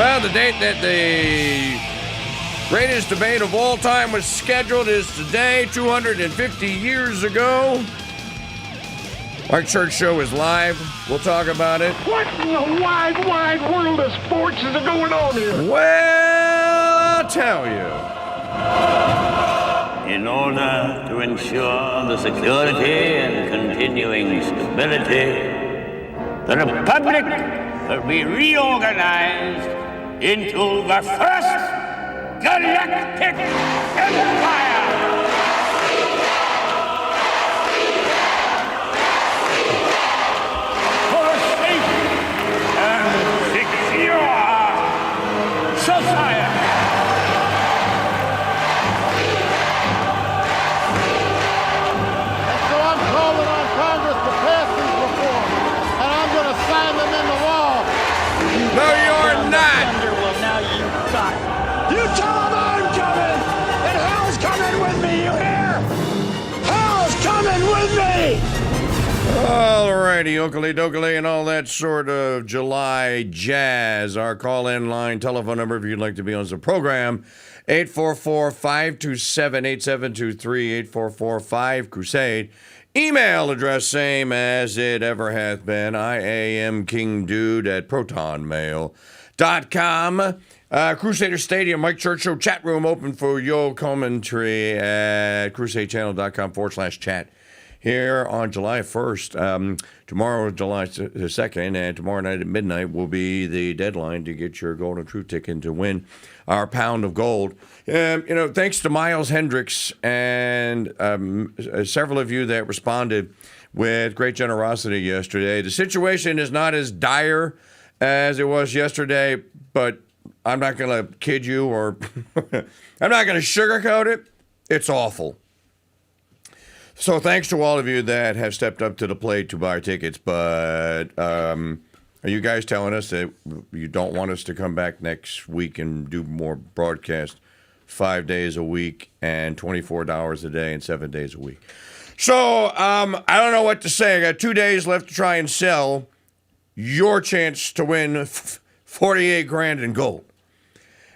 Well, the date that the greatest debate of all time was scheduled is today, 250 years ago. Our church show is live. We'll talk about it. What in the wide, wide world of sports is going on here? Well, I'll tell you. In order to ensure the security and continuing stability, the Republic will be reorganized into the First Galactic Empire. For a safe and secure society. So I'm calling on Congress to pass these reforms, and I'm going to sign them into law. No, you're not. Well, now you got it. You tell them I'm coming, and hell's coming with me, you hear? Hell's coming with me! Alrighty, Oakley Dokley and all that sort of July jazz. Our call-in line telephone number if you'd like to be on the program, 844-527-8723, 844-5-CRUSADE. Email address same as it ever hath been, IAMKingDude at protonmail.com. Crusader Stadium, Mike Church Show chat room open for your commentary at crusadechannel.com/chat. Here on July 1st, tomorrow, July 2nd, and tomorrow night at midnight will be the deadline to get your Golden True ticket to win our pound of gold. Thanks to Miles Hendricks and several of you that responded with great generosity yesterday. The situation is not as dire as it was yesterday, but I'm not going to kid you or I'm not going to sugarcoat it. It's awful. So thanks to all of you that have stepped up to the plate to buy tickets, but are you guys telling us that you don't want us to come back next week and do more broadcasts 5 days a week and $24 a day and 7 days a week? So I don't know what to say. I got 2 days left to try and sell your chance to win 48 grand in gold.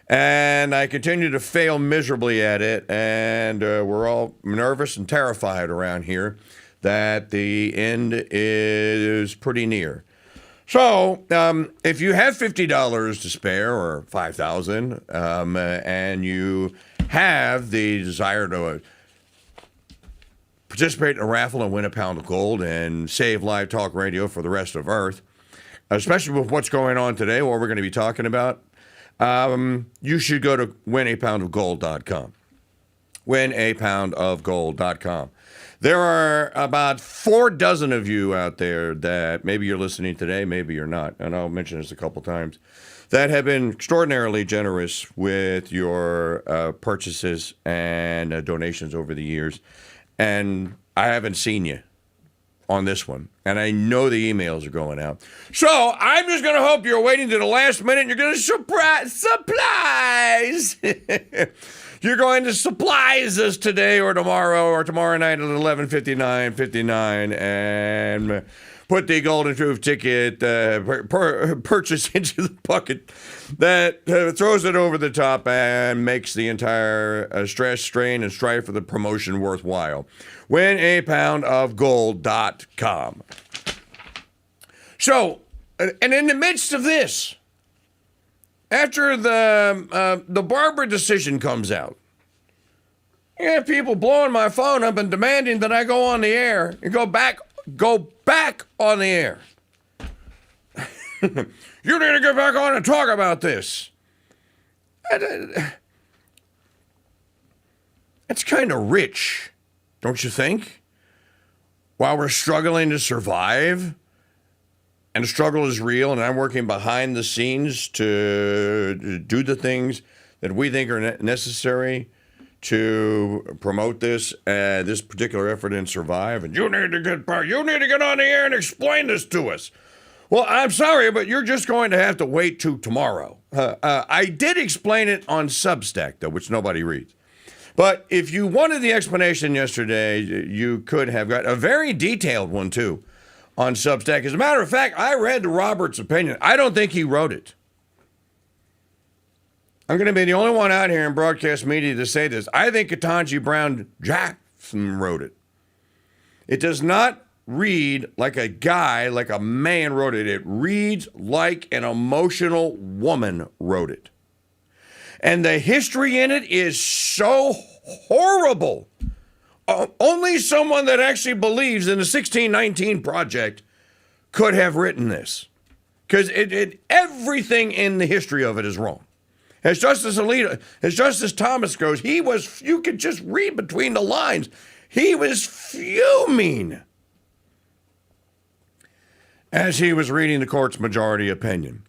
And I continue to fail miserably at it, and we're all nervous and terrified around here that the end is pretty near. So if you have $50 to spare or $5,000, and you have the desire to participate in a raffle and win a pound of gold and save live talk radio for the rest of Earth, especially with what's going on today, what we're going to be talking about, you should go to winapoundofgold.com. Winapoundofgold.com. There are about 4 dozen of you out there that maybe you're listening today, maybe you're not, and I'll mention this a couple times, that have been extraordinarily generous with your purchases and donations over the years. And I haven't seen you on this one, and I know the emails are going out. So I'm just going to hope you're waiting to the last minute and you're going to surprise. You're going to surprise us today or tomorrow night at 11:59 and put the Golden Truth ticket purchase into the bucket that throws it over the top and makes the entire stress, strain, and strife for the promotion worthwhile. Winapoundofgold.com. So, and in the midst of this, after the Barber decision comes out, you have people blowing my phone up and demanding that I go on the air and go back on the air. You need to get back on and talk about this. That's kind of rich, don't you think? While we're struggling to survive, and the struggle is real, and I'm working behind the scenes to do the things that we think are necessary to promote this particular effort and survive. And you need to get on the air and explain this to us. Well, I'm sorry, but you're just going to have to wait till tomorrow. I did explain it on Substack, though, which nobody reads. But if you wanted the explanation yesterday, you could have got a very detailed one, too, on Substack. As a matter of fact, I read Robert's opinion. I don't think he wrote it. I'm going to be the only one out here in broadcast media to say this. I think Ketanji Brown Jackson wrote it. It does not read like a guy, like a man wrote it. It reads like an emotional woman wrote it. And the history in it is so horrible. Only someone that actually believes in the 1619 Project could have written this. Because everything in the history of it is wrong. As Justice Thomas goes, you could just read between the lines. He was fuming as he was reading the court's majority opinion.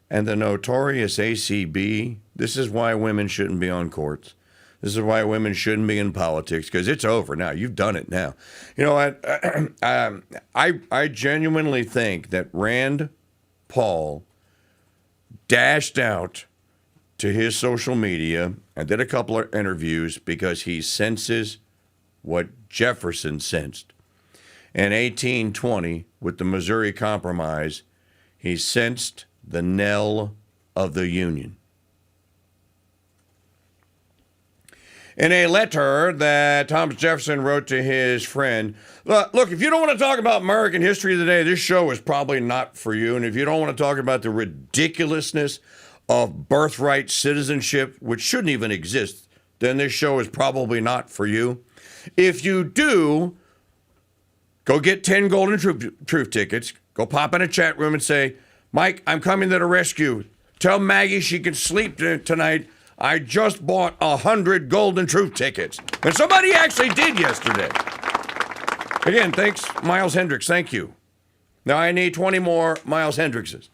And the notorious ACB, this is why women shouldn't be on courts. This is why women shouldn't be in politics, because it's over now. You've done it now. You know what? I genuinely think that Rand Paul dashed out to his social media and did a couple of interviews because he senses what Jefferson sensed. In 1820, with the Missouri Compromise, he sensed the knell of the Union. In a letter that Thomas Jefferson wrote to his friend, look, if you don't want to talk about American history today, this show is probably not for you. And if you don't want to talk about the ridiculousness of birthright citizenship, which shouldn't even exist, then this show is probably not for you. If you do, go get 10 golden truth tickets, go pop in a chat room and say, Mike, I'm coming to the rescue. Tell Maggie she can sleep tonight. I just bought 100 golden truth tickets. And somebody actually did yesterday. Again, thanks, Miles Hendricks. Thank you. Now I need 20 more Miles Hendrickses.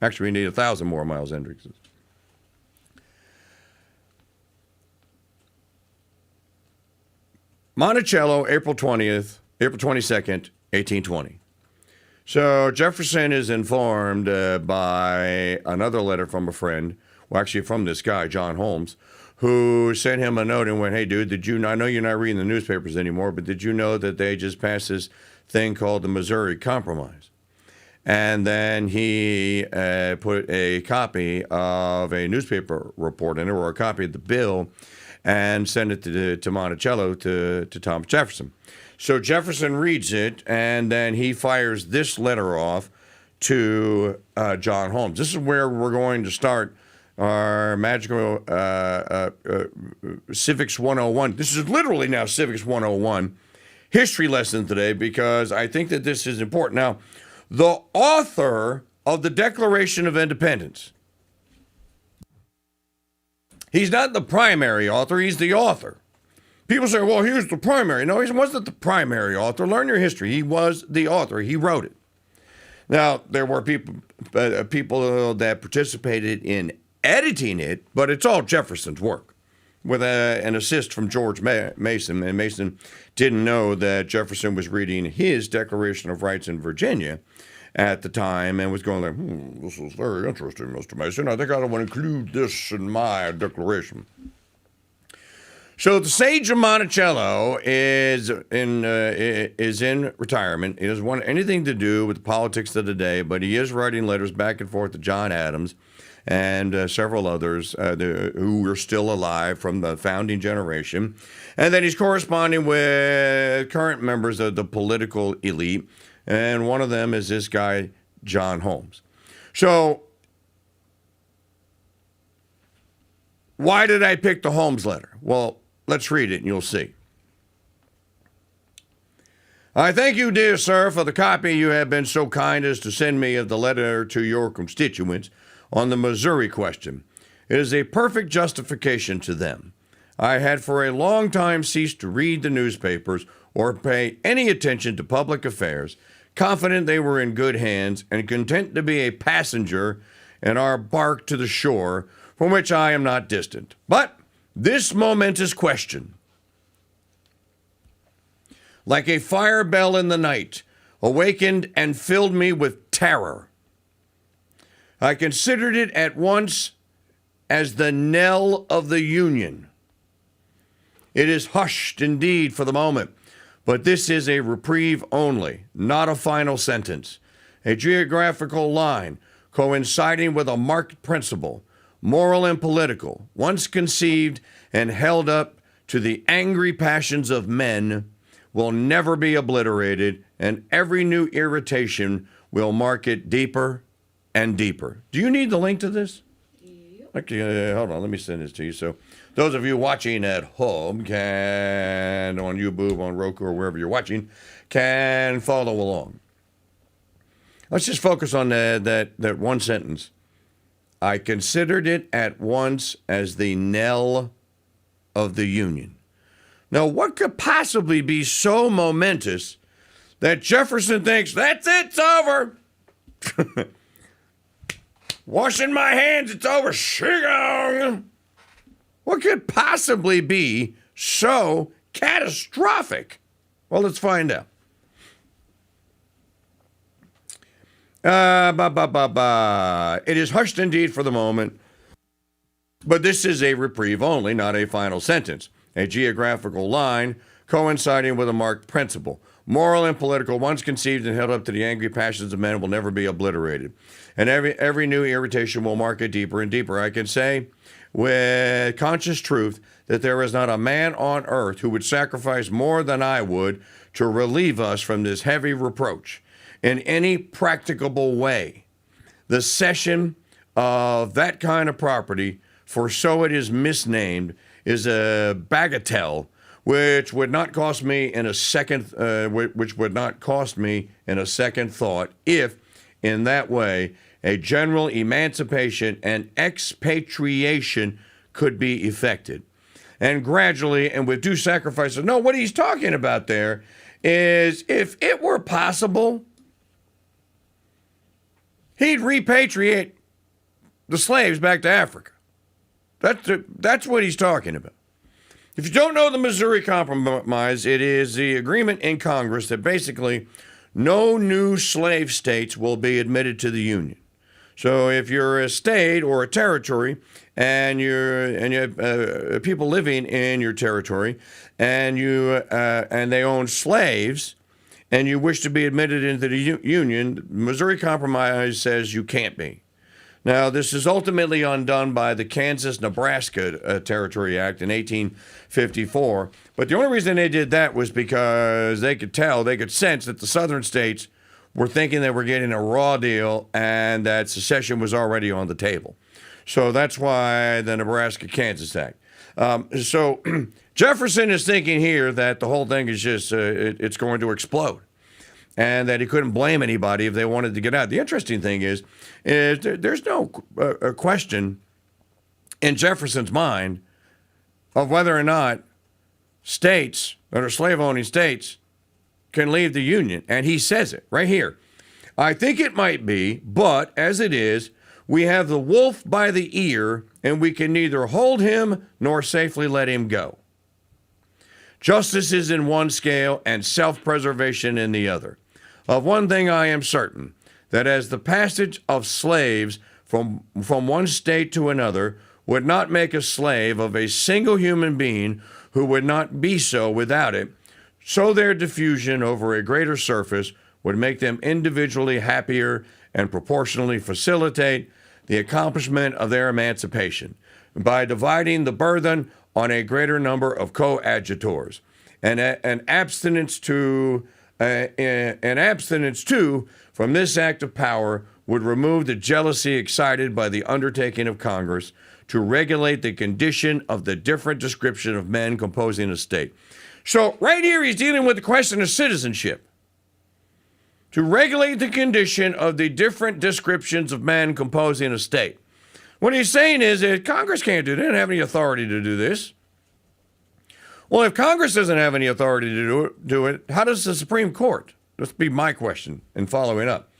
Actually, we need 1,000 more Miles Hendrickses. Monticello, April 22nd, 1820. So Jefferson is informed by another letter from a friend, well, actually from this guy, John Holmes, who sent him a note and went, hey, dude, I know you're not reading the newspapers anymore, but did you know that they just passed this thing called the Missouri Compromise? And then he put a copy of a newspaper report in it, or a copy of the bill, and sent it to Monticello, to Thomas Jefferson. So Jefferson reads it, and then he fires this letter off to John Holmes. This is where we're going to start our magical Civics 101. This is literally now Civics 101 history lesson today, because I think that this is important. Now, the author of the Declaration of Independence, he's not the primary author, he's the author. People say, well, here's the primary. No, he wasn't the primary author. Learn your history. He was the author. He wrote it. Now, there were people that participated in editing it, but it's all Jefferson's work, with an assist from George Mason. And Mason didn't know that Jefferson was reading his Declaration of Rights in Virginia at the time and was going like, this is very interesting, Mr. Mason. I think I want to include this in my declaration. So the Sage of Monticello is in retirement. He doesn't want anything to do with the politics of the day, but he is writing letters back and forth to John Adams and several others who are still alive from the founding generation. And then he's corresponding with current members of the political elite, and one of them is this guy, John Holmes. So why did I pick the Holmes letter? Well, let's read it and you'll see. I thank you, dear sir, for the copy you have been so kind as to send me of the letter to your constituents on the Missouri question. It is a perfect justification to them. I had for a long time ceased to read the newspapers or pay any attention to public affairs, confident they were in good hands and content to be a passenger in our bark to the shore, from which I am not distant. But this momentous question, like a fire bell in the night, awakened and filled me with terror. I considered it at once as the knell of the Union. It is hushed indeed for the moment, but this is a reprieve only, not a final sentence, a geographical line coinciding with a marked principle, moral and political, once conceived and held up to the angry passions of men, will never be obliterated, and every new irritation will mark it deeper and deeper. Do you need the link to this? Okay, hold on, let me send this to you. So those of you watching at home can, on YouTube, on Roku, or wherever you're watching, can follow along. Let's just focus on that one sentence. I considered it at once as the knell of the Union. Now, what could possibly be so momentous that Jefferson thinks, that's it, it's over. Washing my hands, it's over. Shigong. What could possibly be so catastrophic? Well, let's find out. It is hushed indeed for the moment, but this is a reprieve only, not a final sentence. A geographical line coinciding with a marked principle. Moral and political, once conceived and held up to the angry passions of men, will never be obliterated. And every new irritation will mark it deeper and deeper. I can say with conscious truth that there is not a man on earth who would sacrifice more than I would to relieve us from this heavy reproach in any practicable way. The cession of that kind of property, for so it is misnamed, is a bagatelle which would not cost me in a second thought if, in that way, a general emancipation and expatriation could be effected. And gradually, and with due sacrifices. No, what he's talking about there is if it were possible, he'd repatriate the slaves back to Africa. That's what he's talking about. If you don't know the Missouri Compromise, it is the agreement in Congress that basically no new slave states will be admitted to the Union. So if you're a state or a territory and you have people living in your territory and they own slaves and you wish to be admitted into the Union, the Missouri Compromise says you can't be. Now, this is ultimately undone by the Kansas-Nebraska Territory Act in 1854. But the only reason they did that was because they could sense that the southern states were thinking they were getting a raw deal and that secession was already on the table. So that's why the Nebraska-Kansas Act. So Jefferson is thinking here that the whole thing is just, it's going to explode, and that he couldn't blame anybody if they wanted to get out. The interesting thing is there's no question in Jefferson's mind of whether or not states that are slave-owning states can leave the Union, and he says it right here. I think it might be, but as it is, we have the wolf by the ear, and we can neither hold him nor safely let him go. Justice is in one scale and self-preservation in the other. Of one thing I am certain, that as the passage of slaves from one state to another would not make a slave of a single human being who would not be so without it, so their diffusion over a greater surface would make them individually happier and proportionally facilitate the accomplishment of their emancipation by dividing the burden on a greater number of coadjutors. And abstinence too from this act of power would remove the jealousy excited by the undertaking of Congress to regulate the condition of the different description of men composing a state. So right here he's dealing with the question of citizenship. To regulate the condition of the different descriptions of men composing a state. What he's saying is that Congress can't do it. They don't have any authority to do this. Well, if Congress doesn't have any authority to do it, how does the Supreme Court? This would be my question in following up.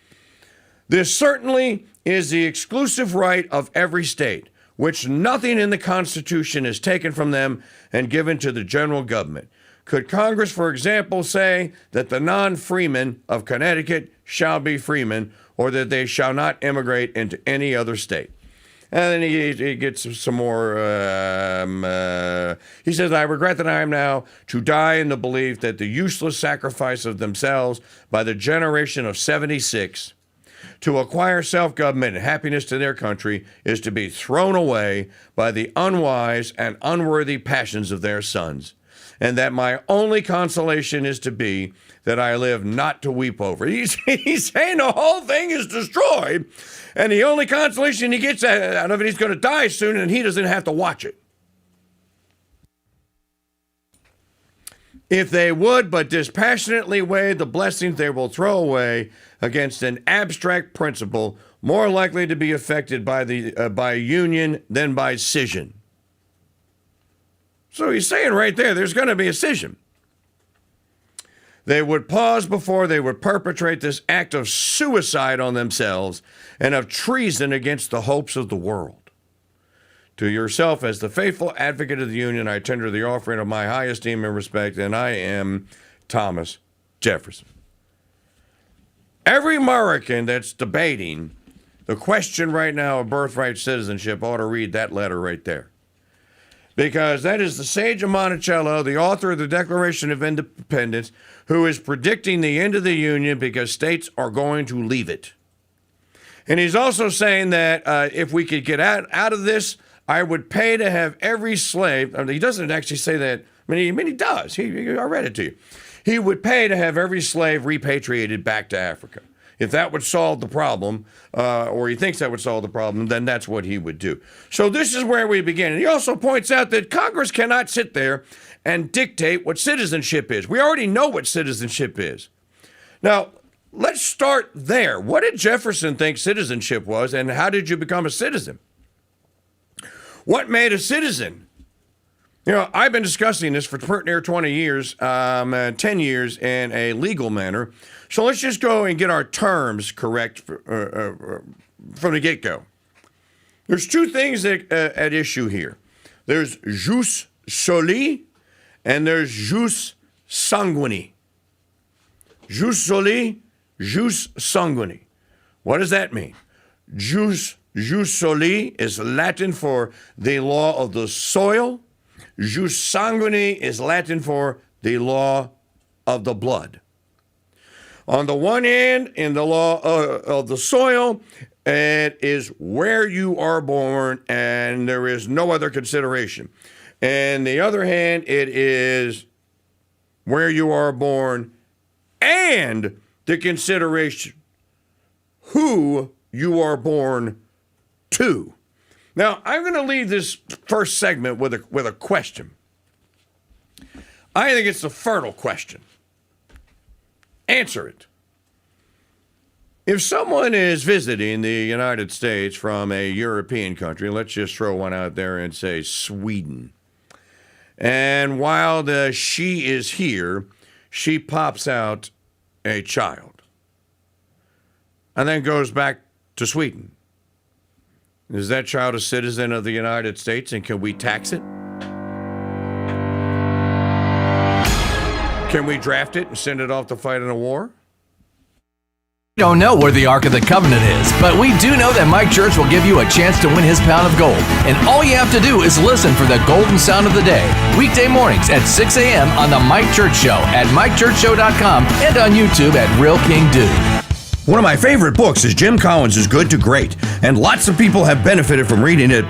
This certainly is the exclusive right of every state, which nothing in the Constitution is taken from them and given to the general government. Could Congress, for example, say that the non-freemen of Connecticut shall be freemen, or that they shall not immigrate into any other state? And then he gets some more. He says, I regret that I am now to die in the belief that the useless sacrifice of themselves by the generation of 76 to acquire self-government and happiness to their country is to be thrown away by the unwise and unworthy passions of their sons, and that my only consolation is to be that I live not to weep over. He's saying the whole thing is destroyed, and the only consolation he gets out of it, he's going to die soon, and he doesn't have to watch it. If they would but dispassionately weigh the blessings they will throw away against an abstract principle more likely to be affected by union than by scission. So he's saying right there, there's going to be a scission. They would pause before they would perpetrate this act of suicide on themselves and of treason against the hopes of the world. To yourself, as the faithful advocate of the Union, I tender the offering of my high esteem and respect, and I am Thomas Jefferson. Every American that's debating the question right now of birthright citizenship ought to read that letter right there. Because that is the sage of Monticello, the author of the Declaration of Independence, who is predicting the end of the Union because states are going to leave it. And he's also saying that if we could get out of this, I would pay to have every slave. I mean, he doesn't actually say that. I mean, he does. I read it to you. He would pay to have every slave repatriated back to Africa. If that would solve the problem, or he thinks that would solve the problem, then that's what he would do. So this is where we begin. And he also points out that Congress cannot sit there and dictate what citizenship is. We already know what citizenship is. Now, let's start there. What did Jefferson think citizenship was, and how did you become a citizen? What made a citizen? You know, I've been discussing this for near 20 years, 10 years in a legal manner. So let's just go and get our terms correct from the get-go. There's two things at issue here. There's jus soli and there's jus sanguini. Jus soli, jus sanguini. What does that mean? Jus soli is Latin for the law of the soil. Jus sanguini is Latin for the law of the blood. On the one hand, in the law of the soil, it is where you are born and there is no other consideration. And the other hand, it is where you are born and the consideration who you are born to. Now, I'm going to leave this first segment with a question. I think it's a fertile question. Answer it. If someone is visiting the United States from a European country, let's just throw one out there and say Sweden, and while she is here, she pops out a child and then goes back to Sweden. Is that child a citizen of the United States, and can we tax it? Can we draft it and send it off to fight in a war? We don't know where the Ark of the Covenant is, but we do know that Mike Church will give you a chance to win his pound of gold. And all you have to do is listen for the golden sound of the day, weekday mornings at 6 a.m. on The Mike Church Show at MikeChurchShow.com and on YouTube at Real King Dude. One of my favorite books is Jim Collins' Good to Great, and lots of people have benefited from reading it,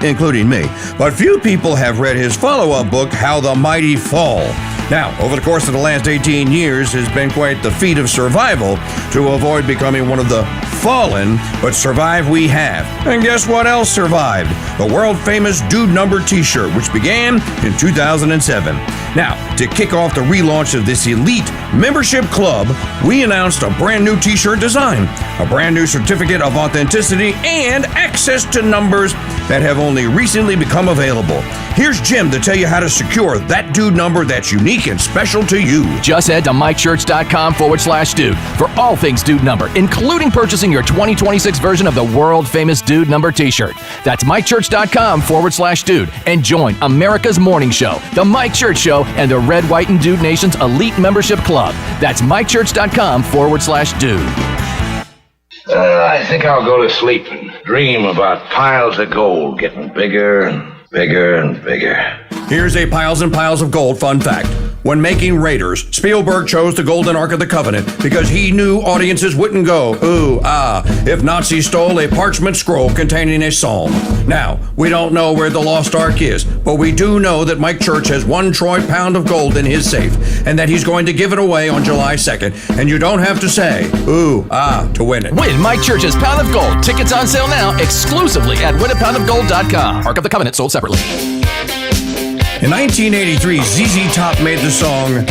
including me. But few people have read his follow-up book, How the Mighty Fall. Now, over the course of the last 18 years, has been quite the feat of survival to avoid becoming one of the fallen, but survive we have. And guess what else survived? The world-famous Dude Number t-shirt, which began in 2007. Now, to kick off the relaunch of this elite membership club, we announced a brand new t-shirt design, a brand new certificate of authenticity, and access to numbers that have only recently become available. Here's Jim to tell you how to secure that Dude Number that's unique and special to you. Just head to MikeChurch.com/dude for all things Dude Number, including purchasing your 2026 version of the world-famous Dude Number t-shirt. That's MikeChurch.com/dude and join America's morning show, The Mike Church Show, and the Red, White, and Dude Nation's elite membership club. That's MikeChurch.com/dude. I think I'll go to sleep and dream about piles of gold getting bigger and bigger and bigger. Here's a piles and piles of gold fun fact. When making Raiders, Spielberg chose the Golden Ark of the Covenant because he knew audiences wouldn't go, ooh, ah, if Nazis stole a parchment scroll containing a psalm. Now, we don't know where the lost Ark is, but we do know that Mike Church has 1 troy pound of gold in his safe, and that he's going to give it away on July 2nd, and you don't have to say, ooh, ah, to win it. Win Mike Church's Pound of Gold. Tickets on sale now exclusively at winapoundofgold.com. Ark of the Covenant sold separately. In 1983, ZZ Top made the song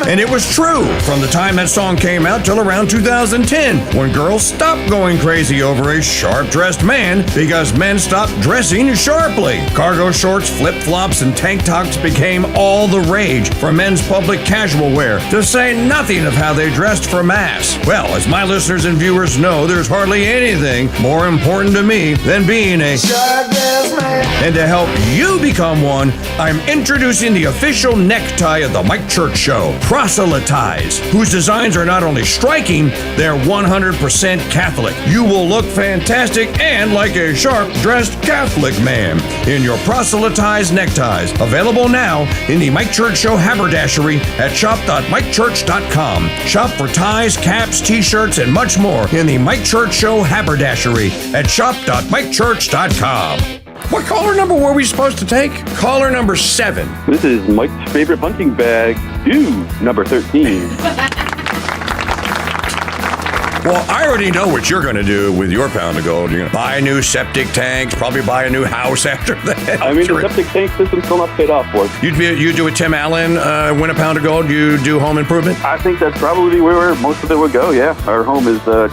and it was true from the time that song came out till around 2010, when girls stopped going crazy over a sharp-dressed man because men stopped dressing sharply. Cargo shorts, flip-flops, and tank tops became all the rage for men's public casual wear, to say nothing of how they dressed for mass. Well, as my listeners and viewers know, there's hardly anything more important to me than being a sharp-dressed man. And to help you become one, I'm introducing the official necktie of the Mike Church Show, Proselytize, whose designs are not only striking, they're 100% Catholic. You will look fantastic and like a sharp-dressed Catholic man in your Proselytize neckties. Available now in the Mike Church Show haberdashery at shop.mikechurch.com. Shop for ties, caps, t-shirts, and much more in the Mike Church Show haberdashery at shop.mikechurch.com. What caller number were we supposed to take? Caller number 7. This is Mike's favorite bunting bag, number 13. Well, I already know what you're going to do with your pound of gold. You're going to buy new septic tanks, probably buy a new house after that. I mean, the septic tank system's still not paid off for. You do a Tim Allen, win a pound of gold, you do home improvement? I think that's probably where most of it would go, yeah. Our home is we're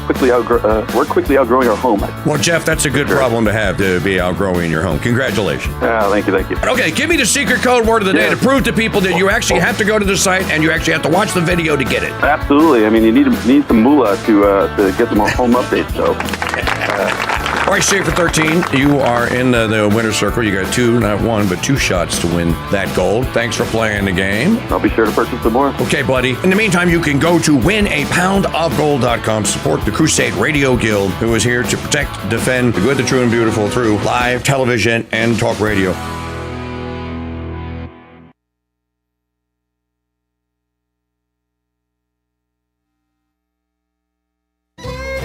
quickly outgrowing our home. Well, Jeff, that's a good problem to have, to be outgrowing your home. Congratulations. Thank you. Okay, give me the secret code word of the day to prove to people that you actually have to go to the site and you actually have to watch the video to get it. Absolutely. I mean, you need some moolah to get some home updates, so. All right, Schaefer 13, you are in the winner's circle. You got 2, not 1, but 2 shots to win that gold. Thanks for playing the game. I'll be sure to purchase some more. Okay, buddy. In the meantime, you can go to winapoundofgold.com. Support the Crusade Radio Guild, who is here to protect, defend the good, the true, and beautiful through live television and talk radio.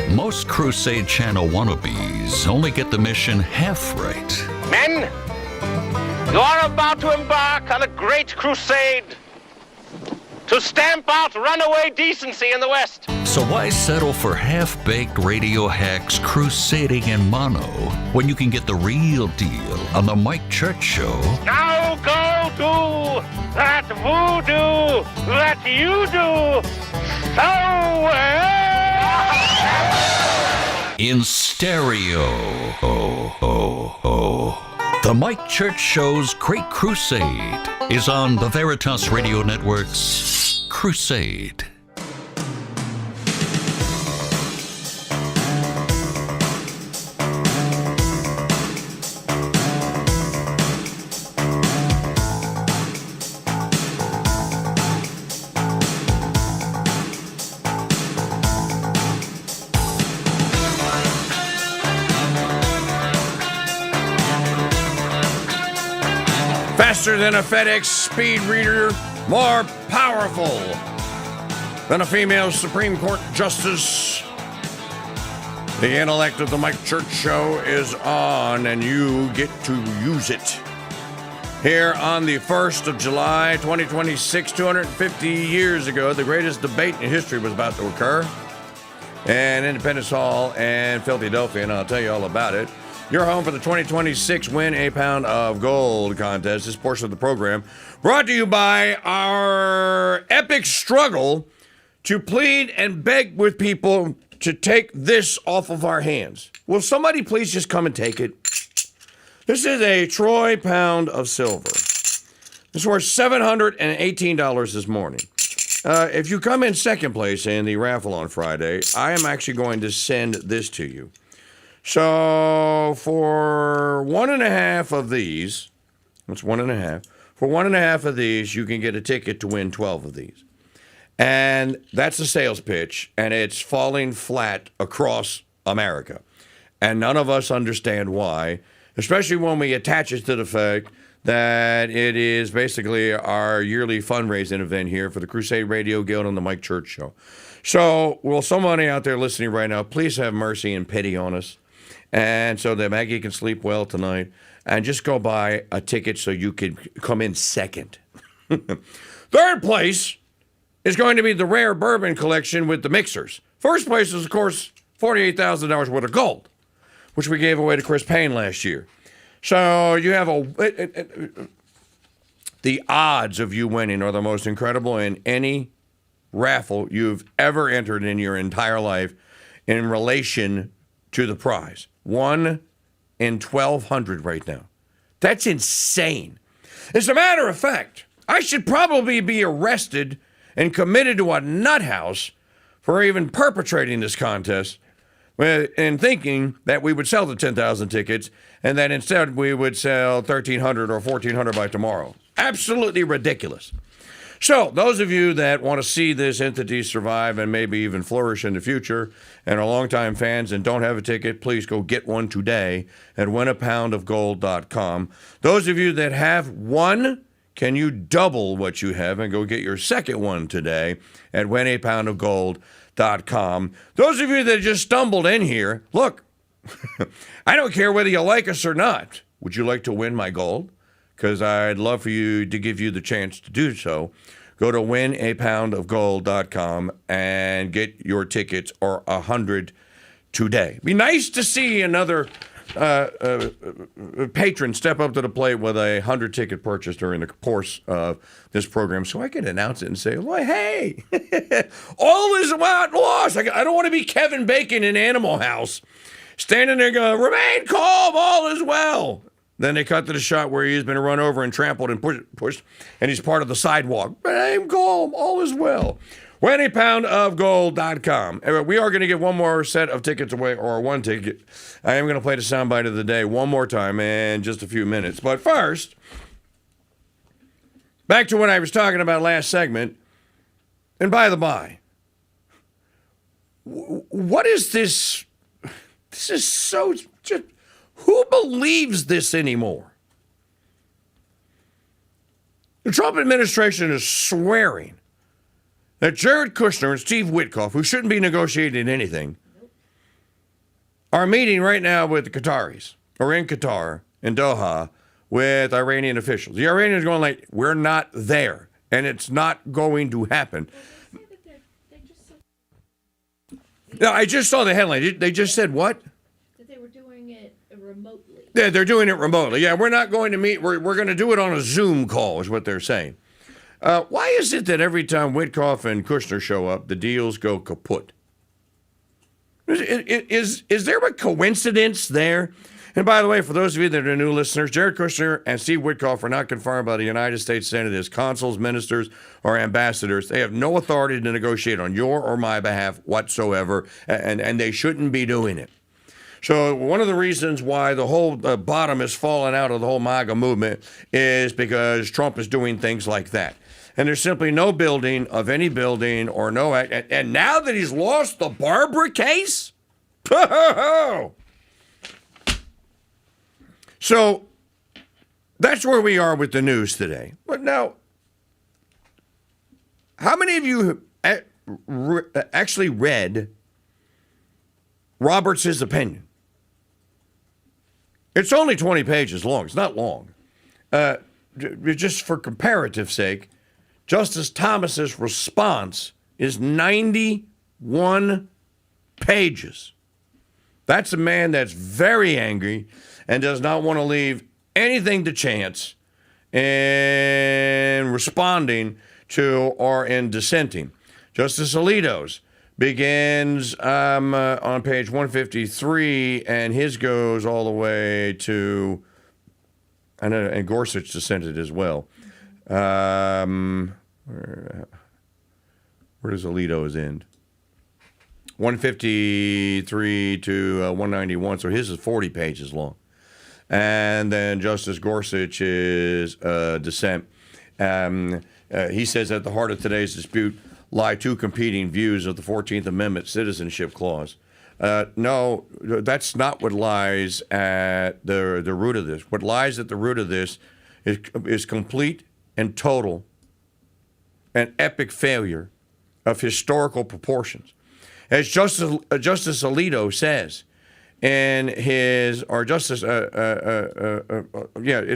Most Crusade Channel wannabes only get the mission half right. Men, you are about to embark on a great crusade to stamp out runaway decency in the West. So why settle for half-baked radio hacks crusading in mono when you can get the real deal on the Mike Church Show? Now go do that voodoo that you do so well. In stereo. The Mike Church Show's Great Crusade is on the Veritas Radio Network's Crusade. Faster than a FedEx speed reader, more powerful than a female Supreme Court justice. The intellect of the Mike Church Show is on, and you get to use it. Here on the 1st of July, 2026, 250 years ago, the greatest debate in history was about to occur. And Independence Hall and Philadelphia, and I'll tell you all about it. You're home for the 2026 Win a Pound of Gold contest. This portion of the program brought to you by our epic struggle to plead and beg with people to take this off of our hands. Will somebody please just come and take it? This is a troy pound of silver. It's worth $718 this morning. If you come in second place in the raffle on Friday, I am actually going to send this to you. So for 1.5 of these, that's 1.5. For 1.5 of these, you can get a ticket to win 12 of these. And that's the sales pitch, and it's falling flat across America. And none of us understand why, especially when we attach it to the fact that it is basically our yearly fundraising event here for the Crusade Radio Guild and the Mike Church Show. So, will somebody out there listening right now please have mercy and pity on us, and so that Maggie can sleep well tonight, and just go buy a ticket so you can come in second. Third place is going to be the rare bourbon collection with the mixers. First place is, of course, $48,000 worth of gold, which we gave away to Chris Payne last year. So you have the odds of you winning are the most incredible in any raffle you've ever entered in your entire life in relation to the prize. 1 in 1,200 right now. That's insane. As a matter of fact, I should probably be arrested and committed to a nut house for even perpetrating this contest and thinking that we would sell the 10,000 tickets and that instead we would sell 1,300 or 1,400 by tomorrow. Absolutely ridiculous. So, those of you that want to see this entity survive and maybe even flourish in the future and are longtime fans and don't have a ticket, please go get one today at winapoundofgold.com. Those of you that have one, can you double what you have and go get your second one today at winapoundofgold.com. Those of you that just stumbled in here, look, I don't care whether you like us or not. Would you like to win my gold? Because I'd love for you to give you the chance to do so. Go to winapoundofgold.com and get your tickets or 100 today. Be nice to see another patron step up to the plate with a 100-ticket purchase during the course of this program so I can announce it and say, well, hey, all is not lost. I don't want to be Kevin Bacon in Animal House standing there going, remain calm, all is well. Then they cut to the shot where he's been run over and trampled and pushed, and he's part of the sidewalk. Remain calm, all is well. winapoundofgold.com. We are going to give one more set of tickets away, or one ticket. I am going to play the soundbite of the day one more time in just a few minutes. But first, back to what I was talking about last segment. And by the by, what is this? This is so just. Who believes this anymore? The Trump administration is swearing that Jared Kushner and Steve Witkoff, who shouldn't be negotiating anything, are meeting right now with the Qataris, or in Qatar, in Doha, with Iranian officials. The Iranians are going like, we're not there, and it's not going to happen. No, I just saw the headline. They just said what? That they were doing it remotely. Yeah, they're doing it remotely. Yeah, we're not going to meet. We're going to do it on a Zoom call, is what they're saying. Why is it that every time Witkoff and Kushner show up, the deals go kaput? Is there a coincidence there? And by the way, for those of you that are new listeners, Jared Kushner and Steve Witkoff are not confirmed by the United States Senate as consuls, ministers, or ambassadors. They have no authority to negotiate on your or my behalf whatsoever, and they shouldn't be doing it. So one of the reasons why the whole bottom is falling out of the whole MAGA movement is because Trump is doing things like that. And there's simply no building of any building or no act. And now that he's lost the Barbara case, so that's where we are with the news today. But now, how many of you actually read Roberts' opinion? It's only 20 pages long. It's not long. Just for comparative sake, Justice Thomas's response is 91 pages. That's a man that's very angry and does not want to leave anything to chance in responding to or in dissenting. Justice Alito's begins on page 153, and his goes all the way to, and Gorsuch dissented as well. Where does Alito's end? 153 to 191, so his is 40 pages long. And then Justice Gorsuch's dissent. He says at the heart of today's dispute lie two competing views of the 14th Amendment Citizenship Clause. No, that's not what lies at the root of this. What lies at the root of this is complete and total and epic failure of historical proportions. As Justice Alito says in his, or Justice, it's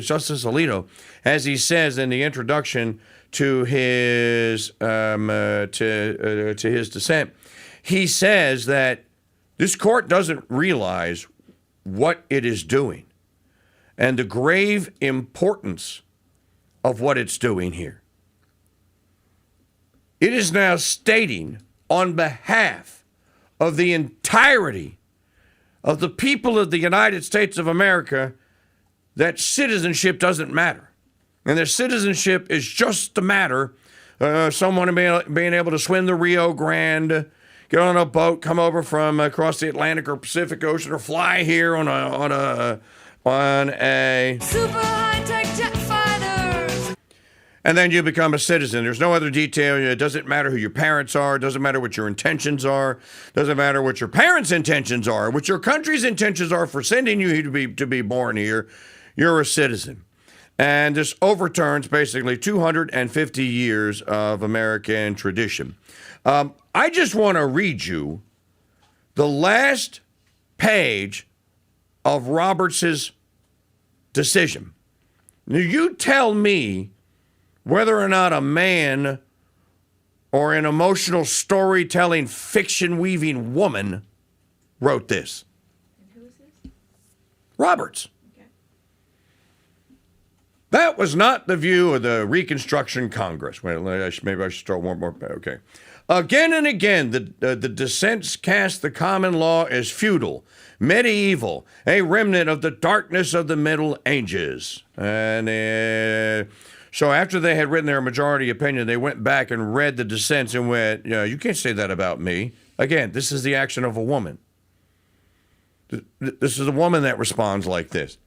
Justice Alito, as he says in the introduction to his to his dissent, he says that this court doesn't realize what it is doing and the grave importance of what it's doing here. It is now stating on behalf of the entirety of the people of the United States of America that citizenship doesn't matter. And their citizenship is just a matter someone being able to swim the Rio Grande, get on a boat, come over from across the Atlantic or Pacific Ocean, or fly here on a super high-tech jet fighters. And then you become a citizen. There's no other detail. It doesn't matter who your parents are. It doesn't matter what your intentions are. It doesn't matter what your parents' intentions are, what your country's intentions are for sending you to be born here. You're a citizen. And this overturns basically 250 years of American tradition. I just want to read you the last page of Roberts' decision. Now, you tell me whether or not a man or an emotional storytelling, fiction-weaving woman wrote this. And who is this? Roberts. Okay. That was not the view of the Reconstruction Congress. Well, maybe I should start one more. Okay. Again and again, the dissents cast the common law as feudal, medieval, a remnant of the darkness of the Middle Ages. And so after they had written their majority opinion, they went back and read the dissents and went, you can't say that about me. Again, this is the action of a woman. This is a woman that responds like this.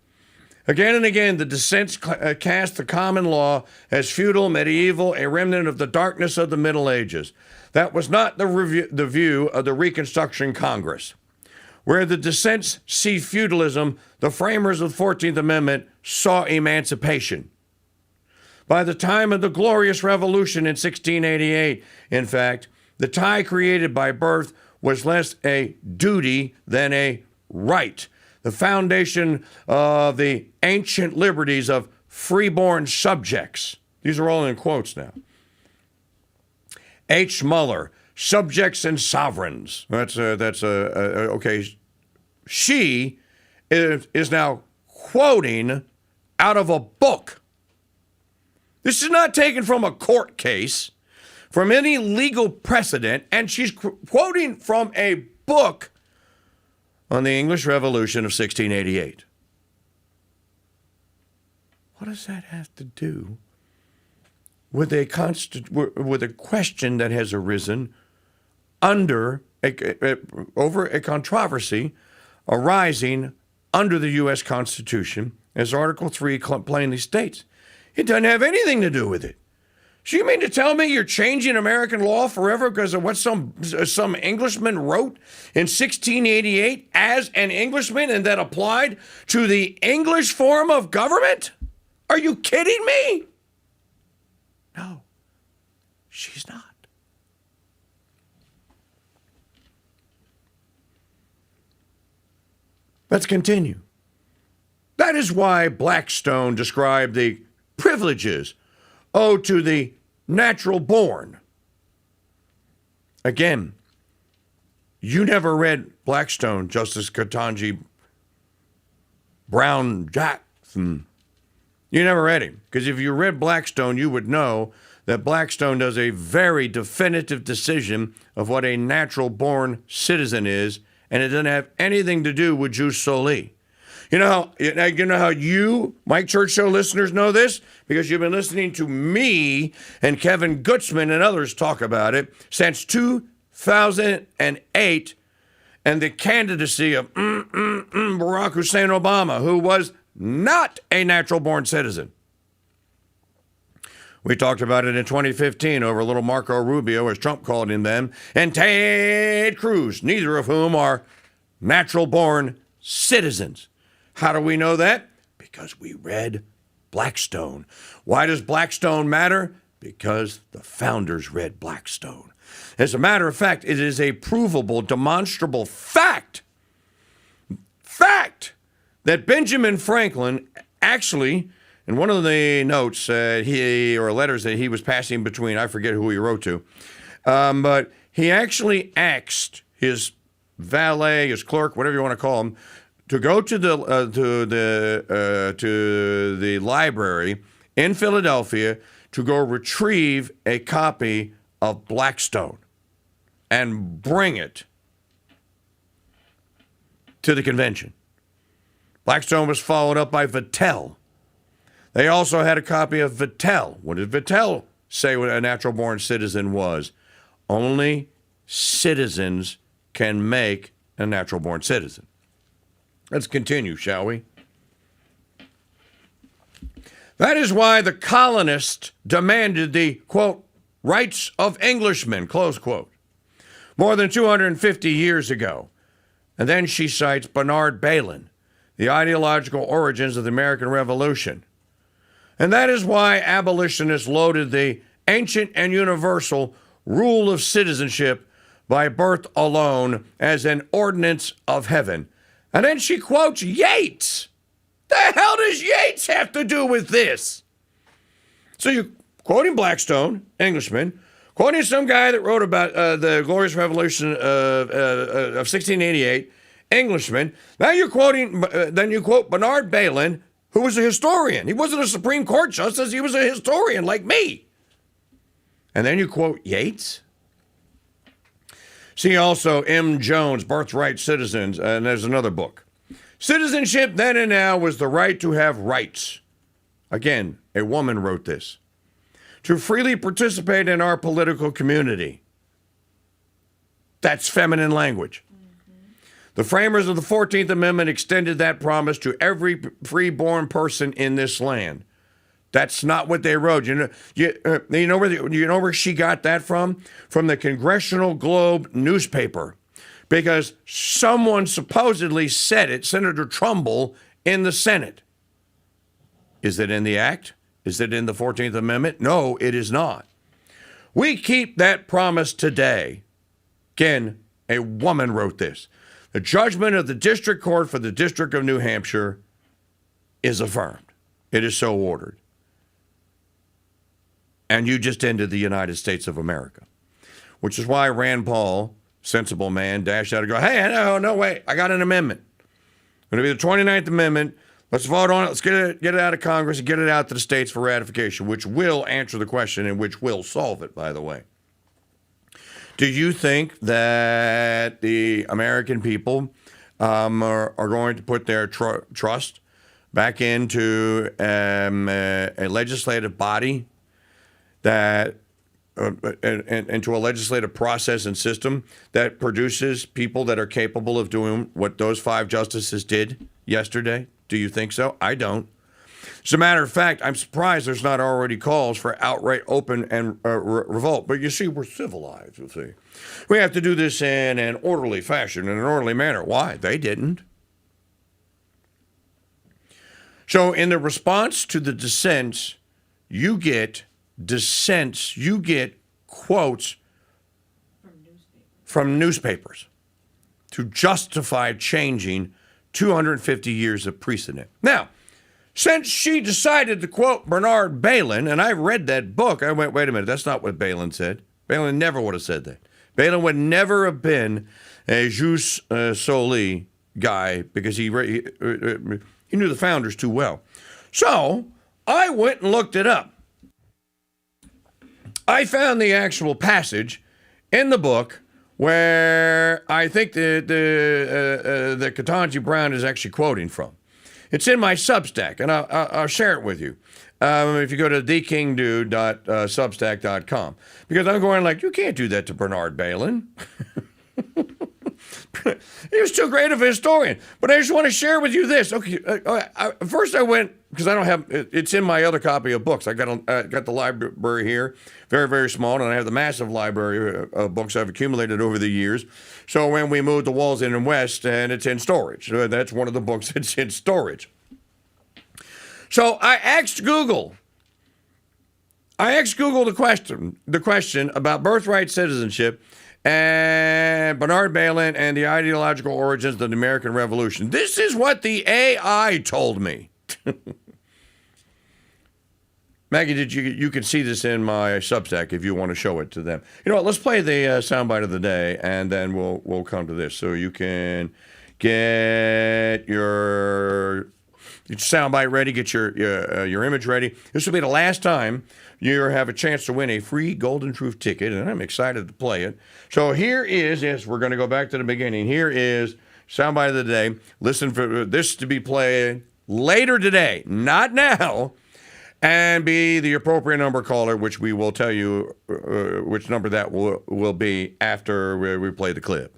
Again and again, the dissents cast the common law as feudal, medieval, a remnant of the darkness of the Middle Ages. That was not the view of the Reconstruction Congress. Where the dissents see feudalism, the framers of the 14th Amendment saw emancipation. By the time of the Glorious Revolution in 1688, in fact, the tie created by birth was less a duty than a right. The foundation of the ancient liberties of freeborn subjects. These are all in quotes now. H. Muller, Subjects and Sovereigns. Okay. She is now quoting out of a book. This is not taken from a court case, from any legal precedent, and she's quoting from a book on the English Revolution of 1688. What does that have to do with a question that has arisen over a controversy arising under the U.S. Constitution, as Article 3 plainly states? It doesn't have anything to do with it. So you mean to tell me you're changing American law forever because of what some Englishman wrote in 1688 as an Englishman and that applied to the English form of government? Are you kidding me? No, she's not. Let's continue. That is why Blackstone described the privileges owed to the natural born. Again, you never read Blackstone, Justice Ketanji Brown Jackson. You never read him, because if you read Blackstone, you would know that Blackstone does a very definitive decision of what a natural-born citizen is, and it doesn't have anything to do with jus soli. You know how you, Mike Church Show listeners, know this? Because you've been listening to me and Kevin Gutzman and others talk about it since 2008 and the candidacy of Barack Hussein Obama, who was not a natural-born citizen. We talked about it in 2015 over little Marco Rubio, as Trump called him then, and Ted Cruz, neither of whom are natural-born citizens. How do we know that? Because we read Blackstone. Why does Blackstone matter? Because the founders read Blackstone. As a matter of fact, it is a provable, demonstrable fact that Benjamin Franklin actually, in one of the notes or letters that he was passing between, I forget who he wrote to, but he actually asked his valet, his clerk, whatever you want to call him, to go to the library in Philadelphia to go retrieve a copy of Blackstone and bring it to the convention. Blackstone was followed up by Vattel. They also had a copy of Vattel. What did Vattel say what a natural-born citizen was? Only citizens can make a natural-born citizen. Let's continue, shall we? That is why the colonists demanded the, quote, rights of Englishmen, close quote, more than 250 years ago. And then she cites Bernard Bailyn, the ideological origins of the American Revolution. And that is why abolitionists loaded the ancient and universal rule of citizenship by birth alone as an ordinance of heaven. And then she quotes Yeats. The hell does Yeats have to do with this? So you're quoting Blackstone, Englishman, quoting some guy that wrote about the Glorious Revolution of 1688, Englishman. Now you're quoting, then you quote Bernard Bailyn, who was a historian. He wasn't a Supreme Court justice. He was a historian like me. And then you quote Yeats. See also M. Jones, Birthright Citizens, and there's another book. Citizenship then and now was the right to have rights. Again, a woman wrote this. To freely participate in our political community. That's feminine language. The framers of the 14th Amendment extended that promise to every freeborn person in this land. That's not what they wrote. You know where she got that from? From the Congressional Globe newspaper. Because someone supposedly said it, Senator Trumbull, in the Senate. Is it in the act? Is it in the 14th Amendment? No, it is not. We keep that promise today. Again, a woman wrote this. The judgment of the District Court for the District of New Hampshire is affirmed. It is so ordered. And you just ended the United States of America. Which is why Rand Paul, sensible man, dashed out and go, hey, no, wait, I got an amendment. It's going to be the 29th Amendment. Let's vote on it. Let's get it out of Congress and get it out to the states for ratification, which will answer the question and which will solve it, by the way. Do you think that the American people are going to put their trust back into a legislative body that into a legislative process and system that produces people that are capable of doing what those 5 justices did yesterday? Do you think so? I don't. As a matter of fact, I'm surprised there's not already calls for outright open and revolt. But you see, we're civilized, you see. We have to do this in an orderly fashion, in an orderly manner. Why? They didn't. So in the response to the dissents, you get quotes from newspapers to justify changing 250 years of precedent. Now, since she decided to quote Bernard Bailyn, and I read that book, I went, wait a minute, that's not what Bailyn said. Bailyn never would have said that. Bailyn would never have been a jus soli guy because he knew the founders too well. So I went and looked it up. I found the actual passage in the book where I think that Ketanji Brown is actually quoting from. It's in my Substack, and I'll share it with you. If you go to thekingdude.substack.com. Because I'm going like, you can't do that to Bernard Bailyn. He was too great of a historian. But I just want to share with you this. Okay, first I went, because I don't have, it's in my other copy of books. I got the library here, very, very small, and I have the massive library of books I've accumulated over the years. So when we moved the walls in and west, and it's in storage. That's one of the books that's in storage. So I asked Google. The question about birthright citizenship and Bernard Bailyn and the ideological origins of the American Revolution. This is what the AI told me. Maggie, you can see this in my Substack if you want to show it to them. You know what? Let's play the soundbite of the day, and then we'll come to this. So you can get your soundbite ready, get your image ready. This will be the last time you have a chance to win a free Golden Truth ticket, and I'm excited to play it. So here is, yes, we're going to go back to the beginning. Here is soundbite of the day. Listen for this to be played later today, not now, and be the appropriate number caller, which we will tell you which number that will be after we play the clip.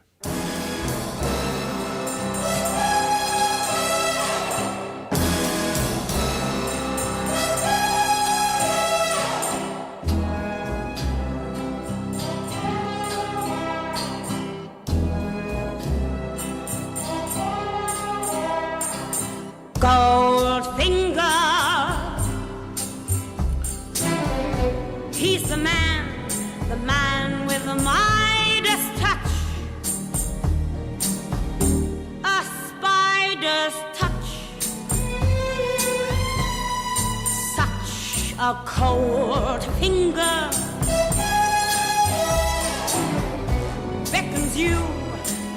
Goldfinger, he's the man with the Midas touch, a spider's touch, such a cold finger beckons you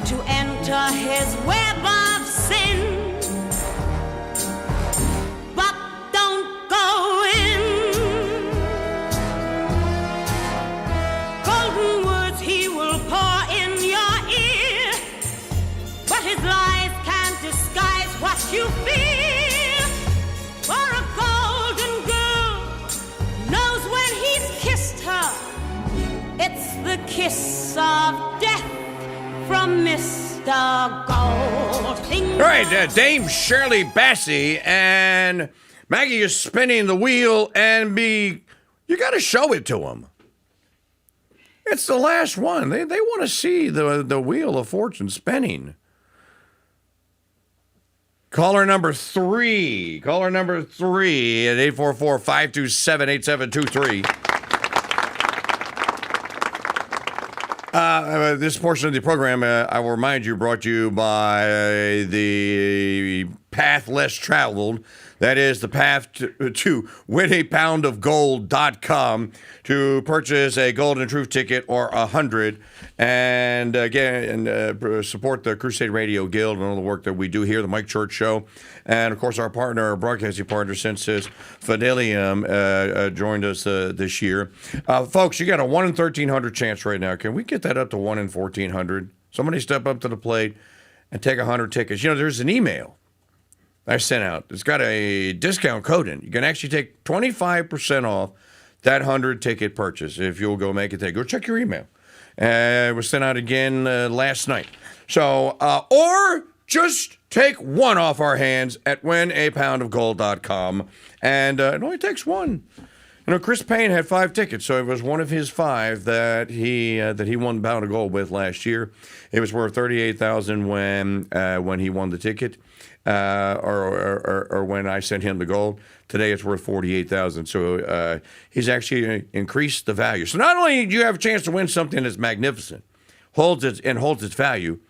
to enter his web of sin. You feel for a golden girl knows when he's kissed her, it's the kiss of death from Mr. Goldfinger. All right, Dame Shirley Bassey and Maggie is spinning the wheel, and you got to show it to them. It's the last one. They want to see the wheel of fortune spinning. Caller number 3 at 844-527-8723. This portion of the program, I will remind you, brought to you by the path less traveled. That is the path to winapoundofgold.com to purchase a Golden Truth ticket or 100. And again, support the Crusade Radio Guild and all the work that we do here, the Mike Church Show. And of course, our broadcasting partner, Sensus Fidelium, joined us this year. Folks, you got a 1 in 1,300 chance right now. Can we get that up to 1 in 1,400? Somebody step up to the plate and take 100 tickets. You know, there's an email I sent out. It's got a discount code in. You can actually take 25% off that 100 ticket purchase if you'll go make it there. Go check your email. It was sent out again last night. So, or just take one off our hands at winapoundofgold.com. And it only takes one. You know, Chris Payne had 5 tickets, so it was one of his 5 that he won the Pound of Gold with last year. It was worth $38,000 when he won the ticket. Or when I sent him the gold. Today it's worth $48,000. So he's actually increased the value. So not only do you have a chance to win something that's magnificent, holds its value,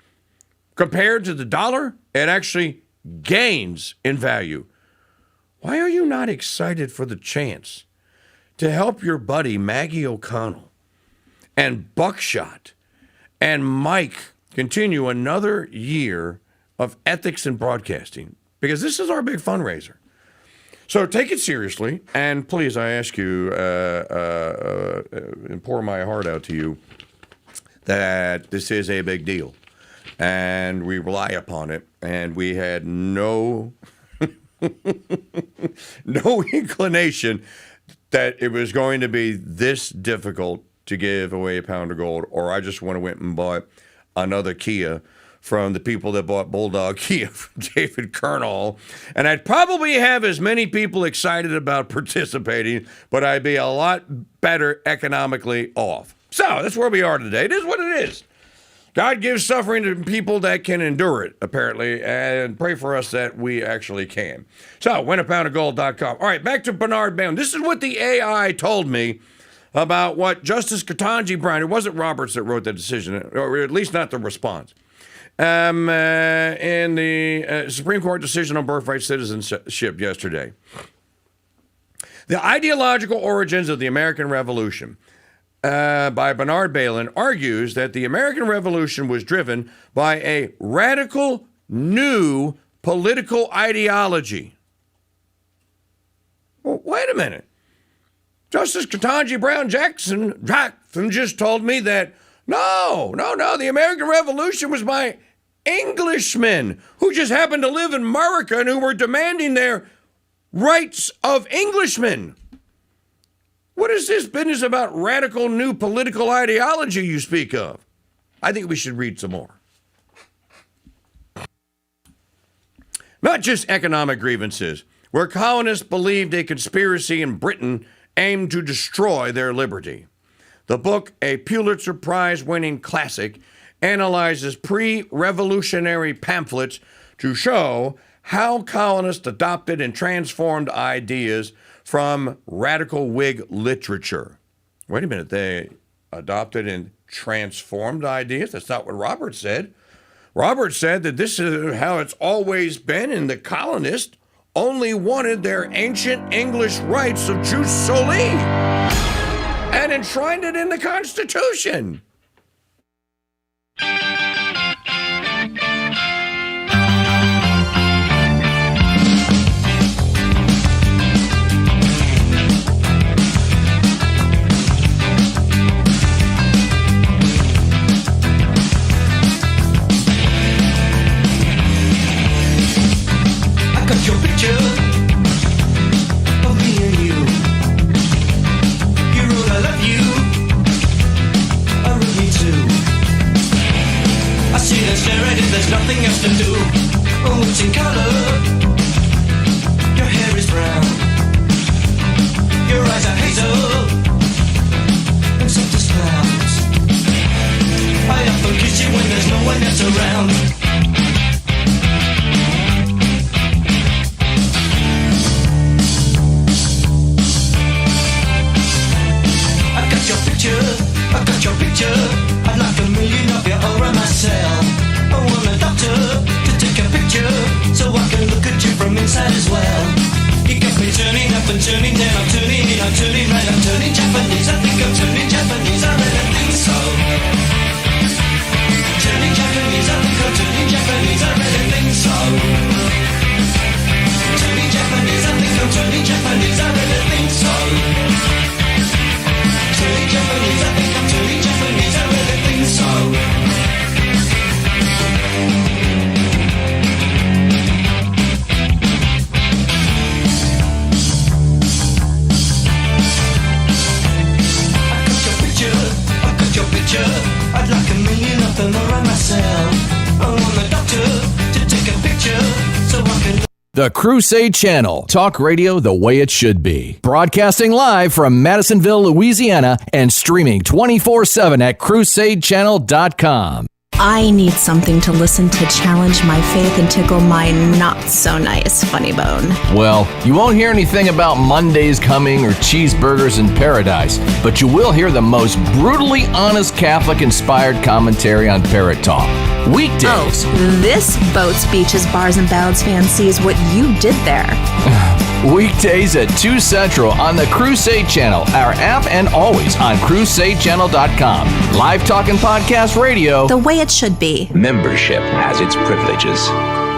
compared to the dollar, it actually gains in value. Why are you not excited for the chance to help your buddy Maggie O'Connell and Buckshot and Mike continue another year of ethics in broadcasting? Because this is our big fundraiser. So take it seriously, and please, I ask you, and pour my heart out to you, that this is a big deal, and we rely upon it, and we had no inclination that it was going to be this difficult to give away a pound of gold, or I just went and bought another Kia from the people that bought Bulldog Kia from David Kernall. And I'd probably have as many people excited about participating, but I'd be a lot better economically off. So that's where we are today. It is what it is. God gives suffering to people that can endure it, apparently, and pray for us that we actually can. So, winapoundofgold.com. All right, back to Bernard Bailyn. This is what the AI told me about what Justice Ketanji Brown, it wasn't Roberts that wrote the decision, or at least not the response, in the Supreme Court decision on birthright citizenship yesterday. The Ideological Origins of the American Revolution by Bernard Bailyn argues that the American Revolution was driven by a radical new political ideology. Well, wait a minute. Justice Ketanji Brown Jackson just told me that no, the American Revolution was by Englishmen who just happened to live in America and who were demanding their rights of Englishmen. What is this business about radical new political ideology you speak of? I think we should read some more. Not just economic grievances, where colonists believed a conspiracy in Britain aimed to destroy their liberty. The book, a Pulitzer Prize-winning classic, analyzes pre-revolutionary pamphlets to show how colonists adopted and transformed ideas from radical Whig literature. Wait a minute, they adopted and transformed ideas? That's not what Roberts said. Roberts said that this is how it's always been, and the colonists only wanted their ancient English rights of jus soli and enshrined it in the Constitution. Your picture of me and you. You wrote I love you, I wrote me too. I see that stare at it, there's nothing else to do. Oh, it's in color. Your hair is brown, your eyes are hazel, and soft as clouds. I often kiss you when there's no one else around. I got your picture, I'd like a million of you all around myself. I want a doctor to take a picture, so I can look at you from inside as well. You got me turning up and turning down, I'm turning in, I'm turning right, I'm turning Japanese. I think I'm turning Japanese, I really think so. Turning Japanese, I think I'm turning Japanese, I really think so. Turning Japanese, I think I'm turning Japanese, I really think so. Turning Japanese, I think I'm turning Japanese, I really think so. I got your picture, I'd like a million of them around myself. I want a doctor to take a picture, so I can... The Crusade Channel, talk radio the way it should be. Broadcasting live from Madisonville, Louisiana, and streaming 24/7 at crusadechannel.com. I need something to listen to challenge my faith and tickle my not-so-nice funny bone. Well, you won't hear anything about Mondays coming or cheeseburgers in paradise, but you will hear the most brutally honest Catholic-inspired commentary on Parrot Talk. Weekdays. Oh, this Boats, Beaches, Bars, and Ballads fan sees what you did there. Weekdays at 2 Central on the Crusade Channel, our app, and always on crusadechannel.com. Live talk and podcast radio. The way it should be. Membership has its privileges.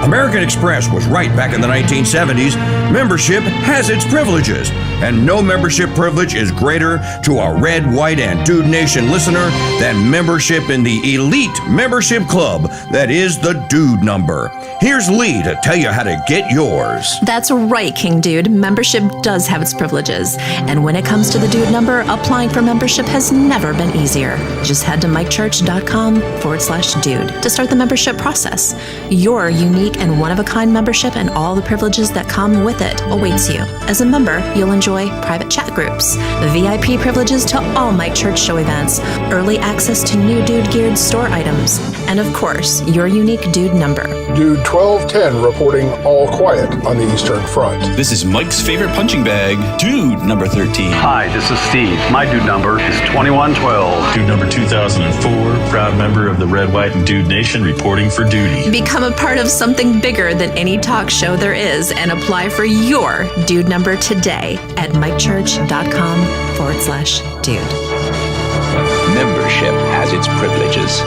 American Express was right back in the 1970s. Membership has its privileges, and no membership privilege is greater to a Red, White, and Dude Nation listener than membership in the elite membership club that is the Dude Number. Here's Lee to tell you how to get yours. That's right, King Dude. Membership does have its privileges. And when it comes to the Dude Number, applying for membership has never been easier. Just head to mikechurch.com/dude to start the membership process. Your unique unique and one-of-a-kind membership and all the privileges that come with it awaits you. As a member, you'll enjoy private chat groups, VIP privileges to all Mike Church Show events, early access to new dude-geared store items, and of course, your unique dude number. Dude 1210 reporting all quiet on the Eastern Front. This is Mike's favorite punching bag, dude number 13. Hi, this is Steve. My dude number is 2112. Dude number 2004, proud member of the Red, White, and Dude Nation reporting for duty. Become a part of something bigger than any talk show there is and apply for your dude number today at mikechurch.com/dude. Membership has its privileges.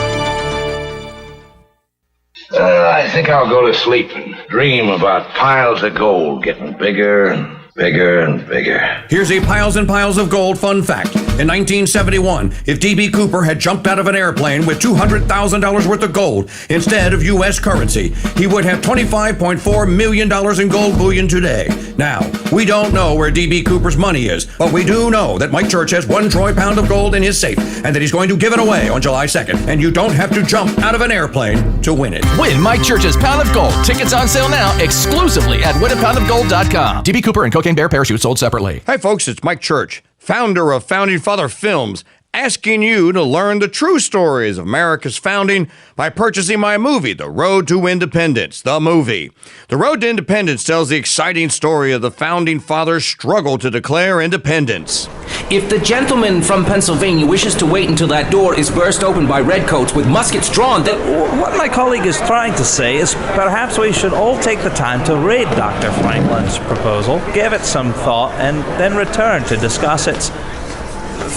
I think I'll go to sleep and dream about piles of gold getting bigger and bigger and bigger. Here's a piles and piles of gold fun fact. In 1971, if D.B. Cooper had jumped out of an airplane with $200,000 worth of gold instead of U.S. currency, he would have $25.4 million in gold bullion today. Now, we don't know where D.B. Cooper's money is, but we do know that Mike Church has 1 troy pound of gold in his safe and that he's going to give it away on July 2nd. And you don't have to jump out of an airplane to win it. Win Mike Church's Pound of Gold. Tickets on sale now exclusively at winapoundofgold.com. D.B. Cooper and Cocaine Bear parachutes sold separately. Hi, folks. It's Mike Church, founder of Founding Father Films, asking you to learn the true stories of America's founding by purchasing my movie, The Road to Independence, the movie. The Road to Independence tells the exciting story of the Founding Fathers' struggle to declare independence. If the gentleman from Pennsylvania wishes to wait until that door is burst open by redcoats with muskets drawn, then... What my colleague is trying to say is perhaps we should all take the time to read Dr. Franklin's proposal, give it some thought, and then return to discuss its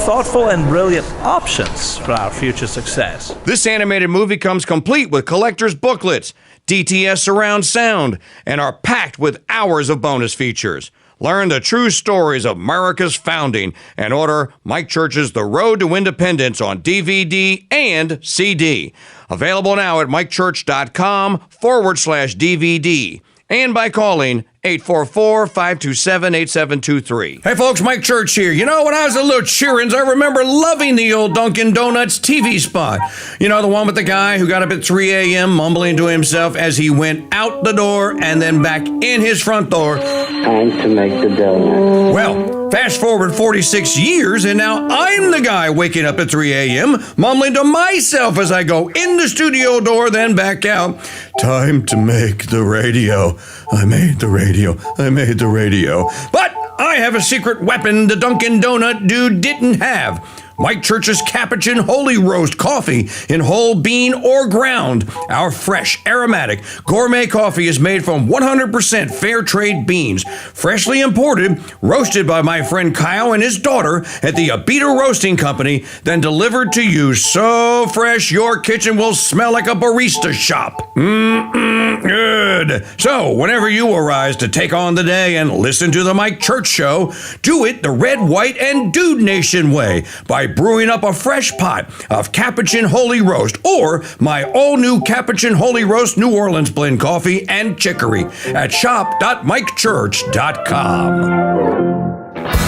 thoughtful and brilliant options for our future success. This animated movie comes complete with collector's booklets, DTS surround sound, and are packed with hours of bonus features. Learn the true stories of America's founding and order Mike Church's The Road to Independence on DVD and CD. Available now at mikechurch.com/DVD and by calling 844-527-8723. Hey folks, Mike Church here. You know, when I was a little cheerins, I remember loving the old Dunkin' Donuts TV spot. You know, the one with the guy who got up at 3 a.m. mumbling to himself as he went out the door and then back in his front door. Time to make the donut. Well, fast forward 46 years and now I'm the guy waking up at 3 a.m. mumbling to myself as I go in the studio door, then back out. Time to make the radio. I made the radio. I made the radio. But I have a secret weapon the Dunkin' Donut dude didn't have. Mike Church's Capuchin Holy Roast coffee in whole bean or ground. Our fresh, aromatic, gourmet coffee is made from 100% fair trade beans, freshly imported, roasted by my friend Kyle and his daughter at the Abita Roasting Company, then delivered to you so fresh your kitchen will smell like a barista shop. Good. So, whenever you arise to take on the day and listen to the Mike Church Show, do it the Red, White, and Dude Nation way by brewing up a fresh pot of Capuchin Holy Roast or my all-new Capuchin Holy Roast New Orleans blend coffee and chicory at shop.mikechurch.com.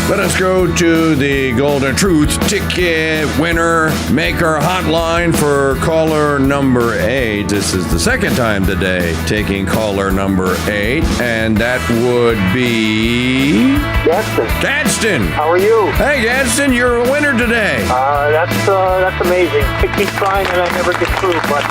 Let us go to the Golden Truth Ticket Winner Maker Hotline for caller number 8. This is the second time today taking caller number 8, and that would be... Gadsden. How are you? Hey, Gadsden, you're a winner today. That's amazing. I keep trying and I never get through, but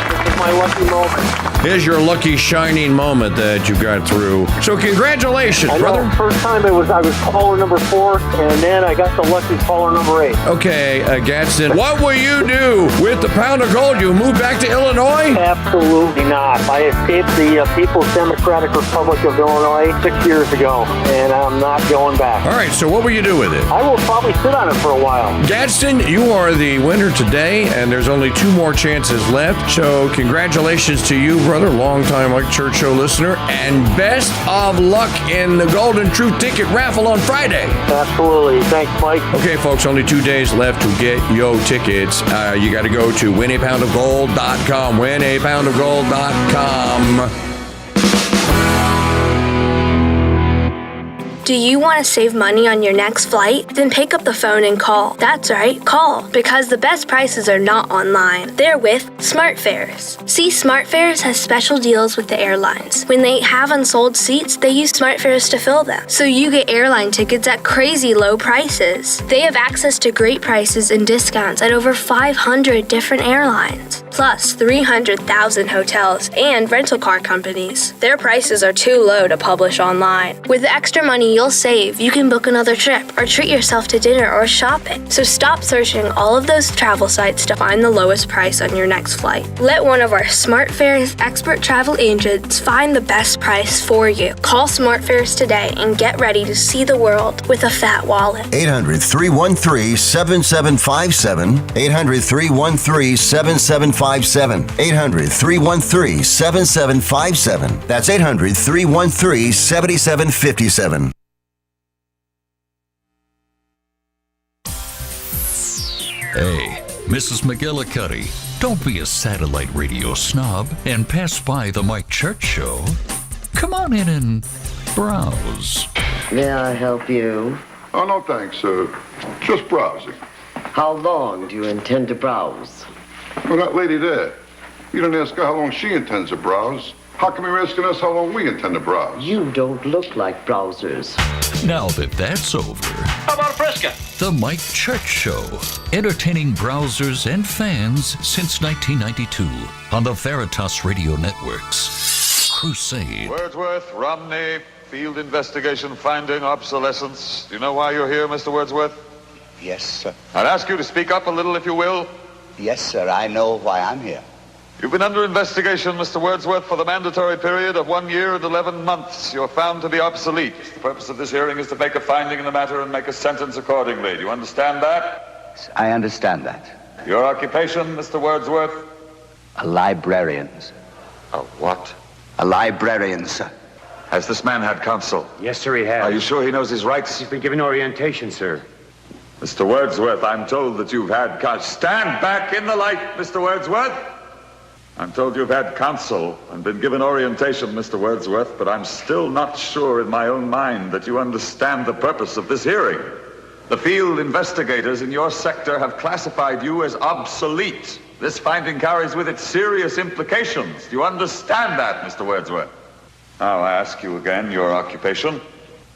this is my lucky moment. Here's your lucky shining moment that you got through. So congratulations, brother. First time I was caller number 4, and then I got the lucky caller number 8. Okay, Gadsden, what will you do with the pound of gold? You move back to Illinois? Absolutely not. I escaped the People's Democratic Republic of Illinois 6 years ago, and I'm not going back. All right, so what will you do with it? I will probably sit on it for a while. Gadsden, you are the winner today, and there's only 2 more chances left. So congratulations to you, brother, longtime Mike Church Show listener, and best of luck in the Golden Truth Ticket raffle on Friday. Absolutely. Thanks, Mike. Okay, folks, only 2 days left to get your tickets. You got to go to winapoundofgold.com, winapoundofgold.com. Do you want to save money on your next flight? Then pick up the phone and call. That's right, call. Because the best prices are not online. They're with SmartFares. See, SmartFares has special deals with the airlines. When they have unsold seats, they use SmartFares to fill them. So you get airline tickets at crazy low prices. They have access to great prices and discounts at over 500 different airlines. Plus 300,000 hotels and rental car companies. Their prices are too low to publish online. With the extra money you'll save, you can book another trip or treat yourself to dinner or shopping. So stop searching all of those travel sites to find the lowest price on your next flight. Let one of our SmartFares expert travel agents find the best price for you. Call SmartFares today and get ready to see the world with a fat wallet. 800-313-7757. 800-313-7757. 800-313-7757. That's 800-313-7757. Hey, Mrs. McGillicuddy, don't be a satellite radio snob and pass by the Mike Church Show. Come on in and browse. May I help you? Oh, no thanks, just browsing. How long do you intend to browse? Well, that lady there, you didn't ask her how long she intends to browse. How come you're asking us how long we intend to browse? You don't look like browsers. Now that that's over, How about a Fresca? the Mike Church Show, entertaining browsers and fans since 1992 on the Veritas Radio Networks. Crusade. Wordsworth, Romney, field investigation finding obsolescence. Do you know why you're here, Mr. Wordsworth? Yes, sir. I'd ask you to speak up a little, if you will. Yes, sir. I know why I'm here. You've been under investigation, Mr. Wordsworth, for the mandatory period of 1 year and 11 months. You're found to be obsolete. The purpose of this hearing is to make a finding in the matter and make a sentence accordingly. Do you understand that? I understand that. Your occupation, Mr. Wordsworth? A librarian, sir. A what? A librarian, sir. Has this man had counsel? Yes, sir, he has. Are you sure he knows his rights? He's been given orientation, sir. Mr. Wordsworth, I'm told that you've had stand back in the light, Mr. Wordsworth. I'm told you've had counsel and been given orientation, Mr. Wordsworth, but I'm still not sure in my own mind that you understand the purpose of this hearing. The field investigators in your sector have classified you as obsolete. This finding carries with it serious implications. Do you understand that, Mr. Wordsworth? Now I ask you again, your occupation?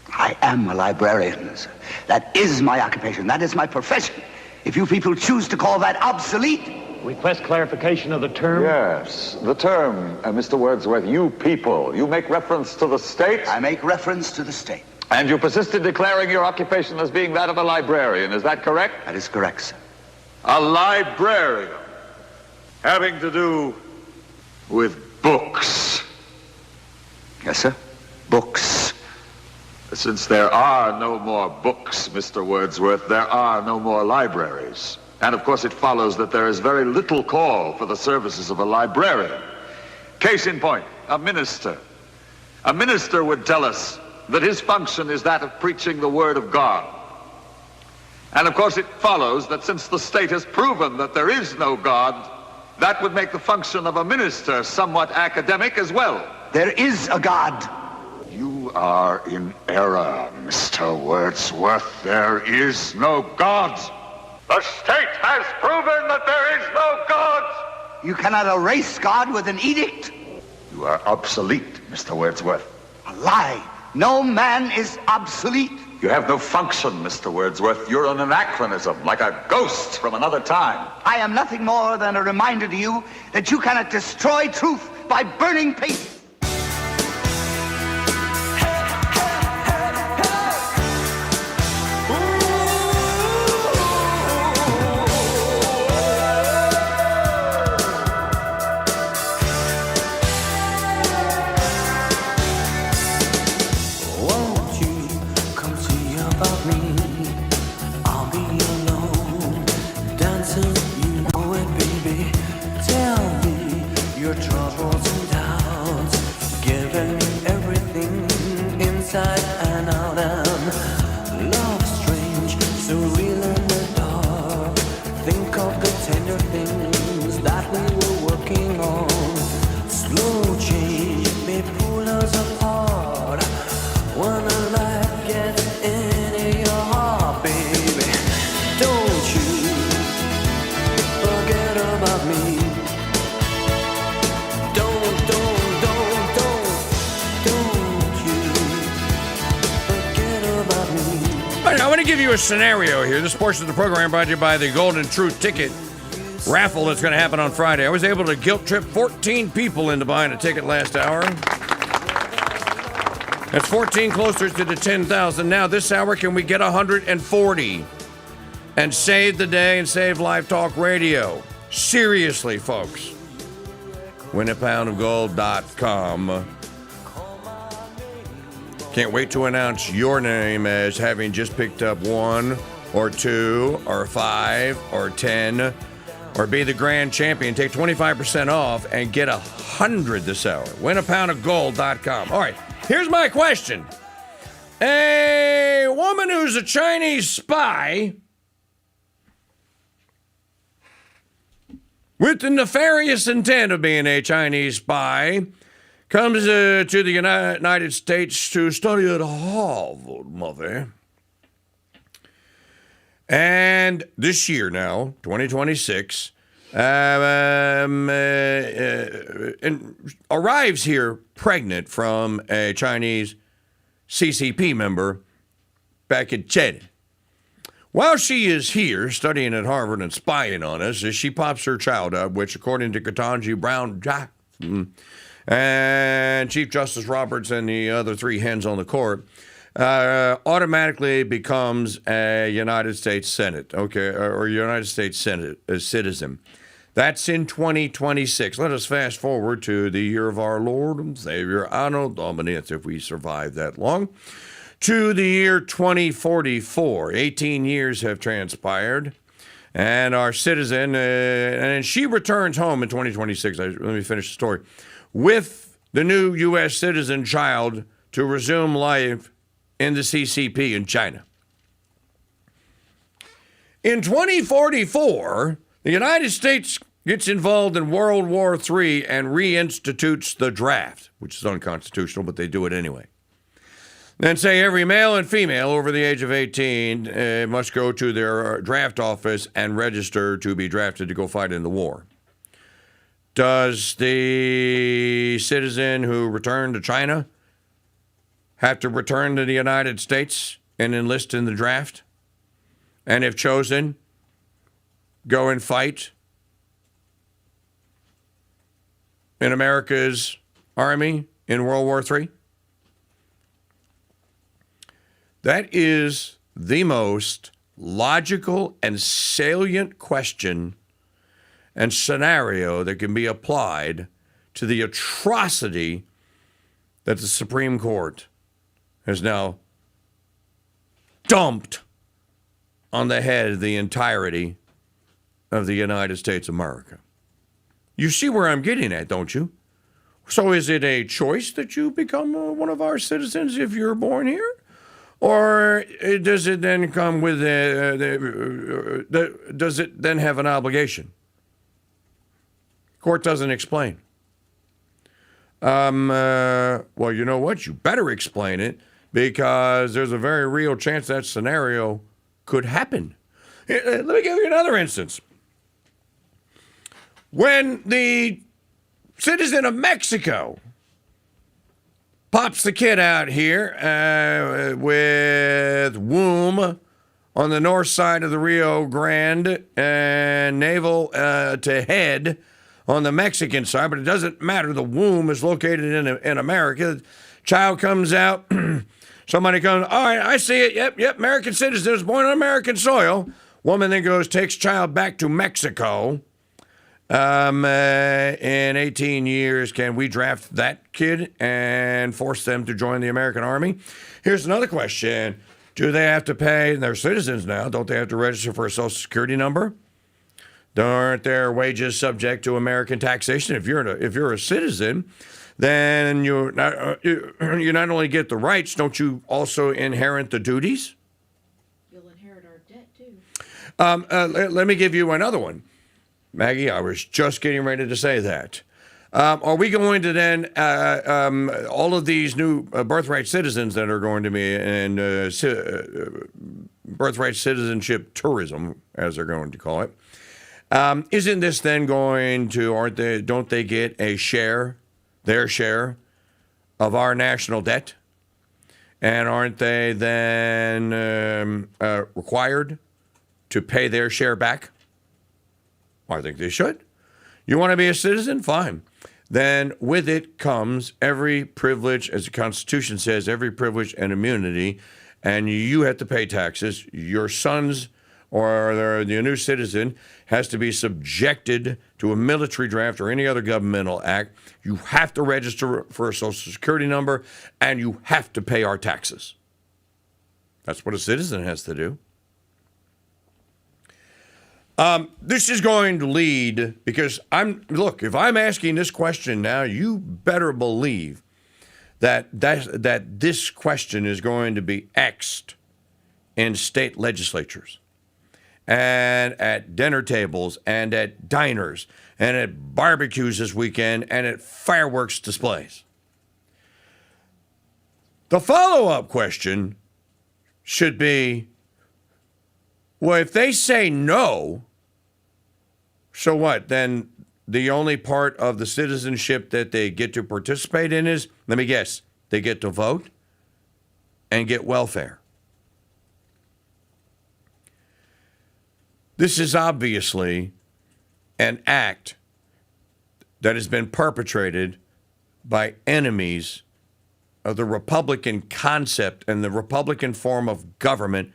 I am a librarian, sir. That is my occupation. That is my profession. If you people choose to call that obsolete... Request clarification of the term? Yes, the term, Mr. Wordsworth, you people. You make reference to the state? I make reference to the state. And you persist in declaring your occupation as being that of a librarian. Is that correct? That is correct, sir. A librarian. Having to do with books. Yes, sir. Books. Since there are no more books, Mr. Wordsworth, there are no more libraries. And of course it follows that there is very little call for the services of a librarian. Case in point, a minister. A minister would tell us that his function is that of preaching the word of God. And of course it follows that since the state has proven that there is no God, that would make the function of a minister somewhat academic as well. There is a God. You are in error, Mr. Wordsworth. There is no God. The state has proven that there is no God. You cannot erase God with an edict. You are obsolete, Mr. Wordsworth. A lie. No man is obsolete. You have no function, Mr. Wordsworth. You're an anachronism, like a ghost from another time. I am nothing more than a reminder to you that you cannot destroy truth by burning pages. Slow change may pull us apart when the light gets about me. Don't you forget about me. All right, I want to give you a scenario here. This portion of the program brought to you by the Golden Truth Ticket raffle that's going to happen on Friday. I was able to guilt trip 14 people into buying a ticket last hour. That's 14 closer to the 10,000. Now, this hour, can we get 140 and save the day and save Live Talk Radio? Seriously, folks. WinAPoundOfGold.com. Can't wait to announce your name as having just picked up 1 or 2 or 5 or 10 or be the grand champion. Take 25% off and get 100 this hour. WinAPoundOfGold.com. All right, here's my question. A woman who's a Chinese spy with the nefarious intent of being a Chinese spy comes to the United States to study at Harvard, mother. And this year now, 2026, and arrives here pregnant from a Chinese CCP member back in China. While she is here studying at Harvard and spying on us, as she pops her child up, which according to Ketanji Brown Jackson and Chief Justice Roberts and the other 3 hens on the court, automatically becomes a United States Senate, or United States Senate citizen. That's in 2026. Let us fast forward to the year of our Lord and Savior, Anno Domini, if we survive that long, to the year 2044. 18 years have transpired, and our citizen, and she returns home in 2026. Let me finish the story. With the new U.S. citizen child to resume life in the CCP in China. In 2044, the United States gets involved in World War III and reinstitutes the draft, which is unconstitutional, but they do it anyway. Then say every male and female over the age of 18 must go to their draft office and register to be drafted to go fight in the war. Does the citizen who returned to China have to return to the United States and enlist in the draft? And if chosen, go and fight in America's army in World War III? That is the most logical and salient question and scenario that can be applied to the atrocity that the Supreme Court has now dumped on the head of the entirety of the United States of America. You see where I'm getting at, don't you? So is it a choice that you become one of our citizens if you're born here? Or does it then come with does it then have an obligation? Court doesn't explain. Well, you know what? You better explain it, because there's a very real chance that scenario could happen. Let me give you another instance. When the citizen of Mexico pops the kid out here with womb on the north side of the Rio Grande and navel to head on the Mexican side, but it doesn't matter. The womb is located in America. Child comes out. Somebody comes, all right, I see it. Yep, American citizen is born on American soil. Woman then goes, takes child back to Mexico. In 18 years, can we draft that kid and force them to join the American Army? Here's another question. Do they have to pay? They're citizens now. Don't they have to register for a Social Security number? Aren't their wages subject to American taxation? If you're a citizen, then you not only get the rights, don't you also inherit the duties? You'll inherit our debt, too. Let me give you another one. Maggie, I was just getting ready to say that. Are we going to then, all of these new birthright citizens that are going to be in birthright citizenship tourism, as they're going to call it, Isn't this then going to, don't they get a share, their share of our national debt? And aren't they then required to pay their share back? I think they should. You want to be a citizen? Fine. Then with it comes every privilege, as the Constitution says, every privilege and immunity, and you have to pay taxes. Your sons or the new citizen has to be subjected to a military draft or any other governmental act. You have to register for a Social Security number, and you have to pay our taxes. That's what a citizen has to do. This is going to lead, because if I'm asking this question now, you better believe that this question is going to be X'd in state legislatures and at dinner tables and at diners and at barbecues this weekend and at fireworks displays. The follow-up question should be, well, if they say no, so what? Then the only part of the citizenship that they get to participate in is, let me guess, they get to vote and get welfare. This is obviously an act that has been perpetrated by enemies of the Republican concept and the Republican form of government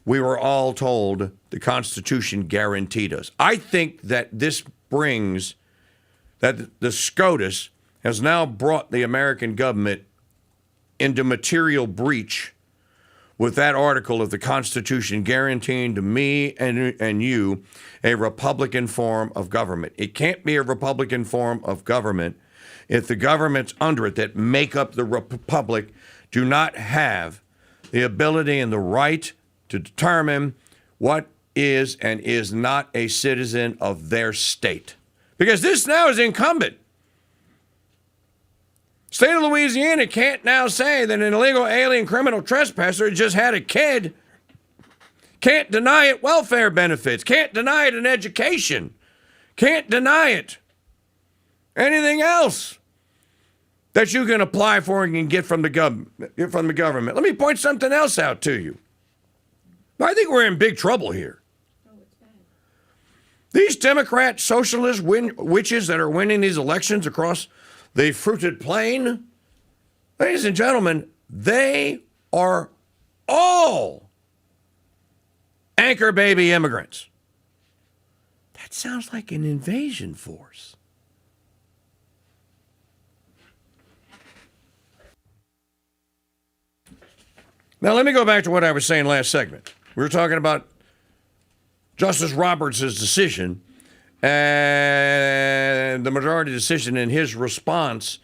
we were all told the Constitution guaranteed us. I think that this brings, that the SCOTUS has now brought the American government into material breach with that article of the Constitution guaranteeing to me and you a Republican form of government. It can't be a Republican form of government if the governments under it that make up the Republic do not have the ability and the right to determine what is and is not a citizen of their state. Because this now is incumbent. State of Louisiana can't now say that an illegal alien criminal trespasser just had a kid, can't deny it welfare benefits, can't deny it an education, can't deny it anything else that you can apply for and can get from the government. Let me point something else out to you. I think we're in big trouble here. These Democrat socialist witches that are winning these elections across the fruited plain, ladies and gentlemen, they are all anchor baby immigrants. That sounds like an invasion force. Now, let me go back to what I was saying last segment. We were talking about Justice Roberts' decision and the majority decision in his response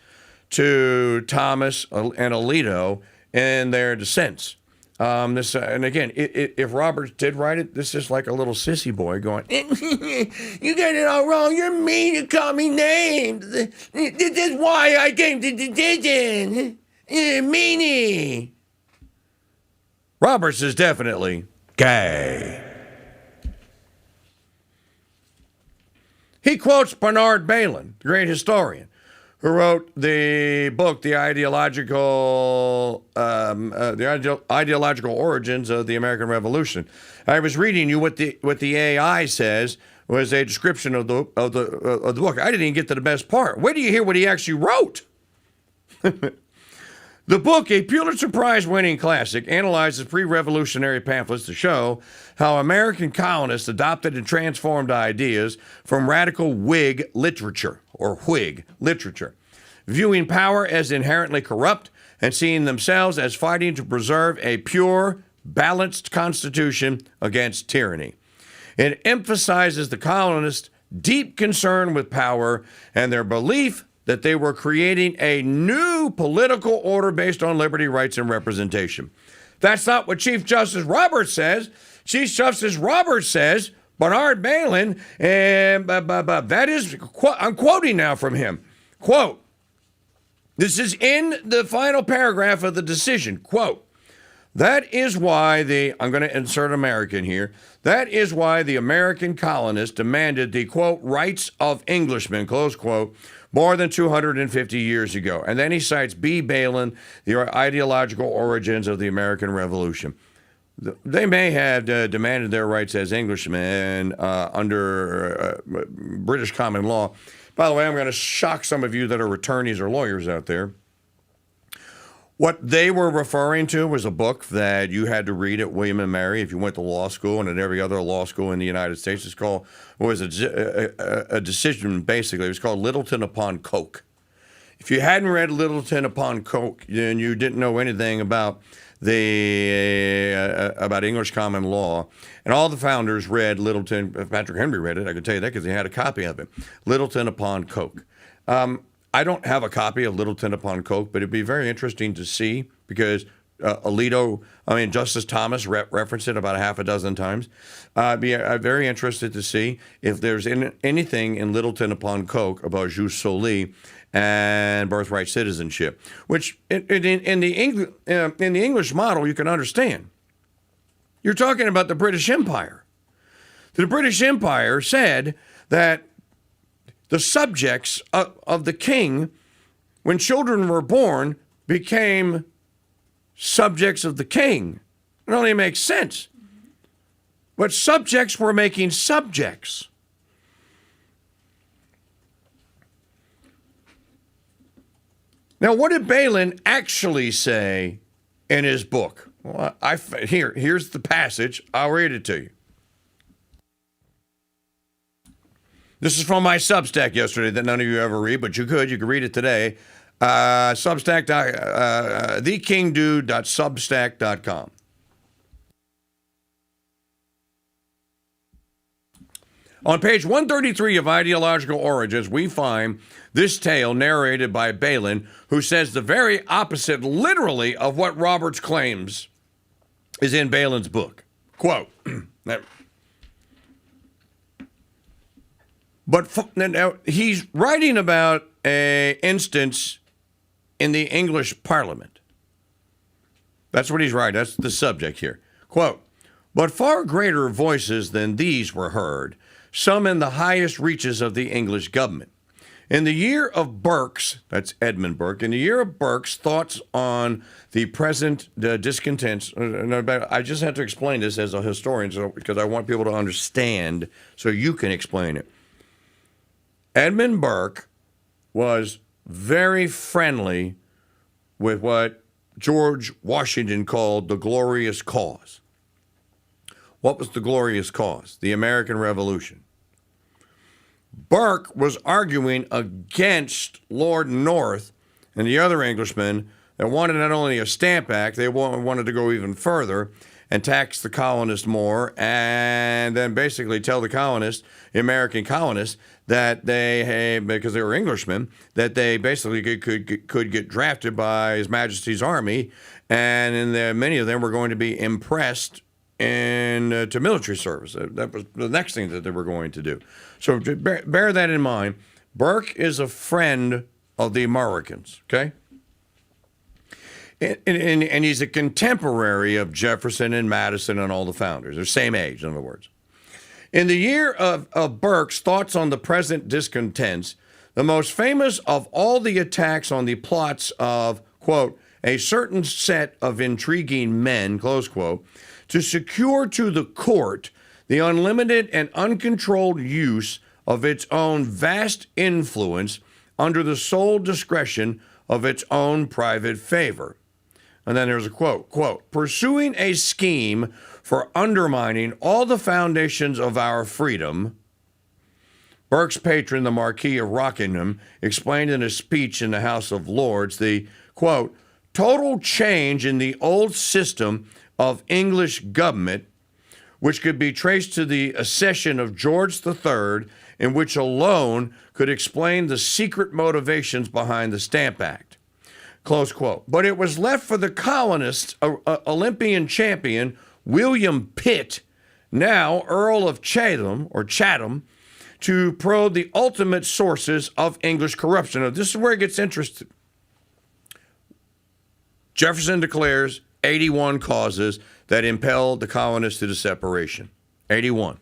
to Thomas and Alito in their dissents. And again, if Roberts did write it, this is like a little sissy boy going, you got it all wrong. You're mean. You call me names. This is why I came to the decision. Meanie. Roberts is definitely gay. He quotes Bernard Bailyn, the great historian, who wrote the book, The Ideological Origins of the American Revolution. I was reading you what the AI says was a description of the book. I didn't even get to the best part. Wait till you hear what he actually wrote. The book, a Pulitzer Prize-winning classic, analyzes pre-revolutionary pamphlets to show how American colonists adopted and transformed ideas from radical Whig literature, viewing power as inherently corrupt and seeing themselves as fighting to preserve a pure, balanced constitution against tyranny. It emphasizes the colonists' deep concern with power and their belief that they were creating a new political order based on liberty, rights, and representation. That's not what Chief Justice Roberts says. Chief Justice Roberts says, Bernard Bailyn, and that is, I'm quoting now from him, quote, this is in the final paragraph of the decision, quote, That is why I'm going to insert American here. That is why the American colonists demanded the, quote, rights of Englishmen, close quote, more than 250 years ago. And then he cites B. Balin, the ideological origins of the American Revolution. They may have demanded their rights as Englishmen under British common law. By the way, I'm going to shock some of you that are attorneys or lawyers out there. What they were referring to was a book that you had to read at William & Mary if you went to law school and at every other law school in the United States. It's called, a decision, basically. It was called Littleton upon Coke. If you hadn't read Littleton upon Coke, then you didn't know anything about about English common law. And all the founders read Littleton. Patrick Henry read it. I can tell you that because he had a copy of it. Littleton upon Coke. I don't have a copy of Littleton upon Coke, but it'd be very interesting to see because Justice Thomas referenced it about a half a dozen times. I'd be very interested to see if there's anything in Littleton upon Coke about jus soli and birthright citizenship, which in the English model you can understand. You're talking about the British Empire. The British Empire said that the subjects of the king, when children were born, became subjects of the king. It only makes sense. But subjects were making subjects. Now, what did Balin actually say in his book? Well, here's the passage. I'll read it to you. This is from my Substack yesterday that none of you ever read, but you could read it today. Substack, thekingdude.substack.com. On page 133 of Ideological Origins, we find this tale narrated by Balin, who says the very opposite, literally, of what Roberts claims is in Balin's book. Quote, but now he's writing about an instance in the English Parliament. That's what he's writing. That's the subject here. Quote, but far greater voices than these were heard, some in the highest reaches of the English government. In the year of Burke's, that's Edmund Burke, in the year of Burke's thoughts on the present discontents, I just have to explain this as a historian because I want people to understand so you can explain it. Edmund Burke was very friendly with what George Washington called the glorious cause. What was the glorious cause? The American Revolution. Burke was arguing against Lord North and the other Englishmen that wanted not only a Stamp Act, they wanted to go even further and tax the colonists more and then basically tell the colonists, the American colonists, that they, because they were Englishmen, that they basically could get drafted by His Majesty's Army, and many of them were going to be impressed to military service. That was the next thing that they were going to do. So bear that in mind. Burke is a friend of the Americans, okay? And he's a contemporary of Jefferson and Madison and all the founders. They're same age, in other words. In the year of Burke's thoughts on the present discontents, the most famous of all the attacks on the plots of, quote, a certain set of intriguing men, close quote, to secure to the court the unlimited and uncontrolled use of its own vast influence under the sole discretion of its own private favor. And then there's a quote, pursuing a scheme for undermining all the foundations of our freedom. Burke's patron, the Marquis of Rockingham, explained in a speech in the House of Lords the, quote, total change in the old system of English government, which could be traced to the accession of George III, and which alone could explain the secret motivations behind the Stamp Act. Close quote. But it was left for the colonists, Olympian champion William Pitt, now Earl of Chatham, to probe the ultimate sources of English corruption. Now, this is where it gets interesting. Jefferson declares 81 causes that impelled the colonists to the separation. 81.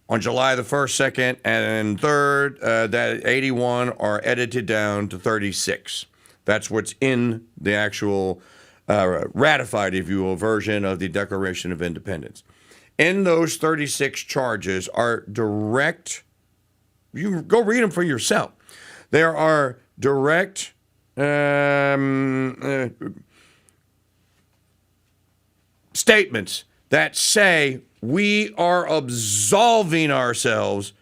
On July the 1st, 2nd, and 3rd, that 81 are edited down to 36. That's what's in the actual ratified, if you will, version of the Declaration of Independence. In those 36 charges are direct, you go read them for yourself. There are direct statements that say we are absolving ourselves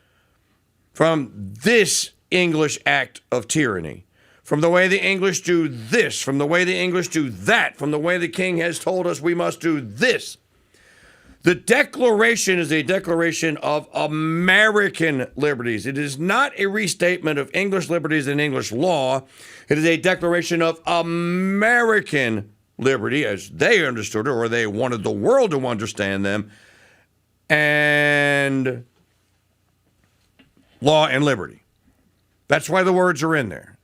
from this English act of tyranny, from the way the English do this, from the way the English do that, from the way the king has told us we must do this. The Declaration is a declaration of American liberties. It is not a restatement of English liberties and English law. It is a declaration of American liberty, as they understood it, or they wanted the world to understand them, and law and liberty. That's why the words are in there.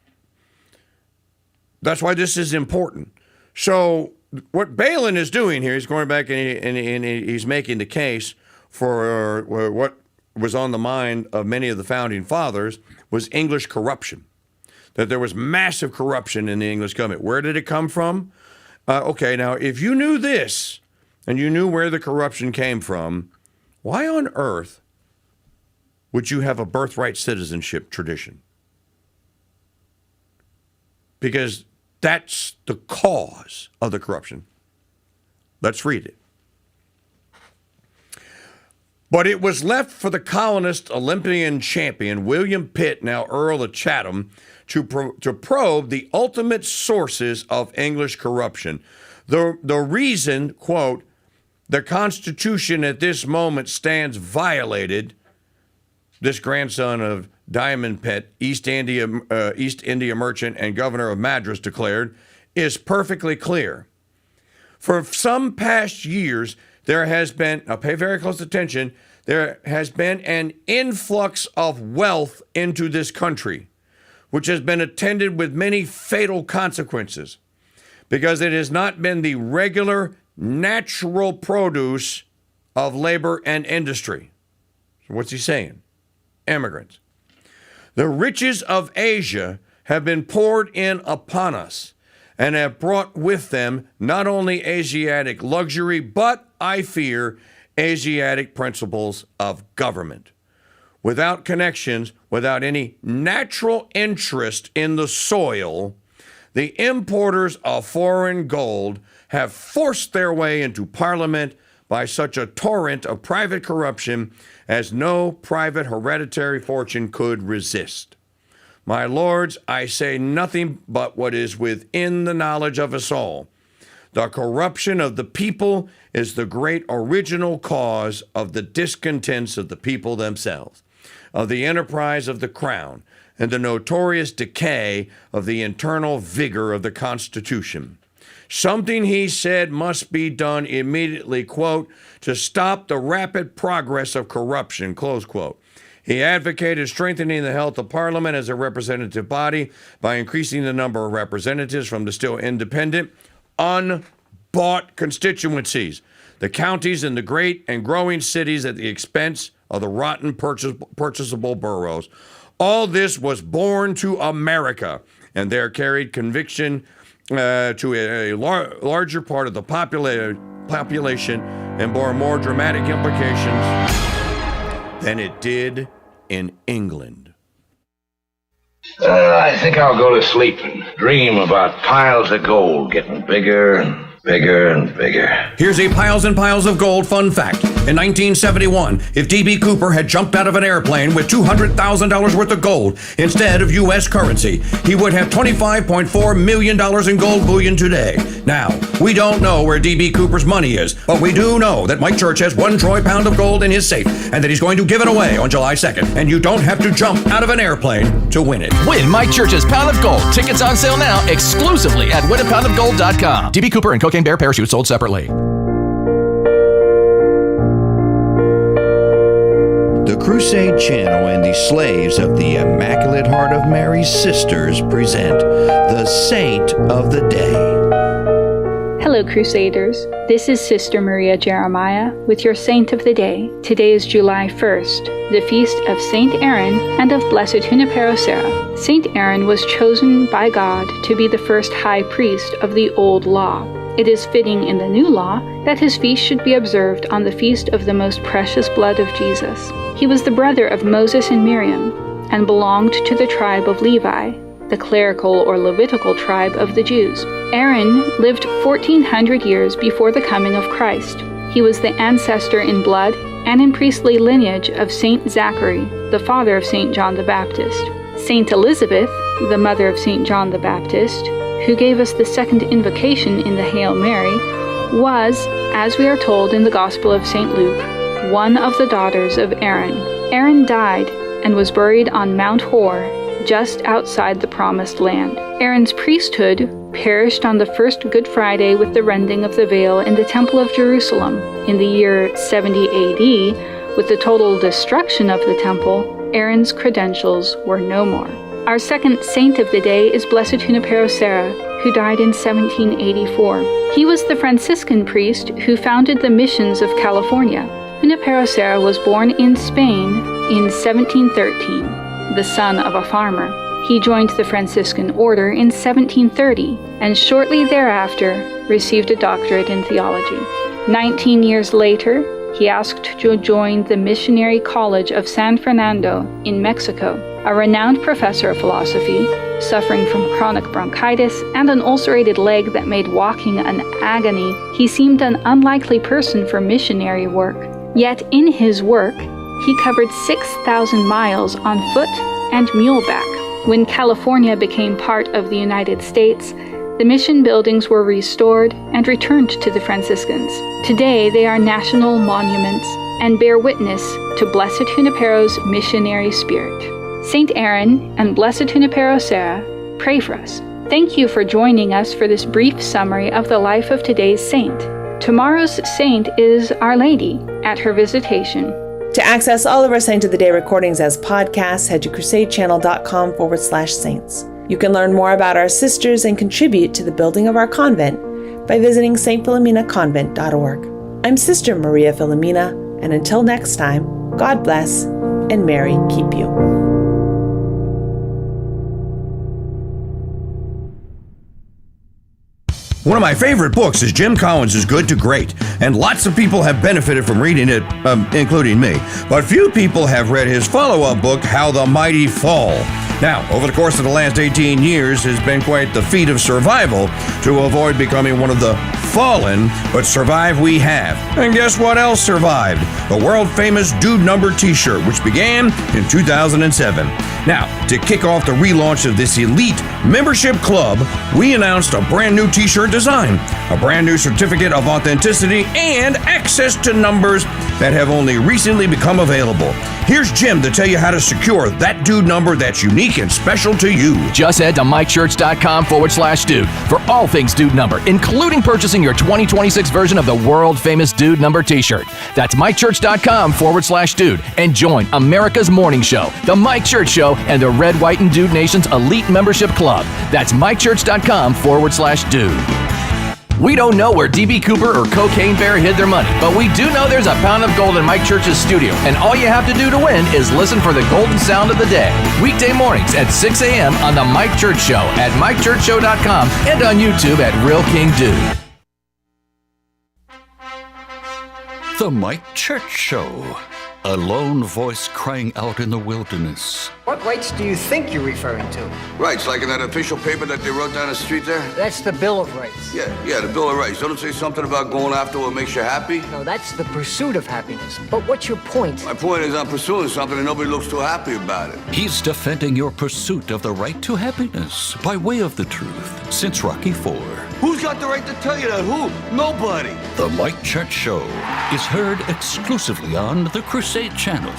That's why this is important. So what Balin is doing here, he's going back and he's making the case for what was on the mind of many of the founding fathers was English corruption, that there was massive corruption in the English government. Where did it come from? Okay, now, if you knew this and you knew where the corruption came from, why on earth would you have a birthright citizenship tradition? Because that's the cause of the corruption. Let's read it. But it was left for the colonist Olympian champion William Pitt, now Earl of Chatham, to probe the ultimate sources of English corruption. The reason, quote, the Constitution at this moment stands violated, this grandson of Diamond Pitt, East India merchant and governor of Madras, declared, is perfectly clear. For some past years, there has been, now pay very close attention, there has been an influx of wealth into this country, which has been attended with many fatal consequences, because it has not been the regular, natural produce of labor and industry. So what's he saying? Immigrants. The riches of Asia have been poured in upon us and have brought with them not only Asiatic luxury, but, I fear, Asiatic principles of government. Without connections, without any natural interest in the soil, the importers of foreign gold have forced their way into Parliament by such a torrent of private corruption as no private hereditary fortune could resist. My lords, I say nothing but what is within the knowledge of us all. The corruption of the people is the great original cause of the discontents of the people themselves, of the enterprise of the crown, and the notorious decay of the internal vigor of the Constitution. Something, he said, must be done immediately, quote, to stop the rapid progress of corruption, close quote. He advocated strengthening the health of Parliament as a representative body by increasing the number of representatives from the still independent, unbought constituencies, the counties and the great and growing cities at the expense of the rotten purchasable boroughs. All this was born to America, and there carried conviction to a larger part of the population and bore more dramatic implications than it did in England. I think I'll go to sleep and dream about piles of gold getting bigger and bigger and bigger. Here's a piles and piles of gold fun fact. In 1971, if D.B. Cooper had jumped out of an airplane with $200,000 worth of gold instead of U.S. currency, he would have $25.4 million in gold bullion today. Now, we don't know where D.B. Cooper's money is, but we do know that Mike Church has 1 troy pound of gold in his safe and that he's going to give it away on July 2nd. And you don't have to jump out of an airplane to win it. Win Mike Church's Pound of Gold. Tickets on sale now exclusively at winapoundofgold.com. D.B. Cooper and Cocaine Bear parachutes sold separately. The Crusade Channel and the slaves of the Immaculate Heart of Mary's Sisters present the Saint of the Day. Hello, Crusaders. This is Sister Maria Jeremiah with your Saint of the Day. Today is July 1st, the feast of Saint Aaron and of Blessed Junipero Serra. Saint Aaron was chosen by God to be the first high priest of the Old Law. It is fitting in the New Law that his feast should be observed on the feast of the most precious blood of Jesus. He was the brother of Moses and Miriam and belonged to the tribe of Levi, the clerical or Levitical tribe of the Jews. Aaron lived 1400 years before the coming of Christ. He was the ancestor in blood and in priestly lineage of Saint Zachary, the father of Saint John the Baptist. Saint Elizabeth, the mother of Saint John the Baptist, who gave us the second invocation in the Hail Mary, was, as we are told in the Gospel of St. Luke, one of the daughters of Aaron. Aaron died and was buried on Mount Hor, just outside the Promised Land. Aaron's priesthood perished on the first Good Friday with the rending of the veil in the Temple of Jerusalem. In the year 70 AD, with the total destruction of the temple, Aaron's credentials were no more. Our second saint of the day is Blessed Junipero Serra, who died in 1784. He was the Franciscan priest who founded the missions of California. Junipero Serra was born in Spain in 1713, the son of a farmer. He joined the Franciscan order in 1730, and shortly thereafter received a doctorate in theology. 19 years later, he asked to join the Missionary College of San Fernando in Mexico. A renowned professor of philosophy, suffering from chronic bronchitis and an ulcerated leg that made walking an agony, he seemed an unlikely person for missionary work. Yet in his work, he covered 6,000 miles on foot and muleback. When California became part of the United States, the mission buildings were restored and returned to the Franciscans. Today, they are national monuments and bear witness to Blessed Junipero's missionary spirit. Saint Aaron and Blessed Junipero Serra, pray for us. Thank you for joining us for this brief summary of the life of today's saint. Tomorrow's saint is Our Lady at her visitation. To access all of our Saint of the Day recordings as podcasts, head to crusadechannel.com/saints. You can learn more about our sisters and contribute to the building of our convent by visiting stphilomena.convent.org. I'm Sister Maria Filomena, and until next time, God bless and Mary keep you. One of my favorite books is Jim Collins' Good to Great, and lots of people have benefited from reading it, including me. But few people have read his follow-up book, How the Mighty Fall. Now, over the course of the last 18 years, has been quite the feat of survival to avoid becoming one of the fallen, but survive we have. And guess what else survived? The world-famous Dude Number t-shirt, which began in 2007. Now, to kick off the relaunch of this elite membership club, we announced a brand new t-shirt design, a brand new certificate of authenticity, and access to numbers that have only recently become available. Here's Jim to tell you how to secure that Dude Number that's unique and special to you. Just head to mychurch.com/dude for all things Dude Number, including purchasing your 2026 version of the world-famous Dude Number t-shirt. That's mychurch.com/dude and join America's morning show, The Mike Church Show, and the Red, White, and Dude Nation's elite membership club. That's mychurch.com/dude. We don't know where D.B. Cooper or Cocaine Bear hid their money, but we do know there's a pound of gold in Mike Church's studio, and all you have to do to win is listen for the golden sound of the day. Weekday mornings at 6 a.m. on The Mike Church Show at MikeChurchShow.com and on YouTube at Real King Dude. The Mike Church Show. A lone voice crying out in the wilderness. What rights do you think you're referring to? Rights, like in that official paper that they wrote down the street there? That's the Bill of Rights. Yeah, the Bill of Rights. Don't it say something about going after what makes you happy? No, that's the pursuit of happiness. But what's your point? My point is I'm pursuing something and nobody looks too happy about it. He's defending your pursuit of the right to happiness by way of the truth since Rocky IV. Who's got the right to tell you that? Who? Nobody. The Mike Church Show is heard exclusively on the Crusade Channel.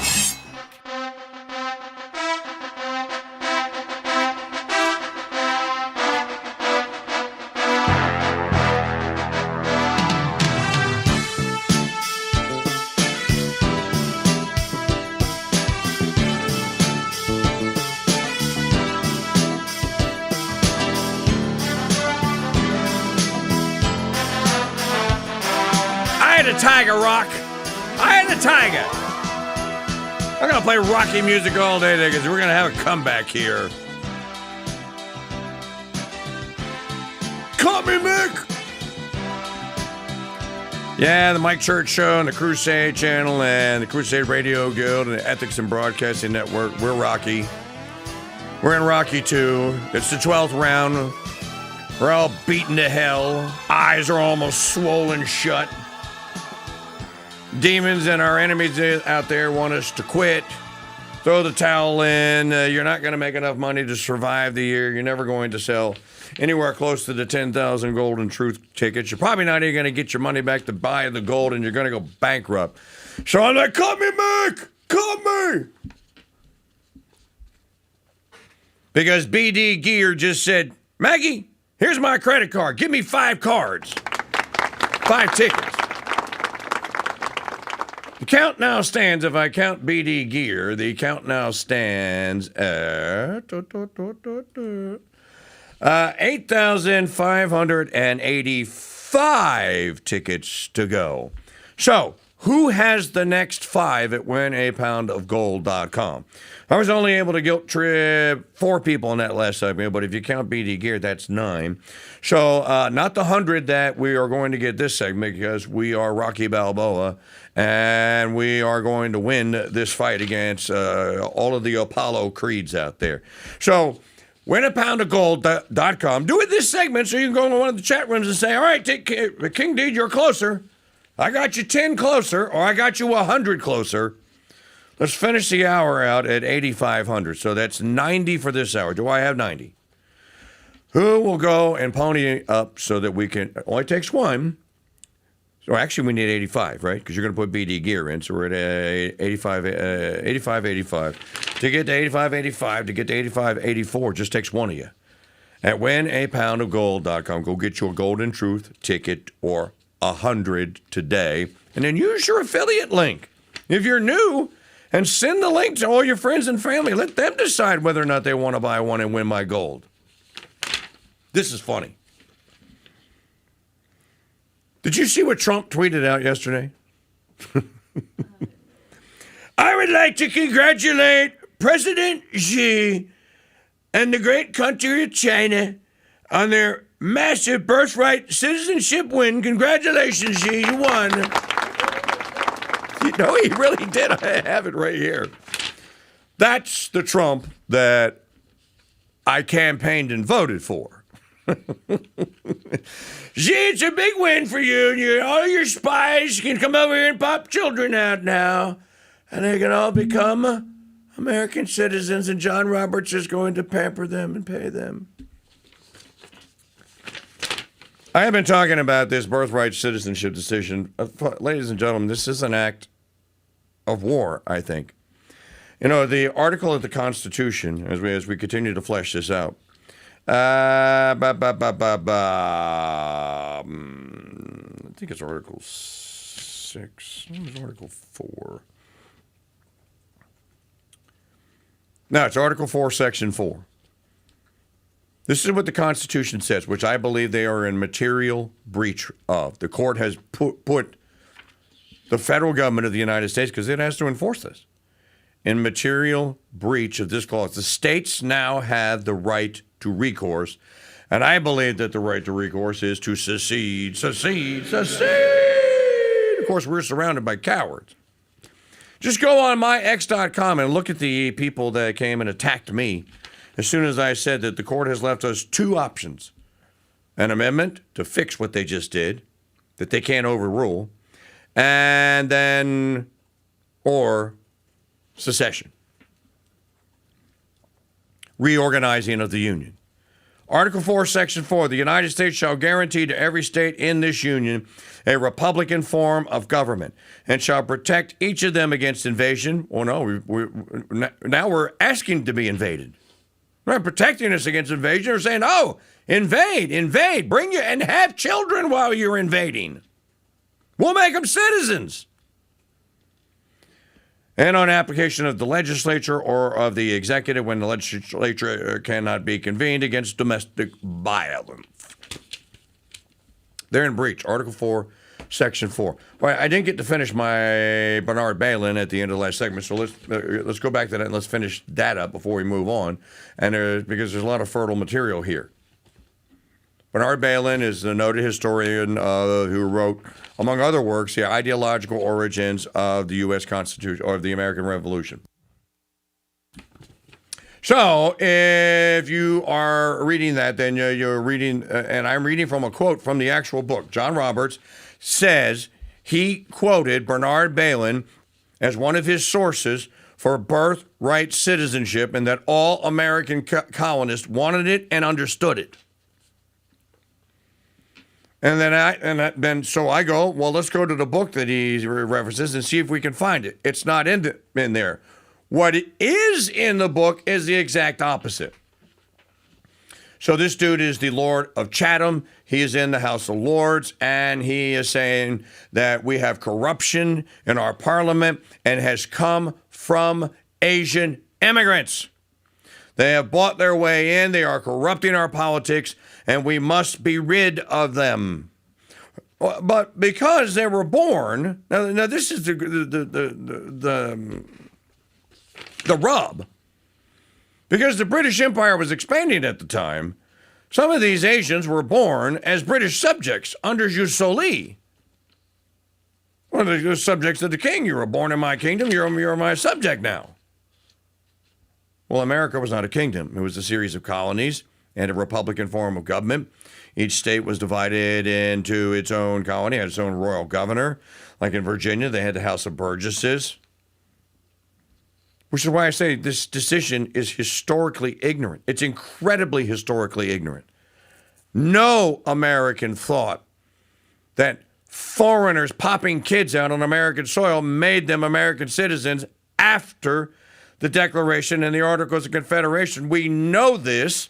Tiger Rock. Eye of the Tiger. I'm going to play Rocky music all day today because we're going to have a comeback here. Call me, Mick. Yeah, the Mike Church Show and the Crusade Channel and the Crusade Radio Guild and the Ethics and Broadcasting Network. We're Rocky. We're in Rocky 2. It's the 12th round. We're all beaten to hell. Eyes are almost swollen shut. Demons and our enemies out there want us to quit. Throw the towel in. You're not going to make enough money to survive the year. You're never going to sell anywhere close to the 10,000 golden truth tickets. You're probably not even going to get your money back to buy the gold, and you're going to go bankrupt. So I'm like, call me, Mick! Call me! Because BD Gear just said, Maggie, here's my credit card. Give me 5 cards. 5 tickets. The count now stands, if I count BD Gear, the count now stands at 8,585 tickets to go. So, who has the next 5 at winapoundofgold.com? I was only able to guilt trip 4 people in that last segment, but if you count BD Gear, that's 9. So, not the 100 that we are going to get this segment because we are Rocky Balboa, and we are going to win this fight against all of the Apollo creeds out there. So, winapoundofgold.com. Do it this segment so you can go into one of the chat rooms and say, all right, King Deed, you're closer. I got you 10 closer, or I got you 100 closer. Let's finish the hour out at 8,500. So that's 90 for this hour. Do I have 90? Who will go and pony up so that we can, only takes one. So actually we need 85, right? Because you're going to put BD Gear in. So we're at 85. To get to 85.85, to get to 85.84, just takes one of you. At winapoundofgold.com, go get your Golden Truth ticket or 100 today. And then use your affiliate link. If you're new, and send the link to all your friends and family. Let them decide whether or not they want to buy one and win my gold. This is funny. Did you see what Trump tweeted out yesterday? I would like to congratulate President Xi and the great country of China on their massive birthright citizenship win. Congratulations, Xi, you won. No, he really did. I have it right here. That's the Trump that I campaigned and voted for. Gee, it's a big win for you. All your spies can come over here and pop children out now. And they can all become American citizens, and John Roberts is going to pamper them and pay them. I have been talking about this birthright citizenship decision. Ladies and gentlemen, this is an act of war, I think. You know, the article of the Constitution, as we continue to flesh this out, I think it's Article 6. What was Article 4? No, it's Article 4, Section 4. This is what the Constitution says, which I believe they are in material breach of. The court has put the federal government of the United States, because it has to enforce this, in material breach of this clause. The states now have the right to recourse, and I believe that the right to recourse is to secede. Of course, we're surrounded by cowards. Just go on myx.com and look at the people that came and attacked me as soon as I said that the court has left us 2 options. An amendment to fix what they just did, that they can't overrule, and then, or secession. Reorganizing of the Union. Article 4, Section 4, the United States shall guarantee to every state in this Union a republican form of government and shall protect each of them against invasion. Oh, no, now we're asking to be invaded. We're not protecting us against invasion. We're saying, oh, invade, bring you, and have children while you're invading. We'll make them citizens. And on application of the legislature or of the executive when the legislature cannot be convened against domestic violence. They're in breach. Article 4, Section 4. All right, I didn't get to finish my Bernard Balin at the end of the last segment, so let's go back to that and let's finish that up before we move on, and because there's a lot of fertile material here. Bernard Balin is a noted historian who wrote, among other works, the ideological origins of the U.S. Constitution, or of the American Revolution. So, if you are reading that, then you're reading, and I'm reading from a quote from the actual book. John Roberts says he quoted Bernard Balin as one of his sources for birthright citizenship, and that all American colonists wanted it and understood it. And then so I go, well, let's go to the book that he references and see if we can find it. It's not in there. What is in the book is the exact opposite. So this dude is the Lord of Chatham. He is in the House of Lords, and he is saying that we have corruption in our parliament and has come from Asian immigrants. They have bought their way in. They are corrupting our politics, and we must be rid of them. But because they were born, now this is the rub. Because the British Empire was expanding at the time, some of these Asians were born as British subjects under jus soli. Well, they're subjects of the king. You were born in my kingdom. You're my subject now. Well, America was not a kingdom. It was a series of colonies and a republican form of government. Each state was divided into its own colony, had its own royal governor. Like in Virginia, they had the House of Burgesses. Which is why I say this decision is historically ignorant. It's incredibly historically ignorant. No American thought that foreigners popping kids out on American soil made them American citizens after the Declaration and the Articles of Confederation. We know this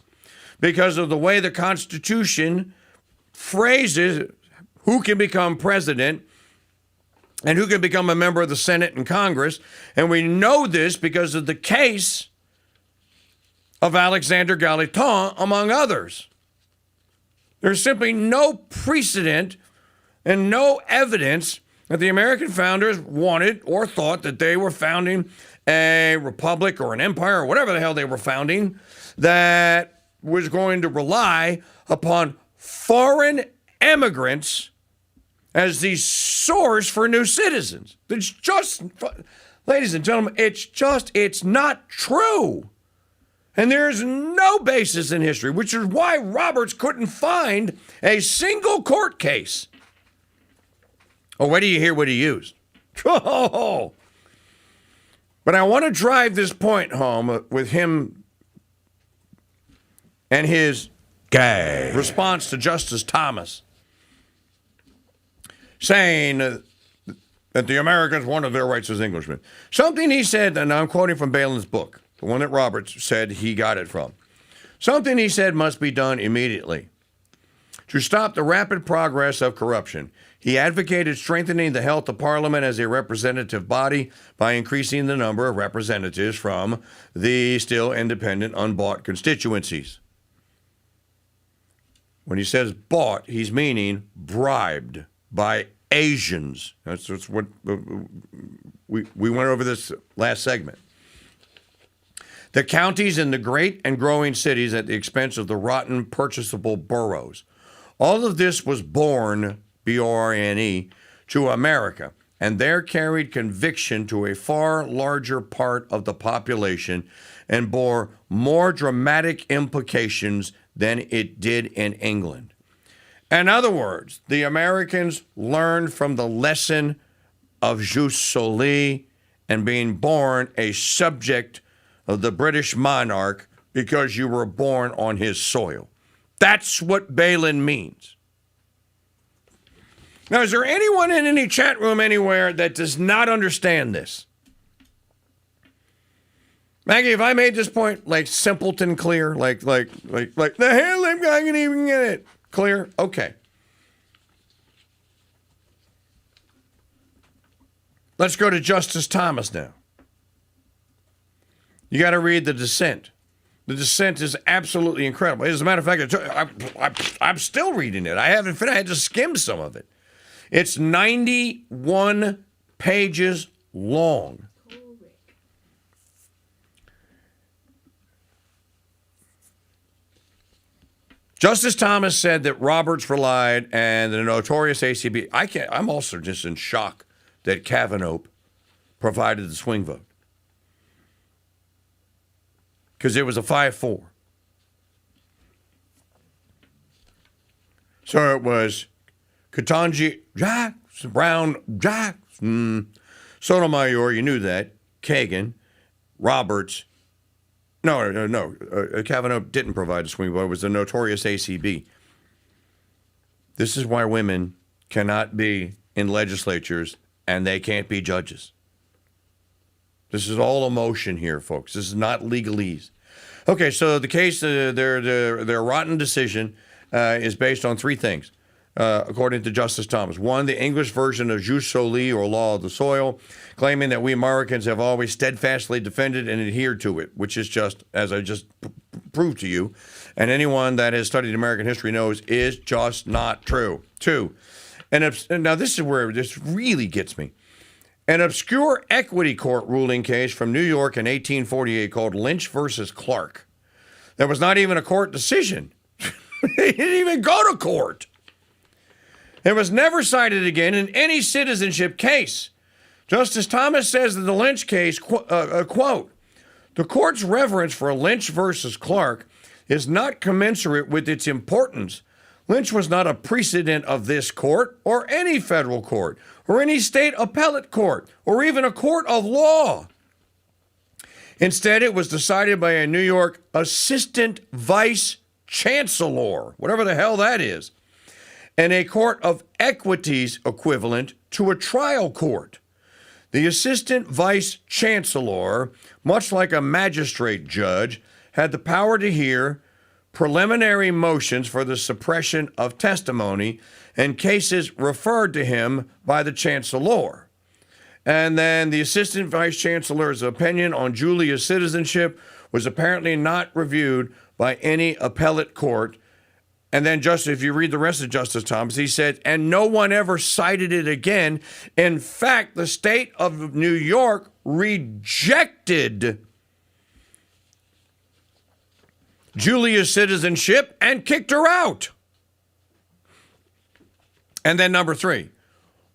because of the way the Constitution phrases who can become president and who can become a member of the Senate and Congress. And we know this because of the case of Alexander Galiton, among others. There's simply no precedent and no evidence that the American founders wanted or thought that they were founding a republic or an empire or whatever the hell they were founding that was going to rely upon foreign immigrants as the source for new citizens. It's just, ladies and gentlemen, it's not true. And there's no basis in history, which is why Roberts couldn't find a single court case. Oh, wait till you hear what he used. Oh. But I want to drive this point home with him and his response to Justice Thomas, saying that the Americans wanted their rights as Englishmen. Something he said, and I'm quoting from Balin's book, the one that Roberts said he got it from. Something he said must be done immediately to stop the rapid progress of corruption. He advocated strengthening the health of Parliament as a representative body by increasing the number of representatives from the still independent, unbought constituencies. When he says bought, he's meaning bribed by Asians. That's what we went over this last segment. The counties and the great and growing cities at the expense of the rotten, purchasable boroughs. All of this was born, B-O-R-N-E, to America, and there carried conviction to a far larger part of the population and bore more dramatic implications than it did in England. In other words, the Americans learned from the lesson of jus soli and being born a subject of the British monarch because you were born on his soil. That's what Balin means. Now, is there anyone in any chat room anywhere that does not understand this? Maggie, if I made this point like simpleton clear, like the hell I'm not gonna even get it clear? Okay. Let's go to Justice Thomas now. You got to read the dissent. The dissent is absolutely incredible. As a matter of fact, I'm still reading it. I haven't finished. I had to skim some of it. It's 91 pages long. Justice Thomas said that Roberts relied and the notorious ACB. I'm also just in shock that Kavanaugh provided the swing vote. Because it was a 5-4. So it was Ketanji Jackson, Brown Jackson, Sotomayor, you knew that, Kagan, Roberts. No. Kavanaugh didn't provide a swing vote. It was the notorious ACB. This is why women cannot be in legislatures and they can't be judges. This is all emotion here, folks. This is not legalese. Okay, so the case, their rotten decision is based on three things, according to Justice Thomas. One, the English version of jus soli, or law of the soil, claiming that we Americans have always steadfastly defended and adhered to it, which is just, as I just proved to you, and anyone that has studied American history knows is just not true. Two, and now this is where this really gets me. An obscure equity court ruling case from New York in 1848 called Lynch versus Clark. That was not even a court decision. They didn't even go to court. It was never cited again in any citizenship case. Justice Thomas says that the Lynch case, quote, the court's reverence for Lynch versus Clark is not commensurate with its importance. Lynch was not a precedent of this court or any federal court or any state appellate court or even a court of law. Instead, it was decided by a New York assistant vice chancellor, whatever the hell that is, and a court of equities equivalent to a trial court. The assistant vice chancellor, much like a magistrate judge, had the power to hear preliminary motions for the suppression of testimony and cases referred to him by the chancellor. And then the assistant vice chancellor's opinion on Julia's citizenship was apparently not reviewed by any appellate court. And then just if you read the rest of Justice Thomas, he said, and no one ever cited it again. In fact, the state of New York rejected Julia's citizenship and kicked her out. And then number three,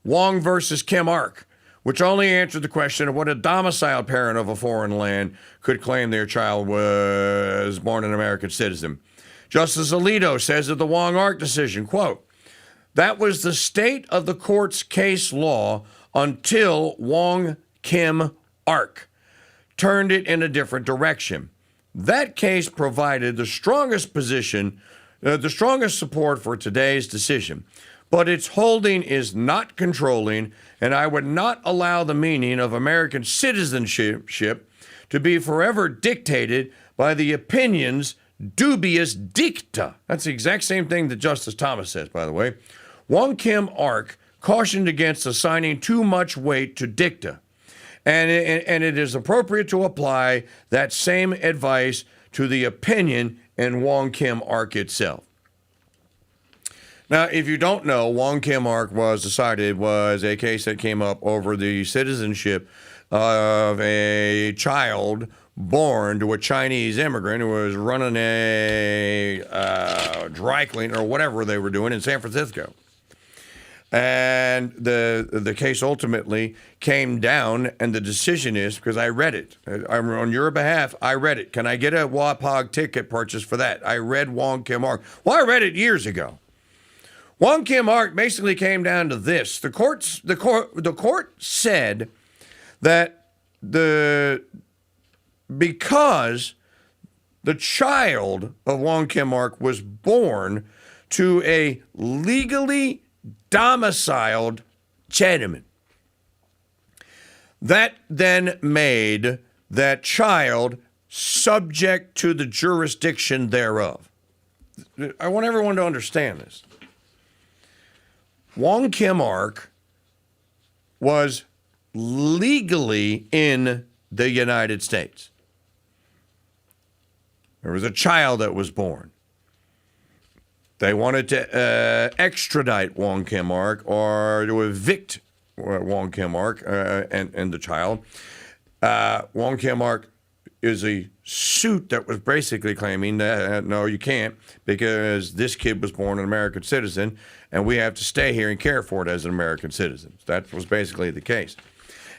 Wong versus Kim Ark, which only answered the question of what a domiciled parent of a foreign land could claim their child was born an American citizen. Justice Alito says of the Wong-Ark decision, quote, that was the state of the court's case law until Wong-Kim-Ark turned it in a different direction. That case provided the strongest support for today's decision, but its holding is not controlling, and I would not allow the meaning of American citizenship to be forever dictated by the opinions dubious dicta. That's the exact same thing that Justice Thomas says, by the way. Wong-Kim-Ark cautioned against assigning too much weight to dicta. And it is appropriate to apply that same advice to the opinion in Wong-Kim-Ark itself. Now, if you don't know, Wong-Kim-Ark was a case that came up over the citizenship of a child born to a Chinese immigrant who was running a dry cleaner or whatever they were doing in San Francisco. And the case ultimately came down, and the decision is, because I read it, I'm on your behalf, I read it. Can I get a WAPOG ticket purchase for that? I read Wong-Kim-Ark. Well, I read it years ago. Wong-Kim-Ark basically came down to this. The court said that because the child of Wong-Kim-Ark was born to a legally domiciled Chinaman, that then made that child subject to the jurisdiction thereof. I want everyone to understand this. Wong-Kim-Ark was legally in the United States. There was a child that was born. They wanted to extradite Wong Kim Ark or to evict Wong Kim Ark and the child. Wong Kim Ark is a suit that was basically claiming that, no, you can't, because this kid was born an American citizen, and we have to stay here and care for it as an American citizen. That was basically the case.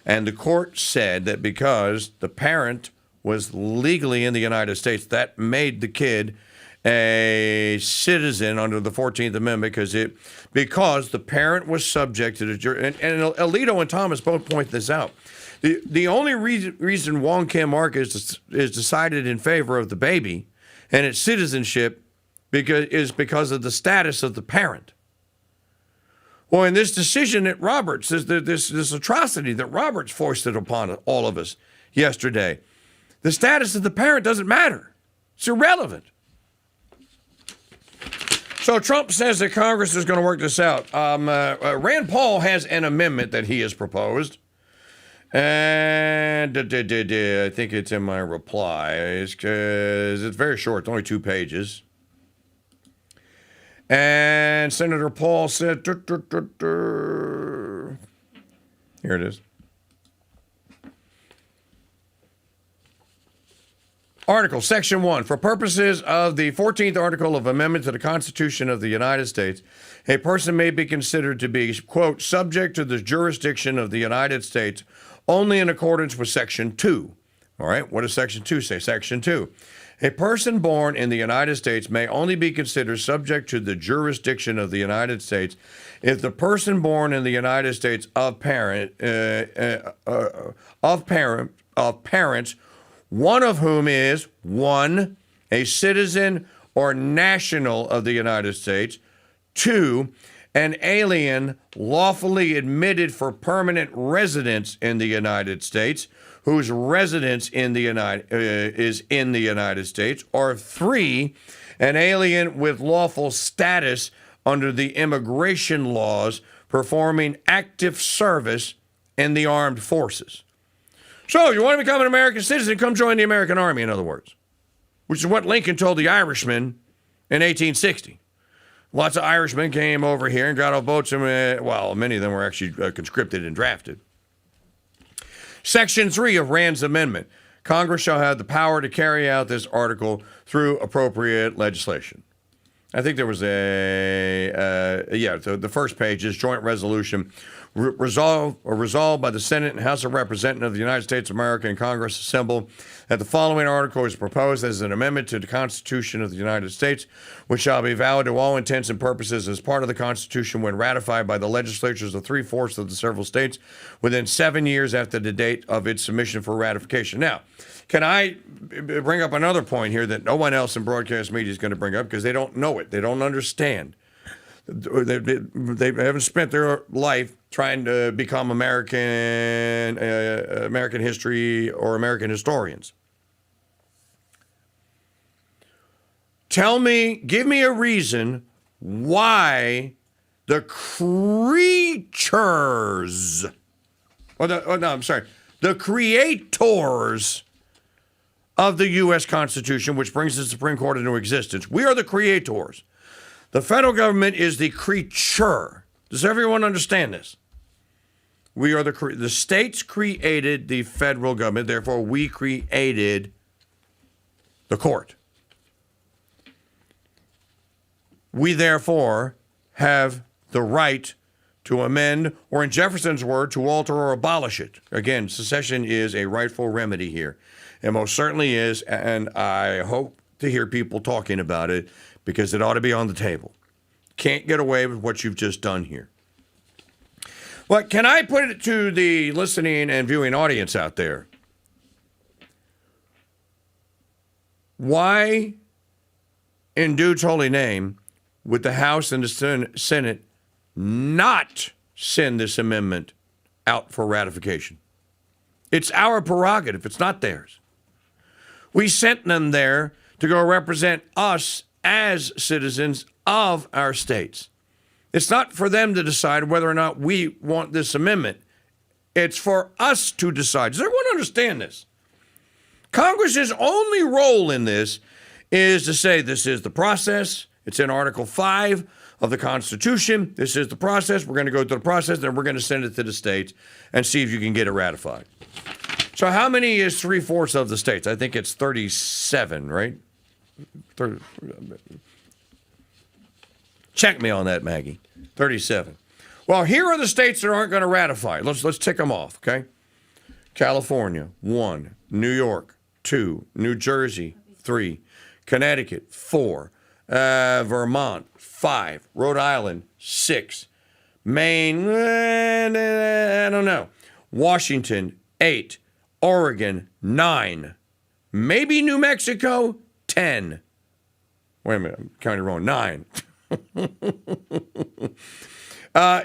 And the court said that because the parent was legally in the United States, that made the kid a citizen under the 14th Amendment because the parent was subject to the jury. And Alito and Thomas both point this out. The only reason Wong Kim Ark is decided in favor of the baby and its citizenship is because of the status of the parent. Well, in this decision that Roberts, this atrocity that Roberts foisted upon all of us yesterday, the status of the parent doesn't matter. It's irrelevant. So Trump says that Congress is going to work this out. Rand Paul has an amendment that he has proposed. And I think it's in my reply. It's very short. It's only 2 pages. And Senator Paul said, here it is. Article, Section 1. For purposes of the 14th Article of Amendment to the Constitution of the United States, a person may be considered to be, quote, subject to the jurisdiction of the United States only in accordance with Section 2. All right, what does Section 2 say? Section 2. A person born in the United States may only be considered subject to the jurisdiction of the United States if the person born in the United States of parents, one of whom is 1, a citizen or national of the United States, 2, an alien lawfully admitted for permanent residence in the United States, whose residence is in the United States, or 3, an alien with lawful status under the immigration laws performing active service in the armed forces. So, you want to become an American citizen, come join the American Army, in other words, which is what Lincoln told the Irishmen in 1860. Lots of Irishmen came over here and got on boats, and, many of them were actually conscripted and drafted. Section 3 of Rand's amendment. Congress shall have the power to carry out this article through appropriate legislation. I think there was the first page is joint resolution. Resolved by the Senate and House of Representatives of the United States of America and Congress assembled that the following article is proposed as an amendment to the Constitution of the United States, which shall be valid to all intents and purposes as part of the Constitution when ratified by the legislatures of 3/4 of the several states within 7 years after the date of its submission for ratification. Now, can I bring up another point here that no one else in broadcast media is going to bring up because they don't know it. They don't understand. They haven't spent their life trying to become American history or American historians. Give me a reason why the creatures, the creators of the U.S. Constitution, which brings the Supreme Court into existence. We are the creators. The federal government is the creature. Does everyone understand this? We are the states created the federal government, therefore we created the court. We therefore have the right to amend, or in Jefferson's word, to alter or abolish it. Again, secession is a rightful remedy here. It most certainly is, and I hope to hear people talking about it because it ought to be on the table. Can't get away with what you've just done here. But can I put it to the listening and viewing audience out there? Why, in dude's holy name, would the House and the Senate not send this amendment out for ratification? It's our prerogative. It's not theirs. We sent them there to go represent us as citizens of our states. It's not for them to decide whether or not we want this amendment. It's for us to decide. Does everyone understand this? Congress's only role in this is to say this is the process It's in Article 5 of the Constitution. This is the process. We're going to go through the process, then we're going to send it to the states and see if you can get it ratified. So how many is 3/4 of the states? I think it's 37, right? Check me on that, Maggie. 37. Well, here are the states that aren't going to ratify. Let's tick them off, okay? California, 1. New York, 2. New Jersey, 3. Connecticut, 4. Vermont, 5. Rhode Island, 6. Maine, I don't know. Washington, 8. Oregon, 9. Maybe New Mexico, 10. Wait a minute, I'm counting wrong. 9.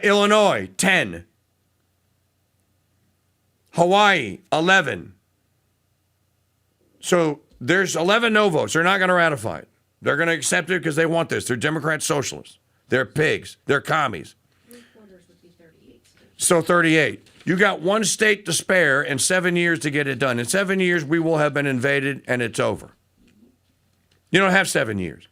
Illinois, 10. Hawaii, 11. So there's 11 no votes. They're not going to ratify it. They're going to accept it because they want this. They're Democrat socialists. They're pigs. They're commies. 3/4 would be 38 states. So 38. You got one state to spare and 7 years to get it done. In 7 years, we will have been invaded and it's over. You don't have 7 years.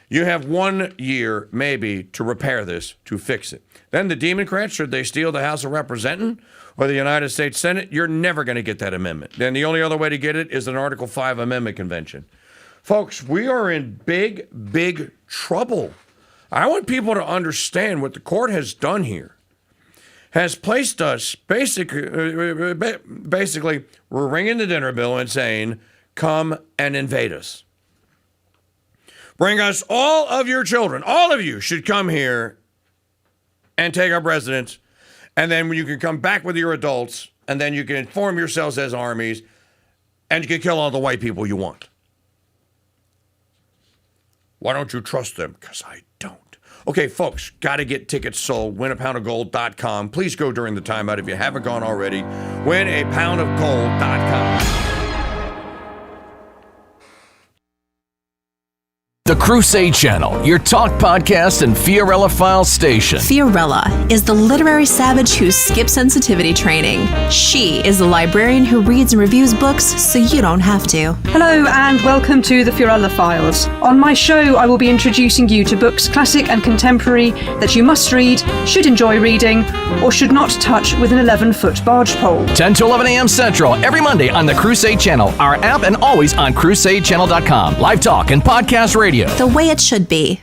You have 1 year, maybe, to repair this, to fix it. Then the Democrats, should they steal the House of Representatives or the United States Senate, you're never going to get that amendment. Then the only other way to get it is an Article 5 Amendment Convention. Folks, we are in big, big trouble. I want people to understand what the court has done here. Has placed us, basically, we're ringing the dinner bell and saying, come and invade us. Bring us all of your children. All of you should come here and take up residence. And then you can come back with your adults. And then you can form yourselves as armies. And you can kill all the white people you want. Why don't you trust them? Because I don't. Okay, folks, got to get tickets sold. WinAPoundOfGold.com. Please go during the timeout if you haven't gone already. WinAPoundOfGold.com. The Crusade Channel, your talk podcast and Fiorella File station. Fiorella is the literary savage who skips sensitivity training. She is the librarian who reads and reviews books so you don't have to. Hello and welcome to the Fiorella Files. On my show, I will be introducing you to books, classic and contemporary, that you must read, should enjoy reading, or should not touch with an 11-foot barge pole. 10 to 11 a.m. Central, every Monday on the Crusade Channel, our app, and always on CrusadeChannel.com. Live talk and podcast radio. The way it should be.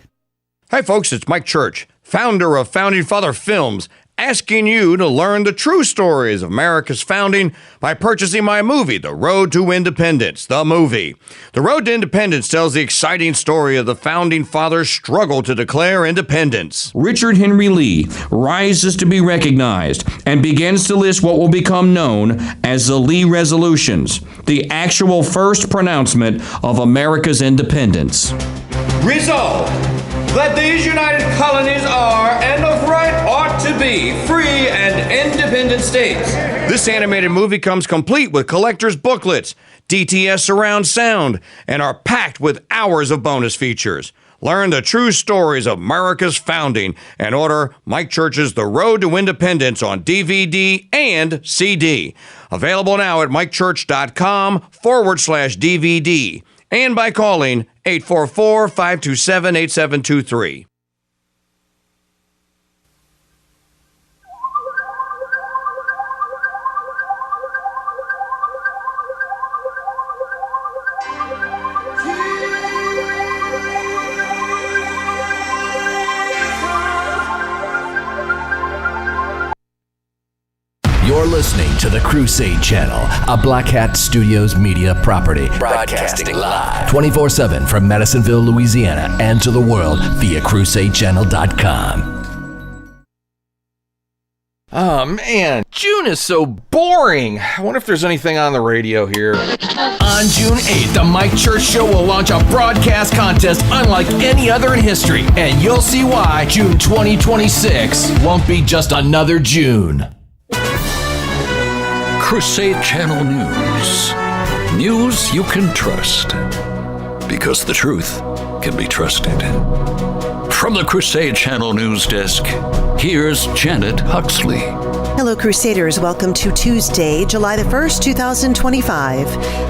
Hi, folks, it's Mike Church, founder of Founding Father Films, asking you to learn the true stories of America's founding by purchasing my movie, The Road to Independence, the movie. The Road to Independence tells the exciting story of the Founding Fathers' struggle to declare independence. Richard Henry Lee rises to be recognized and begins to list what will become known as the Lee Resolutions, the actual first pronouncement of America's independence. Resolved that these united colonies are, and of right ought to be, free and independent states. This animated movie comes complete with collector's booklets, DTS surround sound, and are packed with hours of bonus features. Learn the true stories of America's founding and order Mike Church's The Road to Independence on DVD and CD. Available now at MikeChurch.com/DVD. And by calling 844-527-8723. You're listening to the Crusade Channel, a Black Hat Studios media property. Broadcasting live 24/7 from Madisonville, Louisiana, and to the world via CrusadeChannel.com. Oh man, June is so boring. I wonder if there's anything on the radio here. On June 8th, the Mike Church Show will launch a broadcast contest unlike any other in history. And you'll see why June 2026 won't be just another June. Crusade Channel News. News you can trust. Because the truth can be trusted. From the Crusade Channel News Desk, here's Janet Huxley. Hello, Crusaders. Welcome to Tuesday, July the 1st, 2025.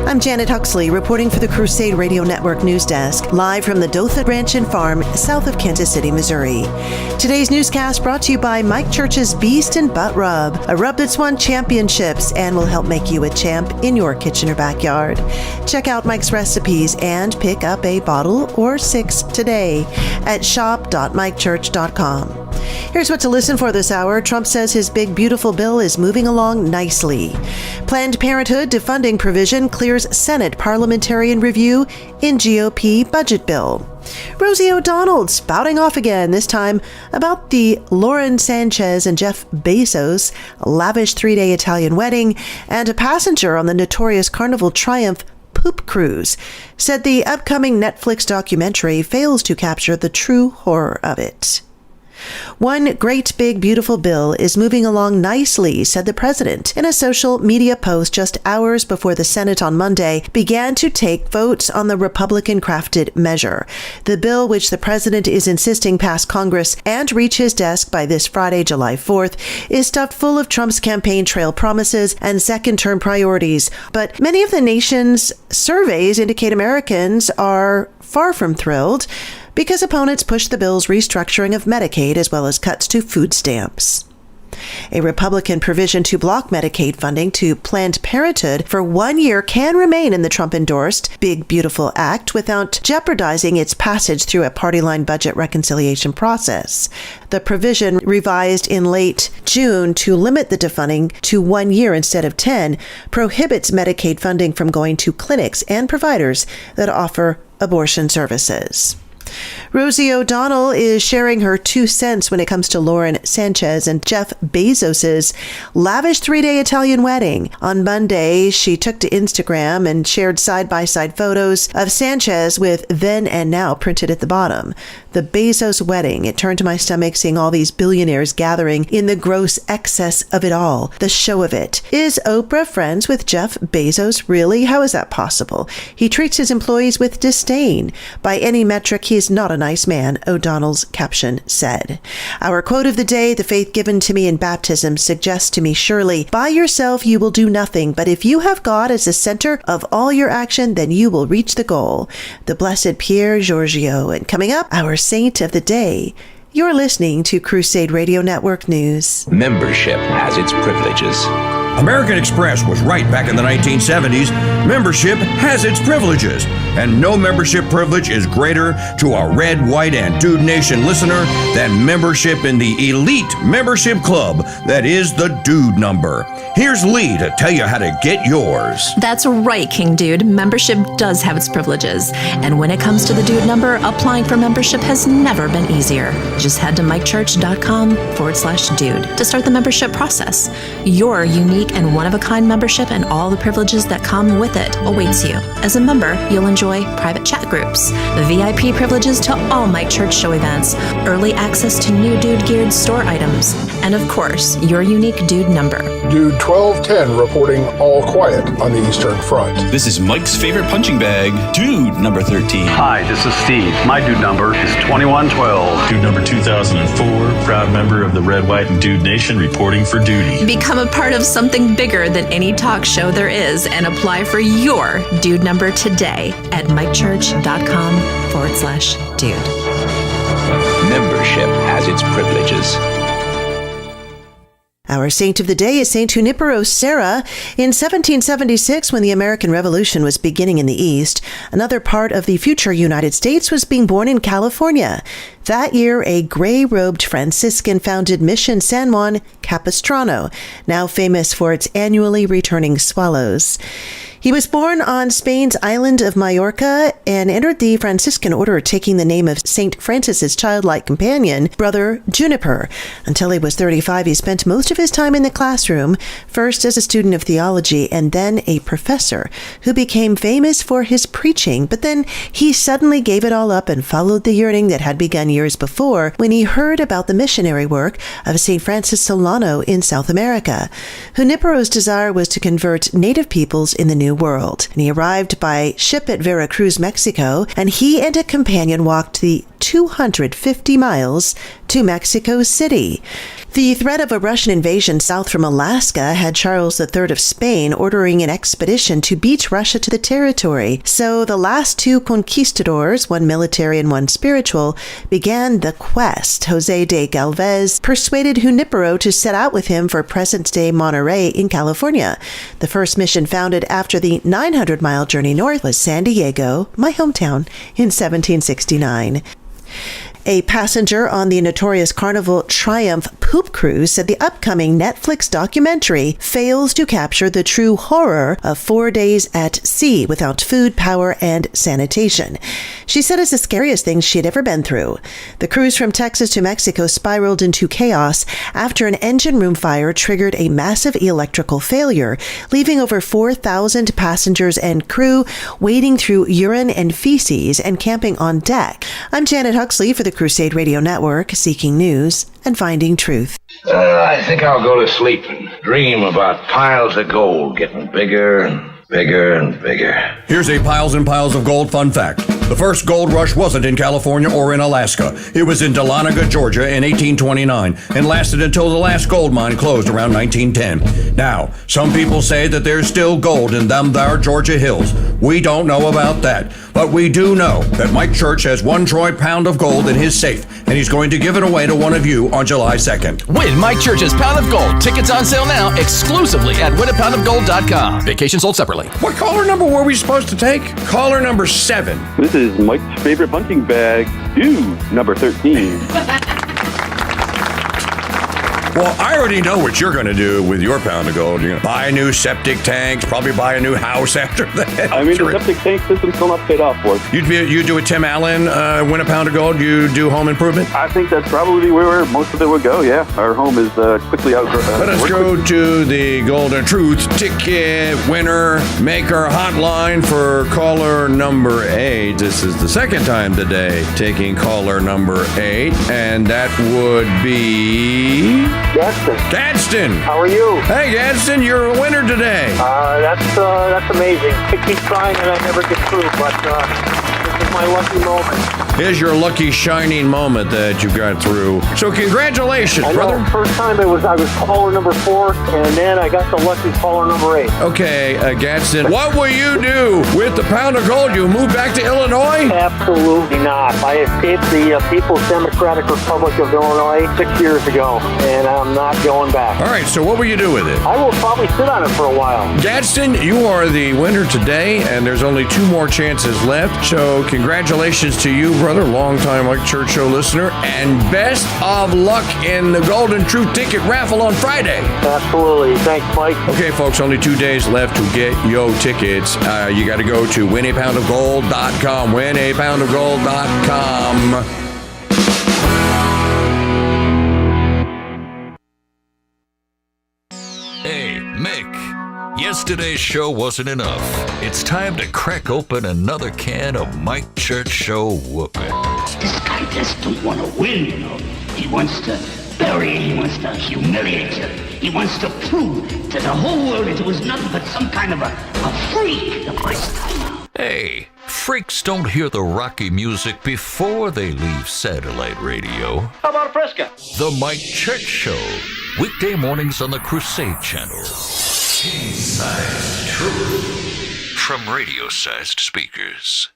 I'm Janet Huxley, reporting for the Crusade Radio Network News Desk, live from the Dothan Ranch and Farm, south of Kansas City, Missouri. Today's newscast brought to you by Mike Church's Beast and Butt Rub, a rub that's won championships and will help make you a champ in your kitchen or backyard. Check out Mike's recipes and pick up a bottle or 6 today at shop.mikechurch.com. Here's what to listen for this hour. Trump says his big, beautiful bill is moving along nicely. Planned Parenthood defunding provision clears Senate parliamentarian review in GOP budget bill. Rosie O'Donnell spouting off again, this time about the Lauren Sanchez and Jeff Bezos lavish 3-day Italian wedding, and a passenger on the notorious Carnival Triumph poop cruise said the upcoming Netflix documentary fails to capture the true horror of it. One great big beautiful bill is moving along nicely, said the president in a social media post just hours before the Senate on Monday began to take votes on the Republican-crafted measure. The bill, which the president is insisting pass Congress and reach his desk by this Friday, July 4th, is stuffed full of Trump's campaign trail promises and second-term priorities. But many of the nation's surveys indicate Americans are far from thrilled, because opponents push the bill's restructuring of Medicaid as well as cuts to food stamps. A Republican provision to block Medicaid funding to Planned Parenthood for 1 year can remain in the Trump-endorsed Big Beautiful Act without jeopardizing its passage through a party-line budget reconciliation process. The provision, revised in late June to limit the defunding to 1 year instead of 10, prohibits Medicaid funding from going to clinics and providers that offer abortion services. Rosie O'Donnell is sharing her 2 cents when it comes to Lauren Sanchez and Jeff Bezos' lavish 3-day Italian wedding. On Monday, she took to Instagram and shared side-by-side photos of Sanchez with then and now printed at the bottom. The Bezos wedding. It turned to my stomach seeing all these billionaires gathering in the gross excess of it all, the show of it. Is Oprah friends with Jeff Bezos? Really? How is that possible? He treats his employees with disdain. By any metric, he is not a nice man, O'Donnell's caption said. Our quote of the day, the faith given to me in baptism suggests to me, surely, by yourself you will do nothing, but if you have God as the center of all your action, then you will reach the goal. The Blessed Pierre Giorgio. And coming up, our saint of the day. You're listening to Crusade Radio Network News. Membership has its privileges. American Express was right back in the 1970s. Membership has its privileges, and no membership privilege is greater to a Red, White, and Dude Nation listener than membership in the elite membership club that is the Dude Number. Here's Lee to tell you how to get yours. That's right, King Dude. Membership does have its privileges. And when it comes to the Dude Number, applying for membership has never been easier. Just head to mikechurch.com/dude to start the membership process. Your unique and one-of-a-kind membership and all the privileges that come with it awaits you. As a member, you'll enjoy private chat groups, VIP privileges to all Mike Church show events, early access to new Dude-geared store items, and of course, your unique Dude Number. Dude 1210 reporting all quiet on the Eastern Front. This is Mike's favorite punching bag, Dude number 13. Hi, this is Steve. My Dude number is 2112. Dude number 2004, proud member of the Red, White, and Dude Nation reporting for duty. Become a part of something bigger than any talk show there is and apply for your Dude Number today at mikechurch.com/dude. Membership has its privileges. Our saint of the day is Saint Junipero Serra. In 1776, when the American Revolution was beginning in the East, another part of the future United States was being born in California. That year, a gray-robed Franciscan founded Mission San Juan Capistrano, now famous for its annually returning swallows. He was born on Spain's island of Majorca and entered the Franciscan order, taking the name of St. Francis's childlike companion, Brother Juniper. Until he was 35, he spent most of his time in the classroom, first as a student of theology and then a professor, who became famous for his preaching. But then he suddenly gave it all up and followed the yearning that had begun years before when he heard about the missionary work of St. Francis Solano in South America. Junipero's desire was to convert native peoples in the New World. And he arrived by ship at Veracruz, Mexico, and he and a companion walked the 250 miles to Mexico City. The threat of a Russian invasion south from Alaska had Charles III of Spain ordering an expedition to beat Russia to the territory. So the last two conquistadors, one military and one spiritual, began the quest. Jose de Galvez persuaded Junipero to set out with him for present-day Monterey in California. The first mission founded after the 900-mile journey north was San Diego, my hometown, in 1769. A passenger on the notorious Carnival Triumph poop cruise said the upcoming Netflix documentary fails to capture the true horror of 4 days at sea without food, power, and sanitation. She said it's the scariest thing she had ever been through. The cruise from Texas to Mexico spiraled into chaos after an engine room fire triggered a massive electrical failure, leaving over 4,000 passengers and crew wading through urine and feces and camping on deck. I'm Janet Huxley for the Crusade Radio Network, seeking news and finding truth. I think I'll go to sleep and dream about piles of gold getting bigger and bigger and bigger. Here's a piles and piles of gold fun fact. The first gold rush wasn't in California or in Alaska. It was in Dahlonega, Georgia in 1829 and lasted until the last gold mine closed around 1910. Now, some people say that there's still gold in them there Georgia hills. We don't know about that, but we do know that Mike Church has 1 troy pound of gold in his safe, and he's going to give it away to one of you on July 2nd. Win Mike Church's Pound of Gold. Tickets on sale now exclusively at winapoundofgold.com. Vacation sold separately. What caller number were we supposed to take? Caller number 7. This is Mike's favorite punching bag, dude, number 13. Well, I already know what you're going to do with your pound of gold. You're going to buy new septic tanks, probably buy a new house after that. I mean, the septic tank system's still not paid off for us. You do a Tim Allen, win a pound of gold, you do home improvement? I think that's probably where most of it would go, yeah. Our home is quickly out. Let us go to the Golden Truth Ticket Winner Maker Hotline for caller number 8. This is the second time today taking caller number 8, and that would be... Gadsden. How are you? Hey, Gadsden, you're a winner today. That's amazing. I keep trying and I never get through, but this is my lucky moment. Here's your lucky shining moment that you got through. So congratulations, I know, brother. First time I was caller number 4, and then I got the lucky caller number 8. Okay, Gadsden, what will you do with the pound of gold? You move back to Illinois? Absolutely not. I escaped the People's Democratic Republic of Illinois 6 years ago, and I'm not going back. All right, so what will you do with it? I will probably sit on it for a while. Gadsden, you are the winner today, and there's only 2 more chances left. So congratulations to you, brother, longtime Mike Church Show listener, and best of luck in the Golden Truth Ticket raffle on Friday. Absolutely. Thanks, Mike. Okay, folks, only 2 days left to get your tickets. You got to go to winapoundofgold.com, winapoundofgold.com. Hey, Mick. Yesterday's show wasn't enough. It's time to crack open another can of Mike Church Show whooping. This guy just don't want to win, you know. He wants to bury you. He wants to humiliate you. He wants to prove to the whole world that it was nothing but some kind of a freak the first time out. Hey, freaks don't hear the rocky music before they leave satellite radio. How about a Fresca? The Mike Church Show. Weekday mornings on the Crusade Channel. King-sized truth. From radio-sized speakers.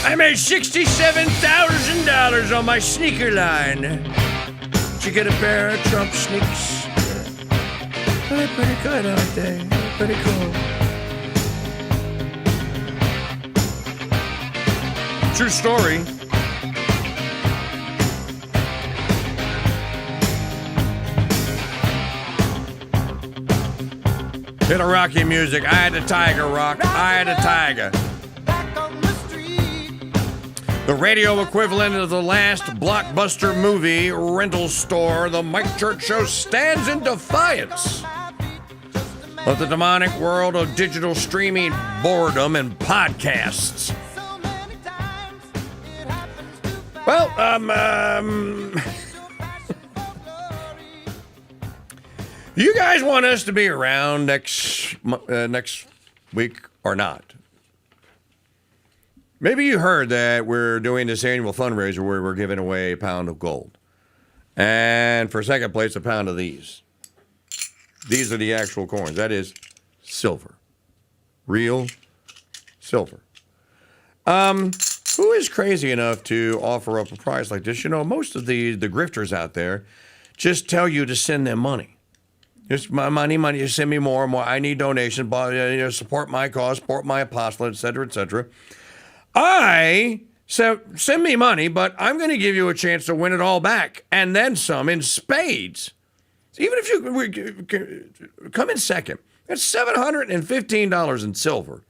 I made $67,000 on my sneaker line. Did you get a pair of Trump sneaks? Well, they're pretty good, aren't they? They're pretty cool. True story. Hit a Rocky music. I had a tiger, Rock. I had a tiger. The radio equivalent of the last blockbuster movie rental store, the Mike Church Show, stands in defiance of the demonic world of digital streaming, boredom, and podcasts. Well, you guys want us to be around next week or not? Maybe you heard that we're doing this annual fundraiser where we're giving away a pound of gold. And for second place, a pound of these. These are the actual coins. That is silver. Real silver. Who is crazy enough to offer up a prize like this? You know, most of the grifters out there just tell you to send them money. Just money, just send me more and more. I need donations, support my cause, support my apostolate, et cetera, et cetera. I said, send me money, but I'm going to give you a chance to win it all back, and then some in spades. So even if you come in second, that's $715 in silver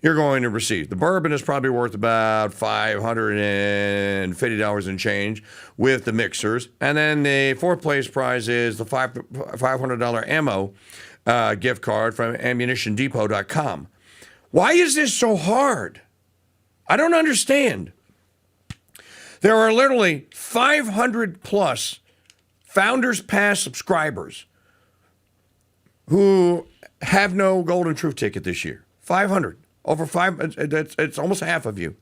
you're going to receive. The bourbon is probably worth about $550 in change with the mixers. And then the fourth place prize is the $500 ammo gift card from ammunitiondepot.com. Why is this so hard? I don't understand. There are literally 500 plus Founders Pass subscribers who have no Golden Truth ticket this year. 500. Over 5, it's almost half of you.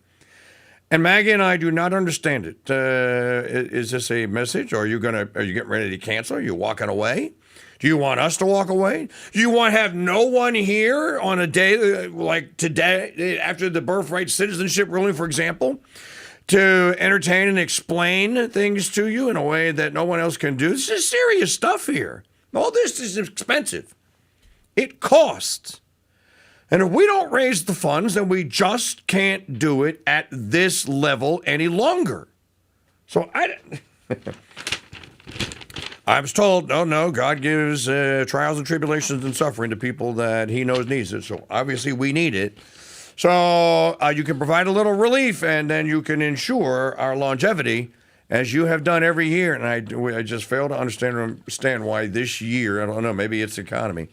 And Maggie and I do not understand it. Is this a message? Are you getting ready to cancel? Are you walking away? Do you want us to walk away? Do you want to have no one here on a day like today, after the birthright citizenship ruling, for example, to entertain and explain things to you in a way that no one else can do? This is serious stuff here. All this is expensive. It costs. And if we don't raise the funds, then we just can't do it at this level any longer. So I was told, no, God gives trials and tribulations and suffering to people that he knows needs it. So obviously we need it. So you can provide a little relief, and then you can ensure our longevity, as you have done every year. And I just fail to understand why this year, I don't know, maybe it's the economy,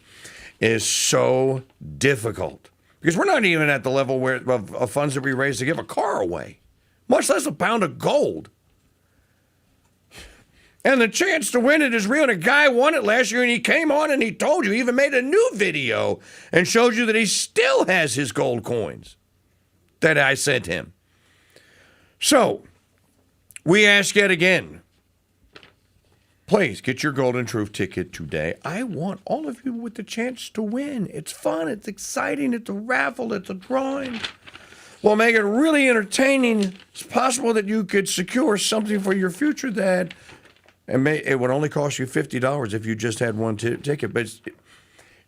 is so difficult. Because we're not even at the level of funds that we raise to give a car away, much less a pound of gold. And the chance to win it is real. And a guy won it last year, and he came on and he told you, he even made a new video and showed you that he still has his gold coins that I sent him. So, we ask yet again, please get your Golden Truth ticket today. I want all of you with the chance to win. It's fun. It's exciting. It's a raffle. It's a drawing. We'll make it really entertaining. It's possible that you could secure something for your future that it would only cost you $50 if you just had one ticket. But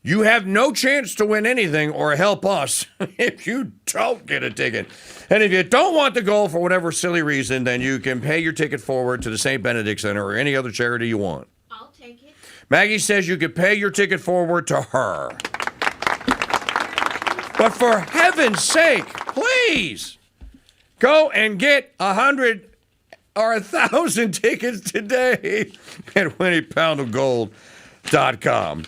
you have no chance to win anything or help us if you don't get a ticket. And if you don't want to go for whatever silly reason, then you can pay your ticket forward to the St. Benedict Center or any other charity you want. I'll take it. Maggie says you could pay your ticket forward to her. But for heaven's sake, please go and get 100 or 1,000 tickets today at WinniePoundOfGold.com.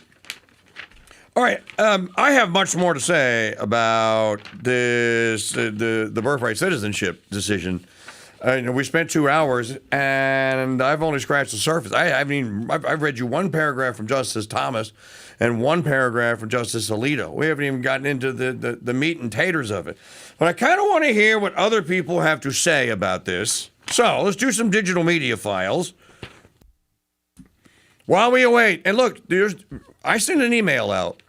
All right, I have much more to say about this, the birthright citizenship decision. We spent 2 hours, and I've only scratched the surface. I've read you one paragraph from Justice Thomas and one paragraph from Justice Alito. We haven't even gotten into the meat and taters of it. But I kind of want to hear what other people have to say about this. So let's do some digital media files while we await. And look, I sent an email out.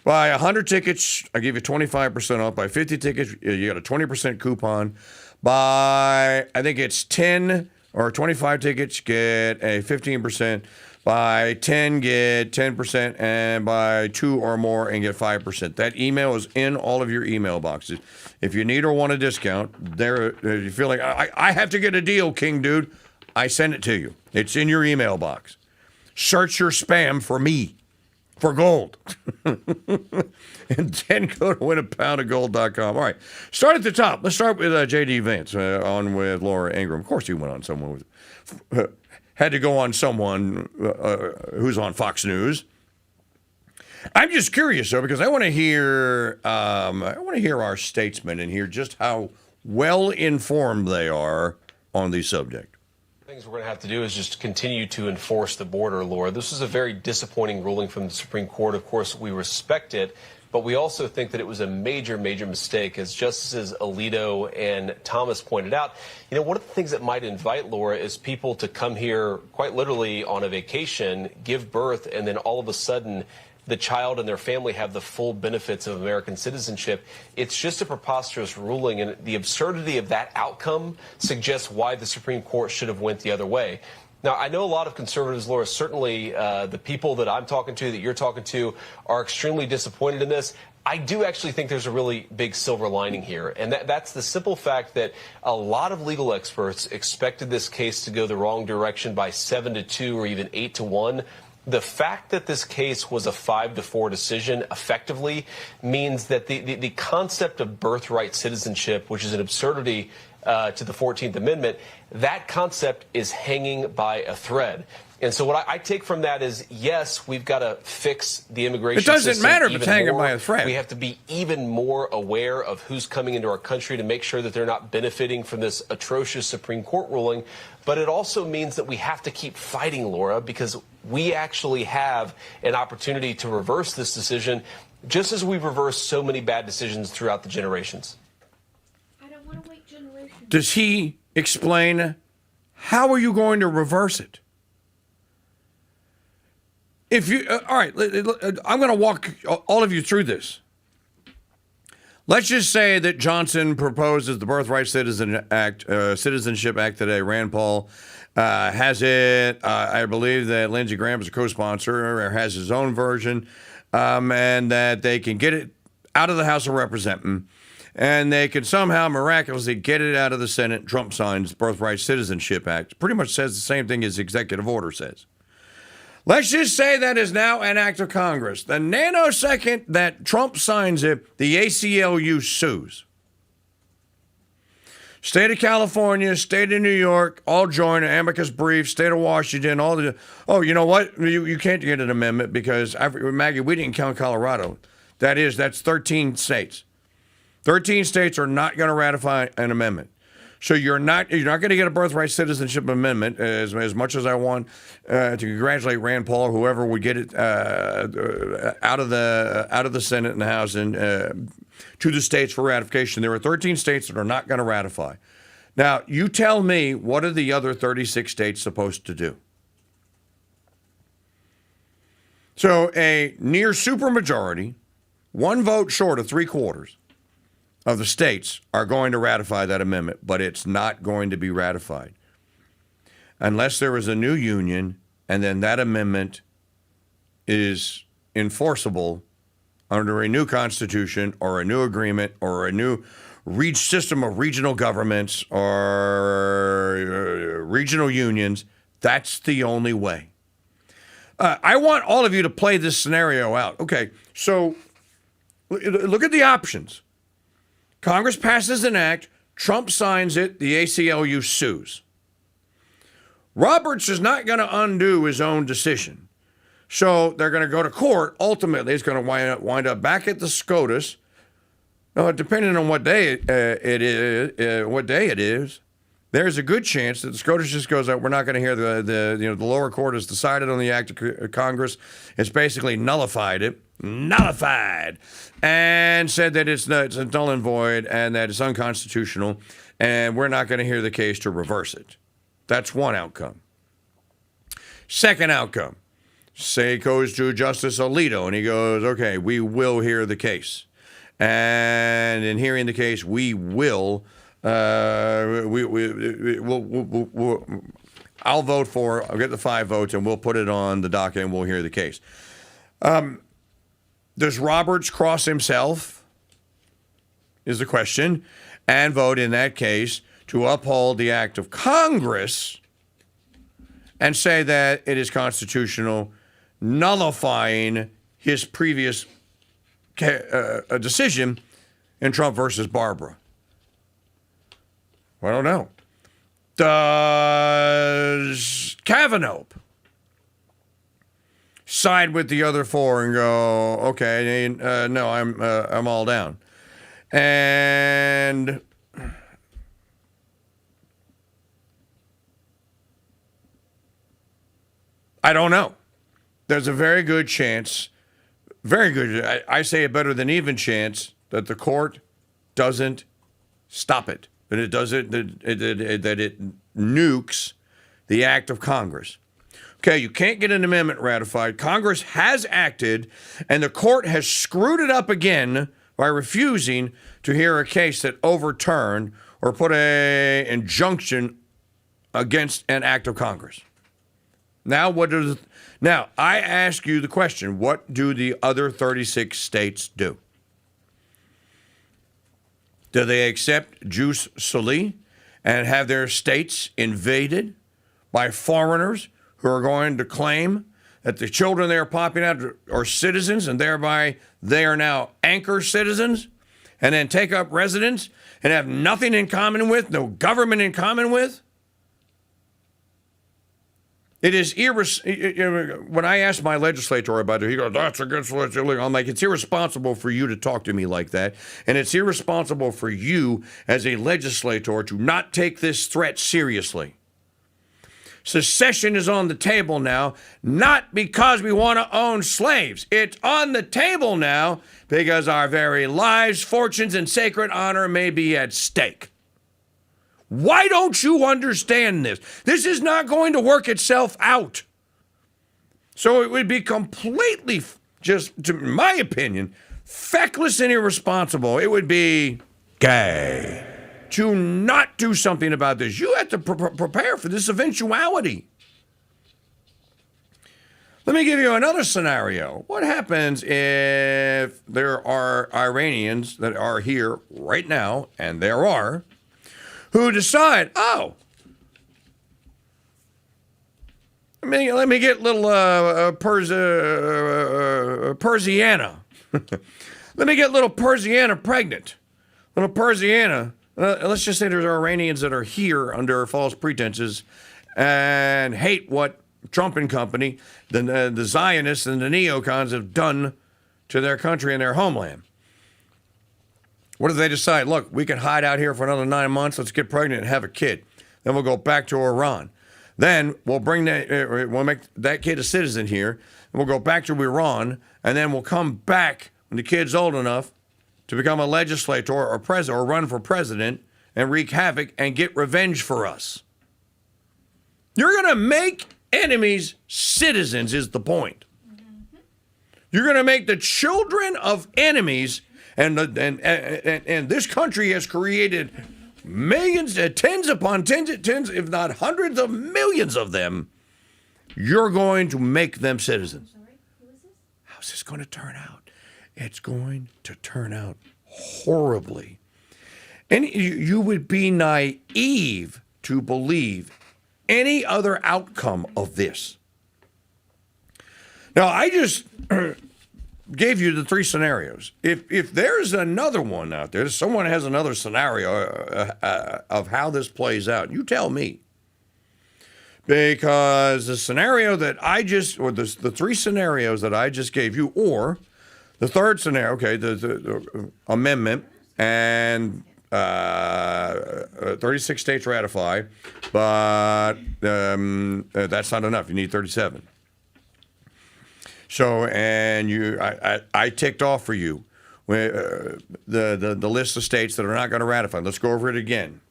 Buy 100 tickets, I give you 25% off. Buy 50 tickets, you got a 20% coupon. Buy, I think it's 10 or 25 tickets, get a 15%. Buy 10, get 10%. And buy 2 or more and get 5%. That email is in all of your email boxes. If you need or want a discount, you feel like, I have to get a deal, King Dude, I send it to you. It's in your email box. Search your spam for me. For gold. And then go to WinAPoundOfGold.com. All right. Start at the top. Let's start with J.D. Vance on with Laura Ingraham. Of course he went on someone had to go on someone who's on Fox News. I'm just curious, though, because I want to hear our statesmen and hear just how well informed they are on the subject. Things we're going to have to do is just continue to enforce the border, Laura. This was a very disappointing ruling from the Supreme Court. Of course, we respect it, but we also think that it was a major, major mistake. As Justices Alito and Thomas pointed out, one of the things that might invite, Laura, is people to come here quite literally on a vacation, give birth, and then all of a sudden the child and their family have the full benefits of American citizenship. It's just a preposterous ruling, and the absurdity of that outcome suggests why the Supreme Court should have went the other way. Now, I know a lot of conservatives, Laura, certainly the people that I'm talking to, that you're talking to, are extremely disappointed in this. I do actually think there's a really big silver lining here, and that's the simple fact that a lot of legal experts expected this case to go the wrong direction by 7-2 or even 8-1. The fact that this case was a 5-4 decision effectively means that the concept of birthright citizenship, which is an absurdity to the 14th Amendment, that concept is hanging by a thread. And so what I take from that is, yes, we've got to fix the immigration system. It doesn't matter if it's hanging by a thread. We have to be even more aware of who's coming into our country to make sure that they're not benefiting from this atrocious Supreme Court ruling. But it also means that we have to keep fighting, Laura, because we actually have an opportunity to reverse this decision, just as we've reversed so many bad decisions throughout the generations. I don't want to wait generations. Does he explain how are you going to reverse it? If you all right, I'm going to walk all of you through this. Let's just say that Johnson proposes the Birthright Citizenship Act today. Rand Paul has it. I believe that Lindsey Graham is a co-sponsor or has his own version, and that they can get it out of the House of Representatives, and they can somehow miraculously get it out of the Senate. Trump signs the Birthright Citizenship Act. Pretty much says the same thing as the executive order says. Let's just say that is now an act of Congress. The nanosecond that Trump signs it, the ACLU sues. State of California, state of New York, all join an amicus brief, state of Washington, all the... Oh, you know what? You can't get an amendment because, Maggie, we didn't count Colorado. That's 13 states. 13 states are not going to ratify an amendment. So you're not going to get a birthright citizenship amendment as much as I want to congratulate Rand Paul or whoever would get it out of the Senate and the House and to the states for ratification. There are 13 states that are not going to ratify. Now, you tell me, what are the other 36 states supposed to do? So a near supermajority, one vote short of 3/4 of the states are going to ratify that amendment, but it's not going to be ratified unless there is a new union and then that amendment is enforceable under a new constitution or a new agreement or a new system of regional governments or regional unions. That's the only way. I want all of you to play this scenario out. Okay, so look at the options. Congress passes an act, Trump signs it, the ACLU sues. Roberts is not going to undo his own decision. So they're going to go to court. Ultimately, it's going to wind up back at the SCOTUS. Depending on what day it is, there's a good chance that the SCOTUS just goes out. We're not going to hear the lower court has decided on the act of Congress. It's basically nullified, and said that it's null and void and that it's unconstitutional, and we're not going to hear the case to reverse it. That's one outcome. Second outcome, say it goes to Justice Alito, and he goes, okay, we will hear the case. And in hearing the case, we will, I'll vote for, I'll get the 5 votes, and we'll put it on the docket, and we'll hear the case. Does Roberts cross himself, is the question, and vote in that case to uphold the act of Congress and say that it is constitutional, nullifying his previous decision in Trump versus Barbara? I don't know. Does Kavanaugh side with the other 4 and go, okay, no, I'm all down. And I don't know. There's a very good chance, very good, I say a better than even chance, that the court doesn't stop it, that it doesn't, that it nukes the act of Congress. Okay, you can't get an amendment ratified. Congress has acted, and the court has screwed it up again by refusing to hear a case that overturned or put an injunction against an act of Congress. Now, I ask you the question, what do the other 36 states do? Do they accept jus soli and have their states invaded by foreigners who are going to claim that the children they are popping out are citizens and thereby they are now anchor citizens, and then take up residence and have nothing in common with, no government in common with? It is when I ask my legislator about it, he goes, that's against what's illegal. I'm like, it's irresponsible for you to talk to me like that. And it's irresponsible for you as a legislator to not take this threat seriously. Secession is on the table now, not because we want to own slaves. It's on the table now because our very lives, fortunes, and sacred honor may be at stake. Why don't you understand this? This is not going to work itself out. So it would be completely, just to my opinion, feckless and irresponsible. It would be gay to not do something about this. You have to prepare for this eventuality. Let me give you another scenario. What happens if there are Iranians that are here right now, and there are, who decide, let me get little Persiana. Let me get little Persiana pregnant. Little Persiana. Let's just say there's Iranians that are here under false pretenses and hate what Trump and company, the Zionists and the neocons have done to their country and their homeland. What do they decide? Look, we can hide out here for another 9 months. Let's get pregnant and have a kid. Then we'll go back to Iran. Then we'll we'll make that kid a citizen here, and we'll go back to Iran, and then we'll come back when the kid's old enough to become a legislator or president or run for president and wreak havoc and get revenge for us. You're going to make enemies citizens is the point. You're going to make the children of enemies, and this country has created millions, tens upon tens, if not hundreds of millions of them. You're going to make them citizens. How's this going to turn out? It's going to turn out horribly. And you would be naive to believe any other outcome of this. Now, I just gave you the 3 scenarios. If there's another one out there, someone has another scenario of how this plays out, you tell me. Because the scenario that the 3 scenarios that I just gave you, or the third scenario, okay, the amendment and 36 states ratify, but that's not enough. You need 37. So, and I ticked off for you the list of states that are not going to ratify. Let's go over it again.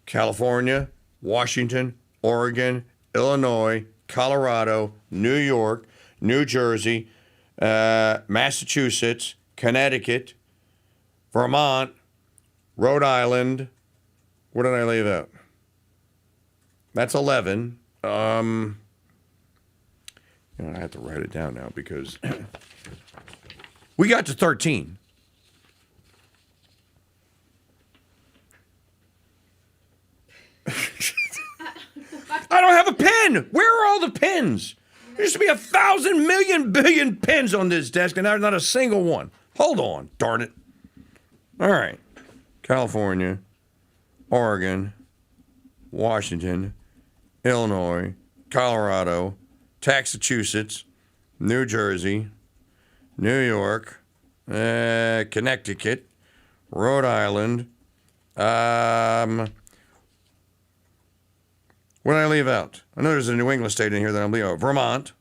California, Washington, Oregon, Illinois, Colorado, New York, New Jersey, Massachusetts, Connecticut, Vermont, Rhode Island. What did I leave out? That's 11. I have to write it down now because we got to 13. I don't have a pen. Where are all the pens? There used to be 1,000 million billion pens on this desk, and there's not a single one. Hold on, darn it. All right. California, Oregon, Washington, Illinois, Colorado, Massachusetts, New Jersey, New York, Connecticut, Rhode Island. What did I leave out? I know there's a New England state in here that I'm leaving out. Vermont.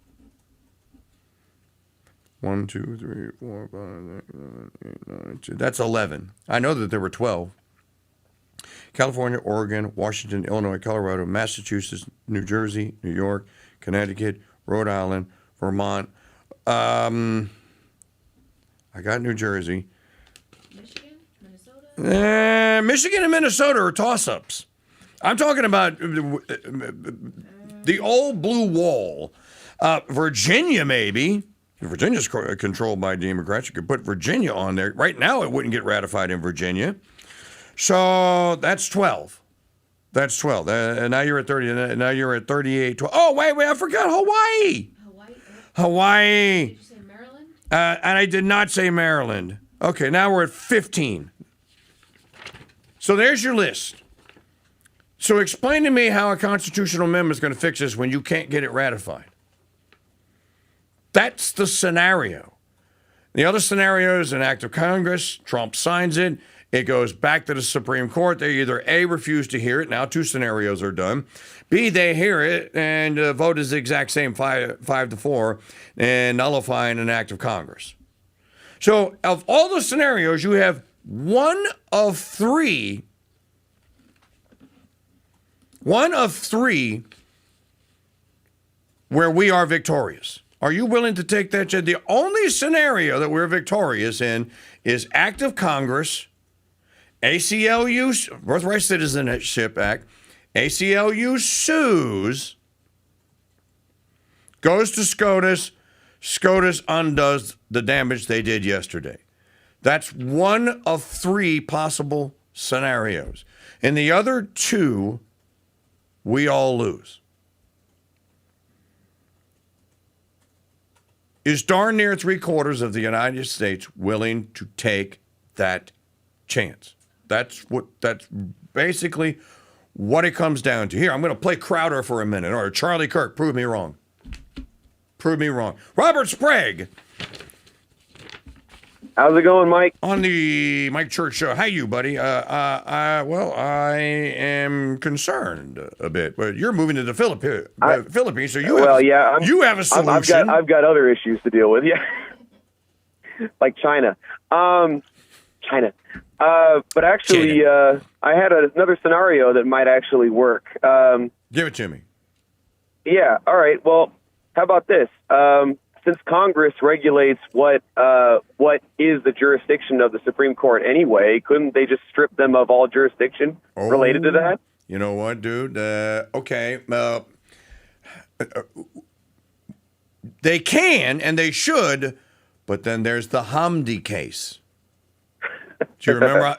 1, 2, 3, 4, 5, 6, 7, 8, 9, 10. That's 11. I know that there were 12. California, Oregon, Washington, Illinois, Colorado, Massachusetts, New Jersey, New York, Connecticut, Rhode Island, Vermont. I got New Jersey. Michigan, Minnesota? Michigan and Minnesota are toss-ups. I'm talking about the old blue wall. Virginia, maybe. Virginia's controlled by Democrats. You could put Virginia on there. Right now, it wouldn't get ratified in Virginia. So that's 12. That's 12. And now you're at 30. And now you're at 38. 12. Oh, wait. I forgot Hawaii. Hawaii. Did you say Maryland? And I did not say Maryland. Okay, now we're at 15. So there's your list. So explain to me how a constitutional amendment is going to fix this when you can't get it ratified. That's the scenario. The other scenario is an act of Congress. Trump signs it. It goes back to the Supreme Court. They either A, refuse to hear it. Now 2 scenarios are done. B, they hear it and vote is the exact same 5-4 and nullifying an act of Congress. So of all the scenarios, you have one of three where we are victorious. Are you willing to take that? The only scenario that we're victorious in is act of Congress, ACLU, Birthright Citizenship Act, ACLU sues, goes to SCOTUS, SCOTUS undoes the damage they did yesterday. That's one of 3 possible scenarios. In the other 2, we all lose. Is darn near 3/4 of the United States willing to take that chance? That's basically what it comes down to. Here, I'm going to play Crowder for a minute. Or Charlie Kirk, prove me wrong. Prove me wrong. Robert Sprague. How's it going, Mike? On the Mike Church Show. How you, buddy? Well, I am concerned a bit. But you're moving to the Philippines, so you have a solution. I've got other issues to deal with, yeah. Like China. China. But actually, I had another scenario that might actually work. Give it to me. Yeah, all right. Well, how about this? Since Congress regulates what is the jurisdiction of the Supreme Court anyway, couldn't they just strip them of all jurisdiction related to that? You know what, dude? Okay. They can and they should, but then there's the Hamdi case. Do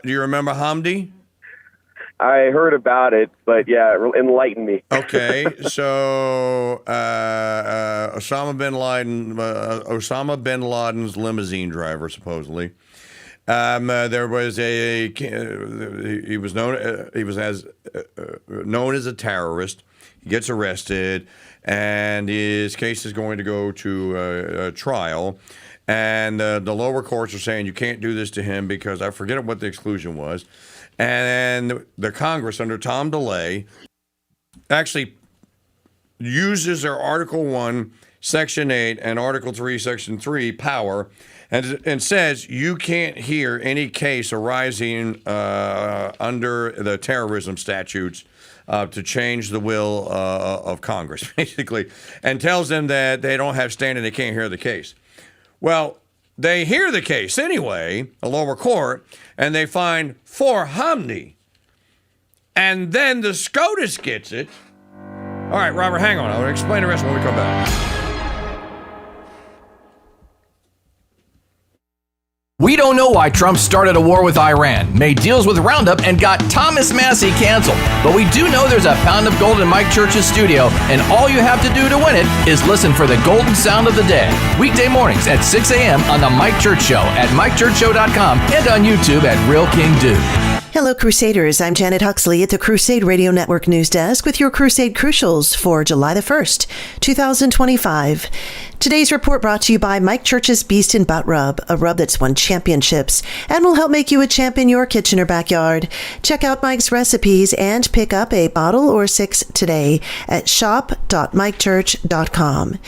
you remember Hamdi? I heard about it, but yeah, enlighten me. Okay, so Osama bin Laden's limousine driver, supposedly. There was he was known as a terrorist. He gets arrested, and his case is going to go to a trial. And the lower courts are saying you can't do this to him because I forget what the exclusion was. And the Congress under Tom DeLay actually uses their Article 1, Section 8, and Article 3, Section 3 power and says you can't hear any case arising under the terrorism statutes to change the will of Congress, basically, and tells them that they don't have standing, they can't hear the case. Well, they hear the case anyway, a lower court, and they find for Hamdi. And then the SCOTUS gets it. All right, Robert, hang on. I'll explain the rest when we come back. We don't know why Trump started a war with Iran, made deals with Roundup, and got Thomas Massey canceled. But we do know there's a pound of gold in Mike Church's studio, and all you have to do to win it is listen for the golden sound of the day. Weekday mornings at 6 a.m. on The Mike Church Show at MikeChurchShow.com and on YouTube at Real King Dude. Hello, Crusaders. I'm Janet Huxley at the Crusade Radio Network News Desk with your Crusade Crucials for July the 1st, 2025. Today's report brought to you by Mike Church's Beast and Butt Rub, a rub that's won championships and will help make you a champ in your kitchen or backyard. Check out Mike's recipes and pick up a bottle or 6 today at shop.mikechurch.com.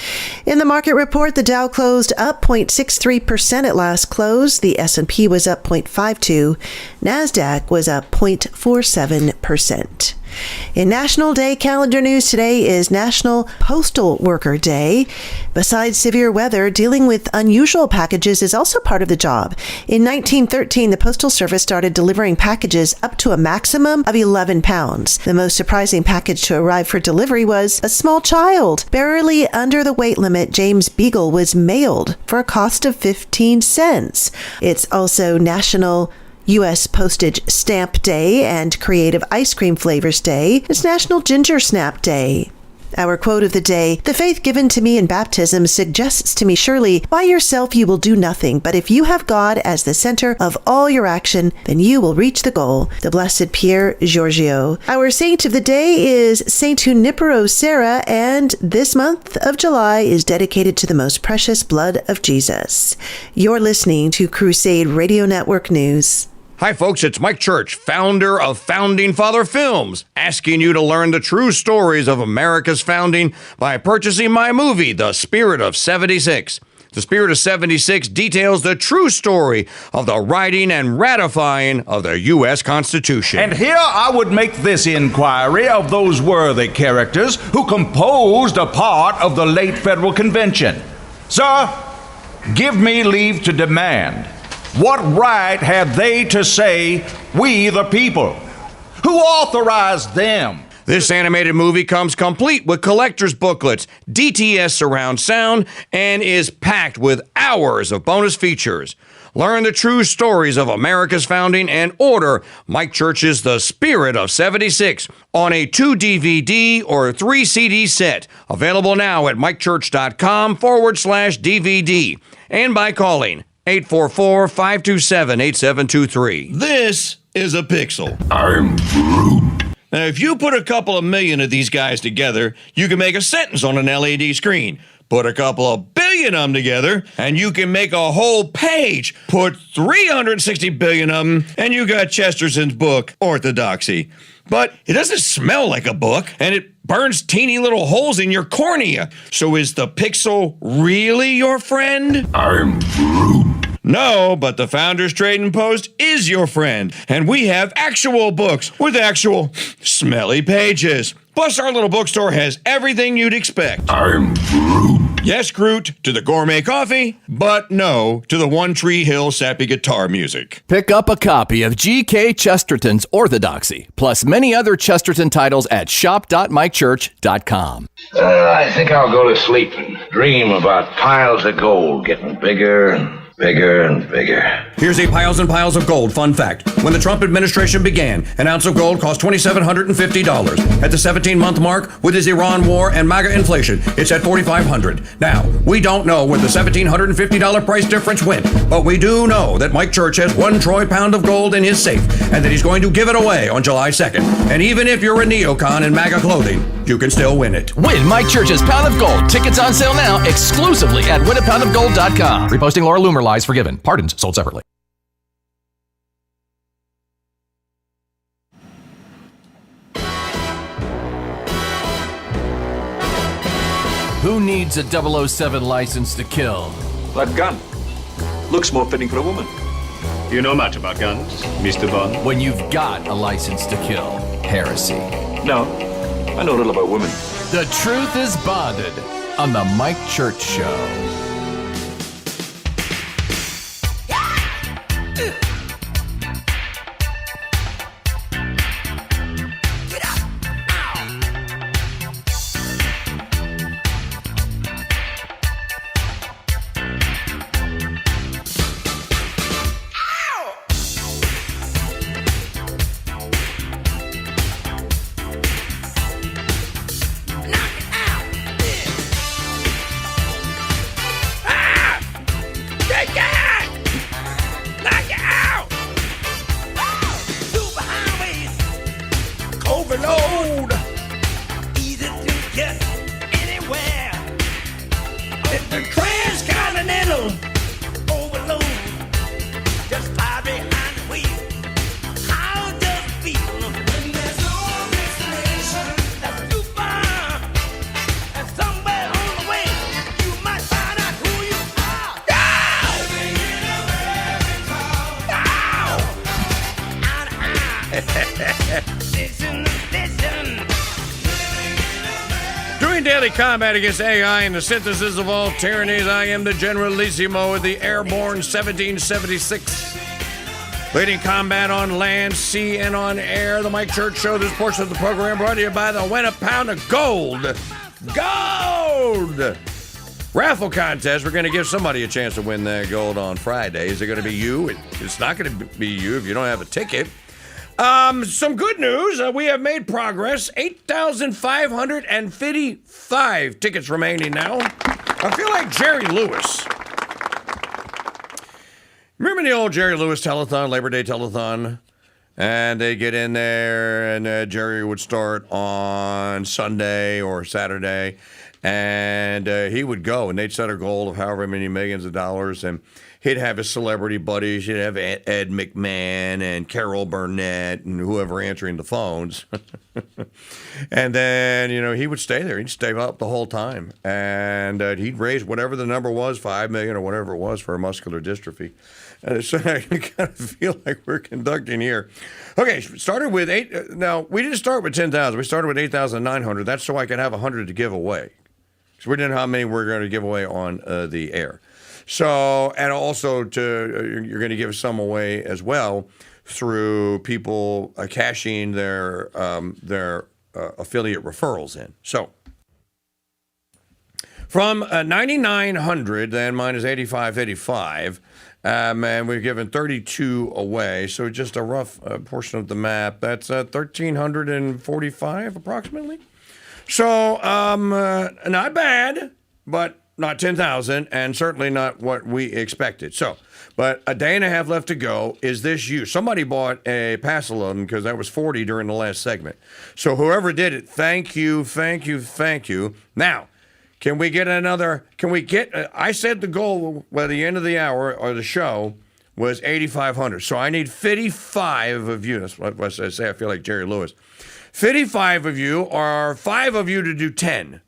In the market report, the Dow closed up 0.63% at last close. The S&P was up 0.52%. NASDAQ was up 0.47%. In National Day calendar news today is National Postal Worker Day. Besides severe weather, dealing with unusual packages is also part of the job. In 1913, the Postal Service started delivering packages up to a maximum of 11 pounds. The most surprising package to arrive for delivery was a small child. Barely under the weight limit, James Beagle was mailed for a cost of 15 cents. It's also National U.S. Postage Stamp Day and Creative Ice Cream Flavors Day. It's National Ginger Snap Day. Our quote of the day, "The faith given to me in baptism suggests to me surely, by yourself you will do nothing, but if you have God as the center of all your action, then you will reach the goal." The Blessed Pier Giorgio. Our saint of the day is Saint Junipero Serra, and this month of July is dedicated to the most precious blood of Jesus. You're listening to Crusade Radio Network News. Hi, folks, it's Mike Church, founder of Founding Father Films, asking you to learn the true stories of America's founding by purchasing my movie, The Spirit of 76. The Spirit of 76 details the true story of the writing and ratifying of the U.S. Constitution. And here I would make this inquiry of those worthy characters who composed a part of the late Federal Convention. Sir, give me leave to demand, what right had they to say, "We the people"? Who authorized them? This animated movie comes complete with collector's booklets, DTS surround sound, and is packed with hours of bonus features. Learn the true stories of America's founding and order Mike Church's The Spirit of 76 on a 2 DVD or 3 CD set. Available now at mikechurch.com/DVD and by calling 844-527-8723. This is a pixel. I'm Groot. Now, if you put a couple of million of these guys together, you can make a sentence on an LED screen. Put a couple of billion of them together, and you can make a whole page. Put 360 billion of them, and you got Chesterton's book, Orthodoxy. But it doesn't smell like a book, and it burns teeny little holes in your cornea. So is the pixel really your friend? I'm Groot. No, but the Founders Trading Post is your friend, and we have actual books with actual smelly pages. Plus, our little bookstore has everything you'd expect. I'm Groot. Yes, Groot, to the gourmet coffee, but no to the One Tree Hill sappy guitar music. Pick up a copy of G.K. Chesterton's Orthodoxy, plus many other Chesterton titles at shop.mikechurch.com. I think I'll go to sleep and dream about piles of gold getting bigger and bigger and bigger. Here's a piles and piles of gold fun fact. When the Trump administration began, an ounce of gold cost $2,750. At the 17-month mark, with his Iran war and MAGA inflation, it's at $4,500. Now, we don't know where the $1,750 price difference went, but we do know that Mike Church has 1 troy pound of gold in his safe, and that he's going to give it away on July 2nd. And even if you're a neocon in MAGA clothing, you can still win it. Win Mike Church's Pound of Gold. Tickets on sale now exclusively at winapoundofgold.com. Reposting Laura Loomer lies forgiven. Pardons sold separately. Who needs a 007 license to kill? That gun. Looks more fitting for a woman. You know much about guns, Mr. Bond? When you've got a license to kill. Heresy. No, I know little about women. The truth is bonded on the Mike Church Show. Doing daily combat against AI and the synthesis of all tyrannies, I am the Generalissimo of the Airborne 1776. Leading combat on land, sea, and on air. The Mike Church Show. This portion of the program brought to you by the Win a Pound of Gold. Gold! Raffle contest. We're going to give somebody a chance to win that gold on Friday. Is it going to be you? It's not going to be you if you don't have a ticket. Some good news. We have made progress. 8,555 tickets remaining now. I feel like Jerry Lewis. Remember the old Jerry Lewis telethon, Labor Day telethon? And they get in there, and Jerry would start on Sunday or Saturday, and he would go, and they'd set a goal of however many millions of dollars, and he'd have his celebrity buddies. He'd have Ed McMahon and Carol Burnett and whoever answering the phones. And then, he would stay there. He'd stay up the whole time, and he'd raise whatever the number was, $5 million or whatever it was for muscular dystrophy. So I kind of feel like we're conducting here. Okay, started with 8. Now, we didn't start with 10,000. We started with 8,900. That's so I could have 100 to give away. So we didn't know how many we're going to give away on the air. So, and also you're going to give some away as well through people cashing their affiliate referrals in. So, from 9,900, then minus 8,585. And we've given 32 away, so just a rough portion of the map. That's 1,345 approximately. So not bad, but not 10,000, and certainly not what we expected. So, but a day and a half left to go. Is this you? Somebody bought a pass-a-load because that was 40 during the last segment. So whoever did it, thank you, thank you, thank you. Now, can we get another? Can we get? I said the goal by the end of the hour or the show was 8,500. So I need 55 of you. That's what I say. I feel like Jerry Lewis. 55 of you, or 5 of you to do 10.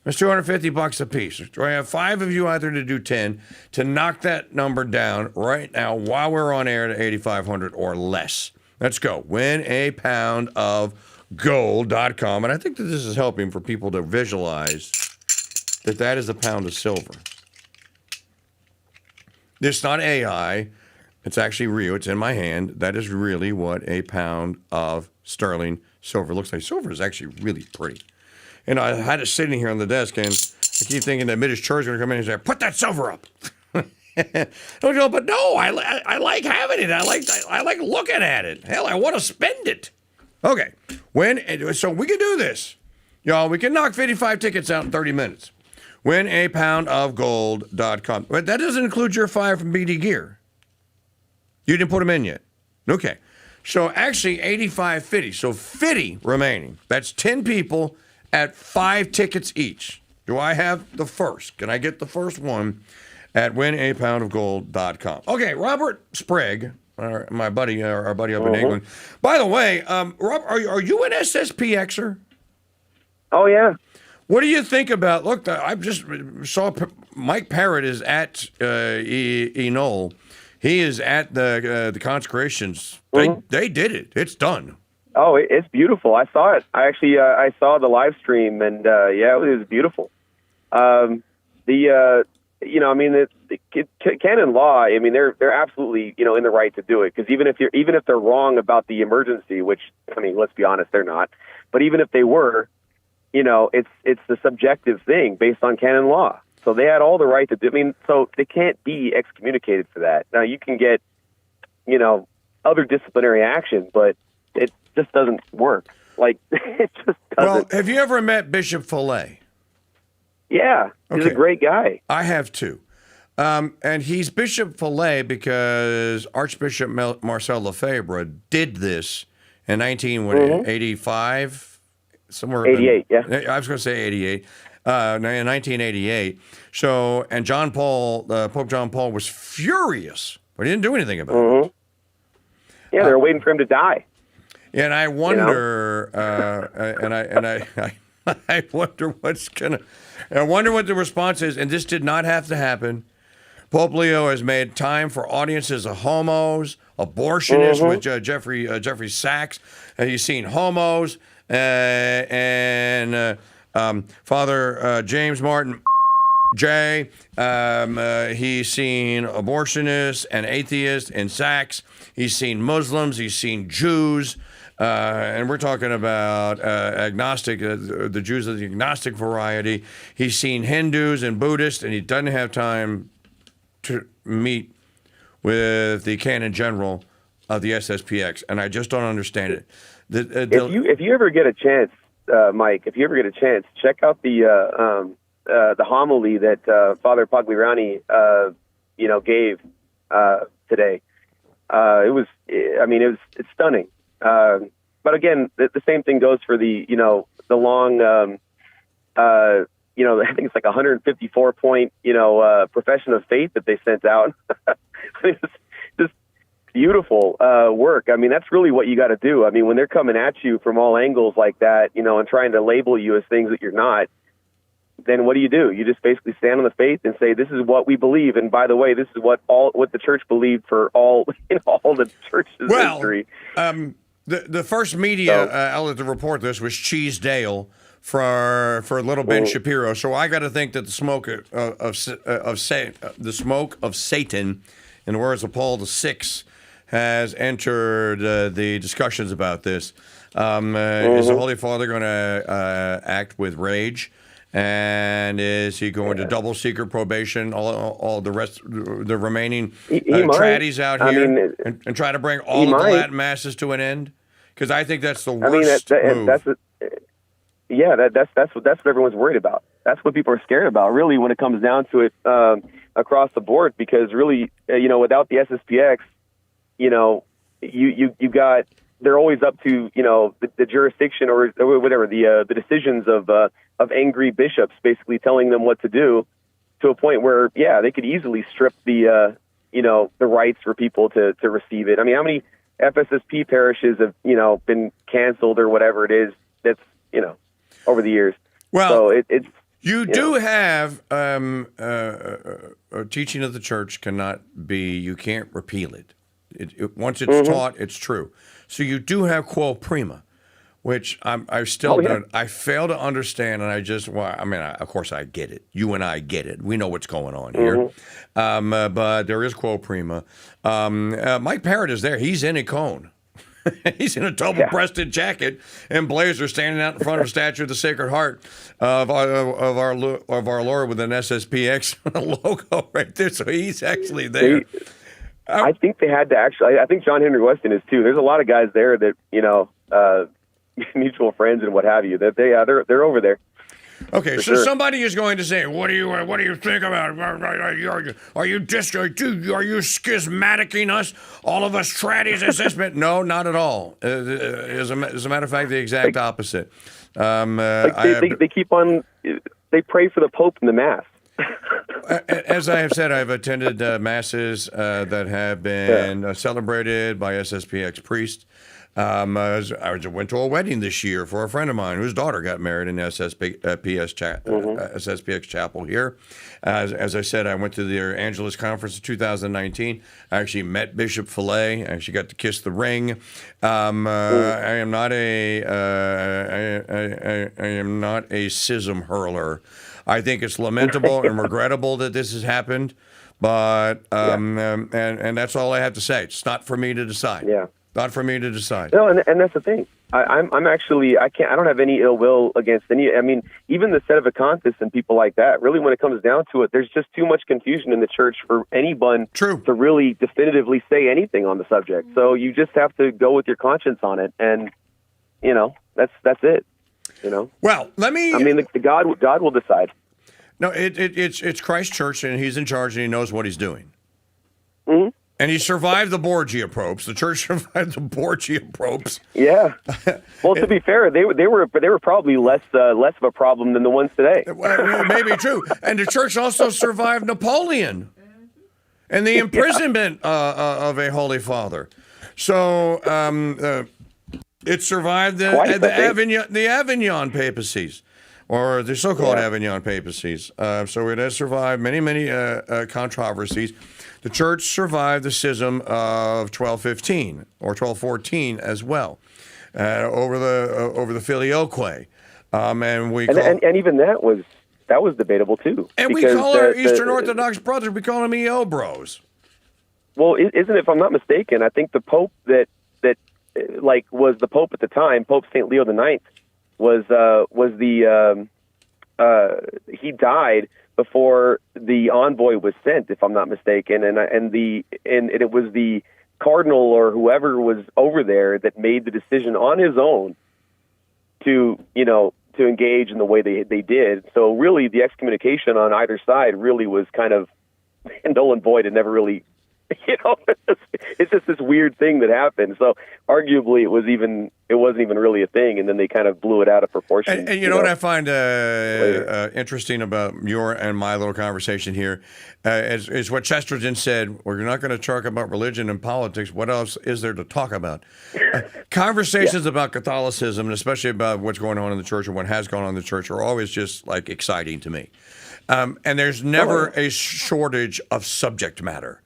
That's $250 a piece. So I have 5 of you out there to do 10 to knock that number down right now while we're on air to 8,500 or less. Let's go. Win a pound of gold.com. And I think that this is helping for people to visualize that is a pound of silver. It's not AI. It's actually real. It's in my hand. That is really what a pound of sterling silver looks like. Silver is actually really pretty. And I had it sitting here on the desk, and I keep thinking that Middish Church is going to come in and say, put that silver up. But no, I like having it. I like looking at it. Hell, I want to spend it. Okay. So we can do this. Y'all, we can knock 55 tickets out in 30 minutes. Win a pound of gold.com. But that doesn't include your 5 from BD Gear. You didn't put them in yet. Okay. So actually 85.50. So 50 remaining. That's 10 people at 5 tickets each. Do I have the first? Can I get the first one at winapoundofgold.com? Okay, Robert Sprague, my buddy, our buddy up in England. By the way, Rob, are you an SSPXer? Oh, yeah. What do you think about, look, I just saw Mike Parrott is at Enol. He is at the consecrations. They did it. It's done. Oh, it's beautiful. I saw it. I actually I saw the live stream, and yeah, it was beautiful. The canon law. I mean, they're absolutely in the right to do it, because even if they're wrong about the emergency, which I mean, let's be honest, they're not. But even if they were, it's the subjective thing based on canon law. So they had all the right to do. I mean, so they can't be excommunicated for that. Now you can get, other disciplinary action, but it just doesn't work. Like it just doesn't. Well, have you ever met Bishop Fillet? Yeah, he's a great guy. I have too. And he's Bishop Fillet because Archbishop Marcel Lefebvre did this in 1985, somewhere 88. Yeah, I was going to say 88. In 1988. So, and Pope John Paul was furious, but he didn't do anything about it. Yeah, they were waiting for him to die. And I wonder, I wonder I wonder what the response is. And this did not have to happen, Pope Leo has made time for audiences of homos, abortionists with Jeffrey Sachs. He's seen homos and Father James Martin J. He's seen abortionists and atheists in Sachs. He's seen Muslims. He's seen Jews. And we're talking about agnostic, the Jews of the agnostic variety. He's seen Hindus and Buddhists, and he doesn't have time to meet with the Canon General of the SSPX, and I just don't understand it. If you ever get a chance, Mike, check out the homily that Father Pagliarani, gave today. It's stunning. But again, the same thing goes for the long. I think it's like 154 point, profession of faith that they sent out. I mean, it's just beautiful work. I mean, that's really what you got to do. I mean, when they're coming at you from all angles like that, and trying to label you as things that you're not, then what do? You just basically stand on the faith and say, this is what we believe. And by the way, this is what the church believed for all the church's history. The first media outlet to report this was Cheese Dale for Little Ben Shapiro. So I got to think that the smoke of Satan, in the words of Paul VI, has entered the discussions about this. Is the Holy Father going to act with rage? And is he going to double secret probation all the remaining traddies out here and try to bring all of the Latin masses to an end? Because I think that's the worst move. That's what everyone's worried about. That's what people are scared about, really, when it comes down to it, across the board. Because really, without the SSPX, you got, they're always up to the jurisdiction or whatever the decisions of angry bishops, basically telling them what to do, to a point where they could easily strip the rights for people to receive it. I mean, how many FSSP parishes have been canceled or whatever it is? That's over the years. Well, so it's you do have a teaching of the church cannot be, you can't repeal it. Once it's taught, it's true. So you do have quo prima, which I still don't. I fail to understand, and of course I get it. You and I get it. We know what's going on here. But there is quo prima. Mike Parrott is there. He's in a cone. He's in a double-breasted jacket and blazer, standing out in front of a statue of the Sacred Heart of our Lord with an SSPX logo right there. So he's actually there. I think they had to actually. I think John Henry Weston is too. There's a lot of guys there that mutual friends and what have you. That they're over there. Okay, so somebody is going to say, "What do you think about? Are you schismaticing us? All of us tradies assessment?" No, not at all. As a matter of fact, the exact opposite. They keep on. They pray for the Pope in the Mass. As I have said, I've attended masses that have been celebrated by SSPX priests. I went to a wedding this year for a friend of mine whose daughter got married in SSPX Chapel here. As I said, I went to the Angelus Conference in 2019. I actually met Bishop Fillet. I actually got to kiss the ring. I am not a schism hurler. I think it's lamentable and regrettable that this has happened, but and that's all I have to say. It's not for me to decide. Yeah. Not for me to decide. No, and that's the thing. I'm actually, I don't have any ill will against any. I mean, even the Sedevacantists and people like that. Really, when it comes down to it, there's just too much confusion in the church for anyone to really definitively say anything on the subject. So you just have to go with your conscience on it, and that's it. Well, let me. I mean, God will decide. No, it's Christ's church, and He's in charge, and He knows what He's doing. Mm-hmm. And he survived the Borgia probes. The church survived the Borgia probes. Yeah. Well, to be fair, they were probably less of a problem than the ones today. Well, maybe true. And the church also survived Napoleon and the imprisonment of a Holy Father. So it survived the Avignon papacies. or the so-called Yeah. Avignon papacies. So it has survived many controversies. The church survived the schism of 1215 or 1214 as well, over the filioque, and even that was debatable too. And we call our Eastern Orthodox brothers, we call them EO bros. Well, isn't it, if I'm not mistaken, I think the Pope that was the Pope at the time, Pope St. Leo IX, he died before the envoy was sent, if I'm not mistaken, and it was the cardinal or whoever was over there that made the decision on his own to engage in the way they did. So really, the excommunication on either side really was kind of null and void and never really, it's just this weird thing that happened. So arguably, it wasn't even really a thing, and then they kind of blew it out of proportion. And you know what I find interesting about your and my little conversation here is what Chesterton said. We're not going to talk about religion and politics. What else is there to talk about? Conversations about Catholicism, and especially about what's going on in the church and what has gone on in the church, are always just like exciting to me. And there's never a shortage of subject matter.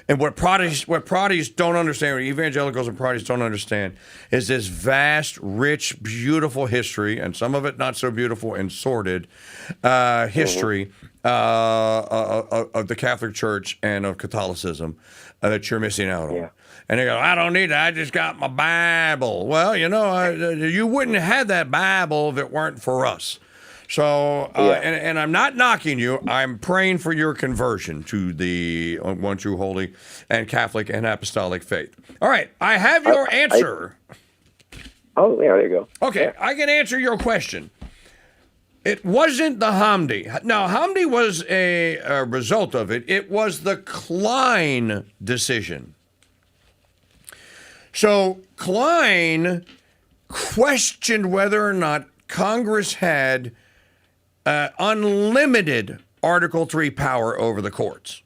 And what Protestants don't understand, what evangelicals and Protestants don't understand, is this vast, rich, beautiful history, and some of it not so beautiful and sordid history of the Catholic Church and of Catholicism that you're missing out on. Yeah. And they go, I don't need it. I just got my Bible. Well, you wouldn't have that Bible if it weren't for us. So, and I'm not knocking you. I'm praying for your conversion to the one true holy and Catholic and apostolic faith. All right, I have your answer. There you go. Okay, yeah. I can answer your question. It wasn't the Hamdi. Now, Hamdi was a result of it. It was the Klein decision. So Klein questioned whether or not Congress had unlimited Article 3 power over the courts.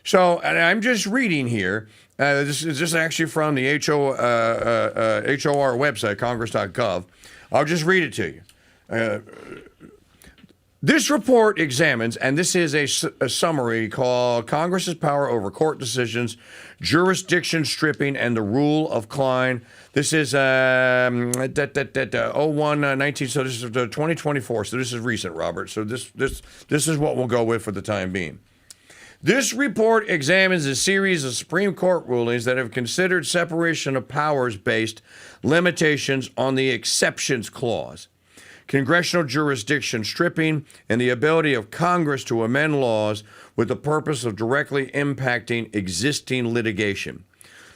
So, and I'm just reading here. This is actually from the HOR website, congress.gov. I'll just read it to you. This report examines, and this is a summary called Congress's Power Over Court Decisions, Jurisdiction Stripping, and the Rule of Klein. This is 01-19, so this is 2024, so this is recent, Robert. So this is what we'll go with for the time being. This report examines a series of Supreme Court rulings that have considered separation of powers-based limitations on the exceptions clause, congressional jurisdiction stripping, and the ability of Congress to amend laws with the purpose of directly impacting existing litigation.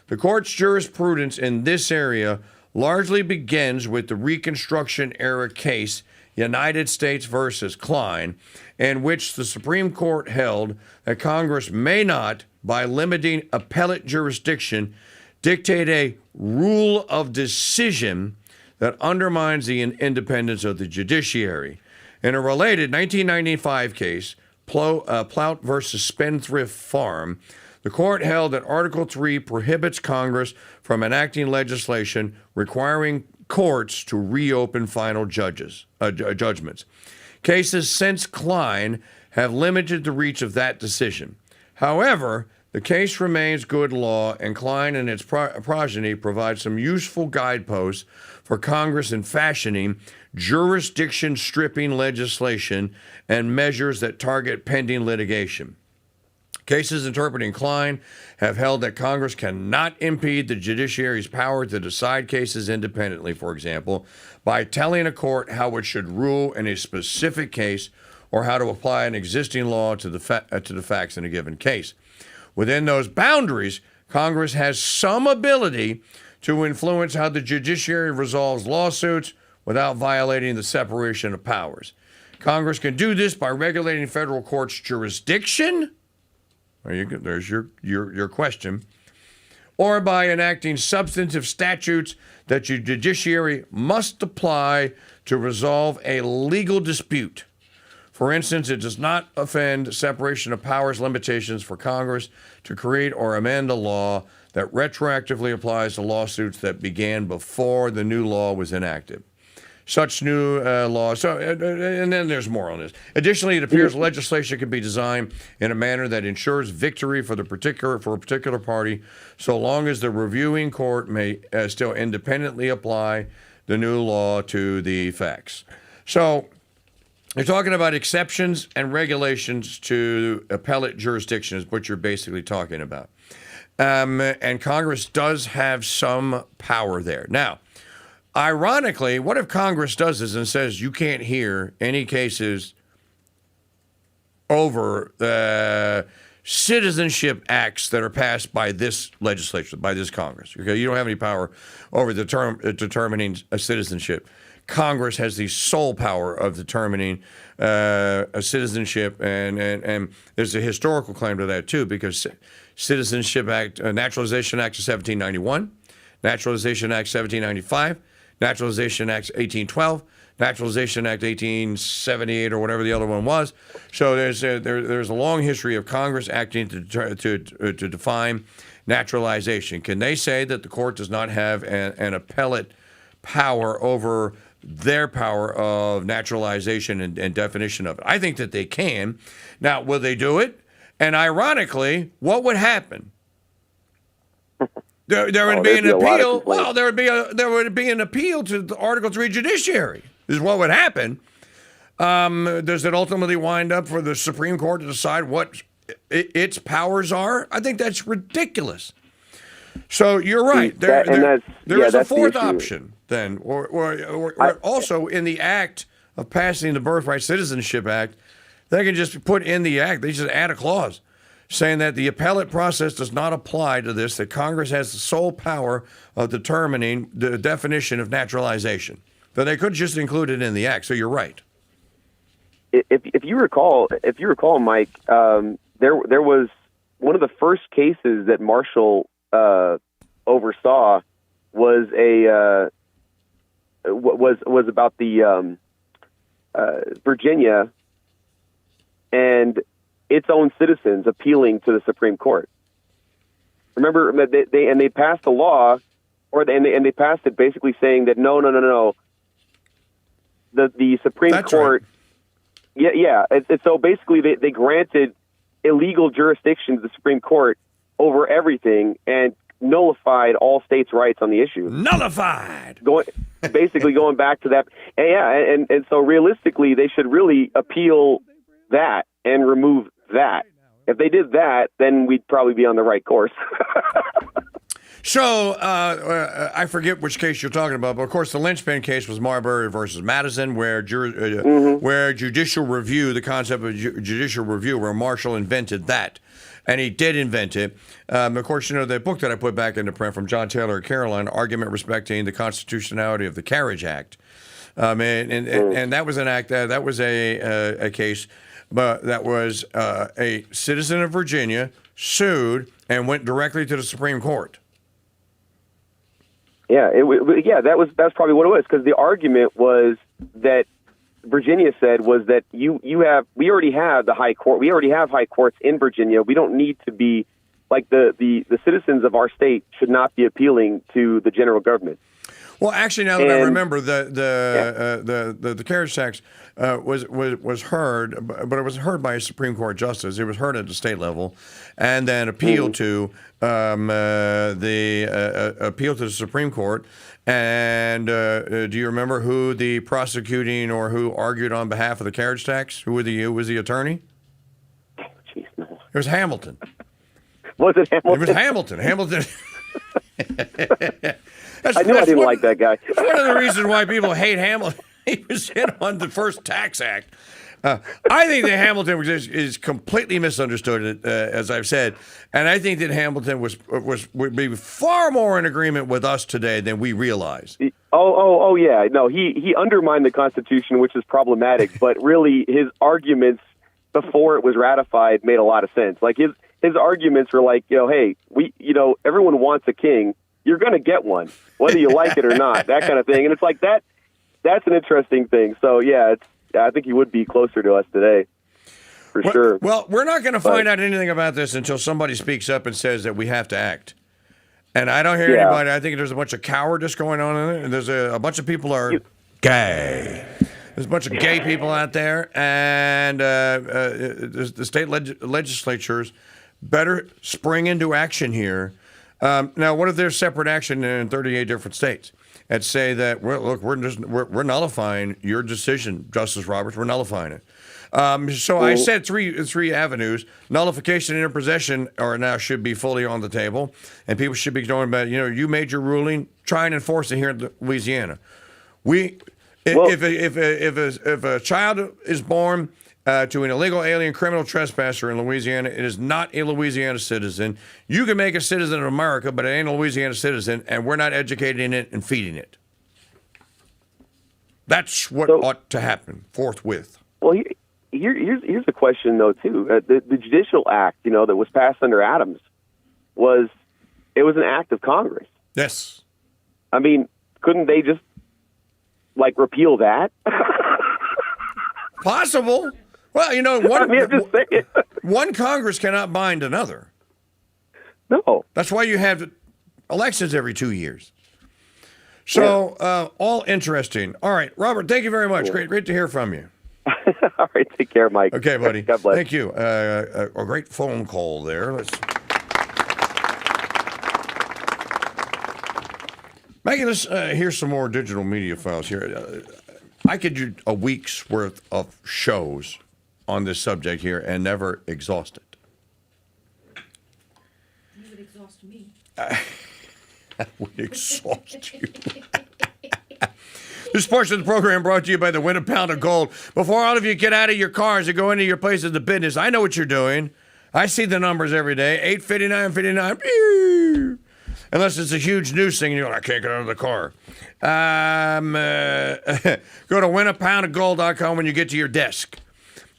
The court's jurisprudence in this area largely begins with the Reconstruction-era case United States versus Klein, in which the Supreme Court held that Congress may not, by limiting appellate jurisdiction, dictate a rule of decision that undermines the independence of the judiciary. In a related 1995 case, Plout versus Spendthrift Farm, the court held that Article 3 prohibits Congress from enacting legislation requiring courts to reopen final judgments. Cases since Klein have limited the reach of that decision. However, the case remains good law, and Klein and its progeny provide some useful guideposts for Congress in fashioning jurisdiction-stripping legislation and measures that target pending litigation. Cases interpreting Klein have held that Congress cannot impede the judiciary's power to decide cases independently, for example, by telling a court how it should rule in a specific case or how to apply an existing law to the facts in a given case. Within those boundaries, Congress has some ability to influence how the judiciary resolves lawsuits without violating the separation of powers. Congress can do this by regulating federal courts' jurisdiction. There's your question. Or by enacting substantive statutes that the judiciary must apply to resolve a legal dispute. For instance, it does not offend separation of powers limitations for Congress to create or amend a law that retroactively applies to lawsuits that began before the new law was enacted. such new laws. So, and then there's more on this. Additionally, it appears legislation can be designed in a manner that ensures victory for a particular party, so long as the reviewing court may still independently apply the new law to the facts. So, you're talking about exceptions and regulations to appellate jurisdiction is what you're basically talking about. And Congress does have some power there. Now, ironically, what if Congress does this and says you can't hear any cases over the citizenship acts that are passed by this legislature, by this Congress? Okay, you don't have any power over determining a citizenship. Congress has the sole power of determining a citizenship, and there's a historical claim to that too, because Citizenship Act, Naturalization Act of 1791, Naturalization Act 1795, Naturalization Act 1812, Naturalization Act 1878, or whatever the other one was. So there's a long history of Congress acting to define naturalization. Can they say that the court does not have an appellate power over their power of naturalization and definition of it? I think that they can. Now, will they do it? And ironically, what would happen? There would be an appeal. Well, there would be an appeal to the Article 3 judiciary. Is what would happen. Does it ultimately wind up for the Supreme Court to decide what its powers are? I think that's ridiculous. So you're right. There is a fourth option then, or also in the act of passing the Birthright Citizenship Act, they can just put in the act, they just add a clause saying that the appellate process does not apply to this, that Congress has the sole power of determining the definition of naturalization. But they could just include it in the act. So you're right. If you recall, Mike, there was one of the first cases that Marshall oversaw was was about the Virginia and its own citizens appealing to the Supreme Court. Remember, they passed a law, they passed it basically saying that no. The Supreme Court, right. Yeah. So basically, they granted illegal jurisdiction to the Supreme Court over everything and nullified all states' rights on the issue. Nullified. Going back to that, and so realistically, they should really appeal that and remove that. If they did that, then we'd probably be on the right course. So, I forget which case you're talking about, but of course the linchpin case was Marbury versus Madison, where judicial review, the concept of judicial review, where Marshall invented that. And he did invent it. Of course, the book that I put back into print from John Taylor of Caroline, Argument Respecting the Constitutionality of the Carriage Act. And that was an act, that was a case, but that was a citizen of Virginia sued and went directly to the Supreme Court. Yeah, that's probably what it was, because the argument was that Virginia said was that we already have the high court, we already have high courts in Virginia. We don't need to be like the citizens of our state should not be appealing to the general government. Well, actually, now that I remember, the carriage tax was heard, but it was heard by a Supreme Court justice. It was heard at the state level, and then appealed to the Supreme Court. And do you remember who the prosecuting or who argued on behalf of the carriage tax? Who was the attorney? Oh, jeez, no. It was Hamilton. Was it Hamilton? It was Hamilton. Hamilton. I knew I didn't like that guy. That's one of the reasons why people hate Hamilton. He was in on the first tax act. I think that Hamilton is completely misunderstood, as I've said, and I think that Hamilton would be far more in agreement with us today than we realize. Oh, yeah. No, he undermined the Constitution, which is problematic. But really, his arguments before it was ratified made a lot of sense. Like his arguments were like, hey, everyone wants a king. You're going to get one, whether you like it or not, that kind of thing. And it's like that. That's an interesting thing. So, yeah, I think he would be closer to us today, for sure. Well, we're not going to find out anything about this until somebody speaks up and says that we have to act. And I don't hear anybody. I think there's a bunch of cowardice going on in it. And there's a bunch of people are Gay. There's a bunch of gay people out there, and the state legislatures better spring into action here. Now, what if there's separate action in 38 different states and say that, well, look, we're nullifying your decision, Justice Roberts. We're nullifying it. So I said three avenues. Nullification and interpossession now should be fully on the table, and people should be going about, you made your ruling, try and enforce it here in Louisiana. If a child is born to an illegal alien criminal trespasser in Louisiana, it is not a Louisiana citizen. You can make a citizen of America, but it ain't a Louisiana citizen, and we're not educating it and feeding it. That's what ought to happen forthwith. Well, here's the question, though, too. The Judicial Act, that was passed under Adams, was an act of Congress. Yes. I mean, couldn't they just, repeal that? Possible. Well, one Congress cannot bind another. No. That's why you have elections every 2 years. So, all interesting. All right, Robert, thank you very much. Yeah. Great to hear from you. All right, take care, Mike. Okay, buddy. God bless. Thank you. A great phone call there. Maggie, let's hear some more digital media files here. I could do a week's worth of shows on this subject here and never exhaust it. You would exhaust me. I would exhaust you. This portion of the program brought to you by the Win a Pound of Gold. Before all of you get out of your cars and go into your places of business, I know what you're doing. I see the numbers every day. 859.59. Pew! Unless it's a huge news thing and you're like, I can't get out of the car. Go to winapoundofgold.com when you get to your desk.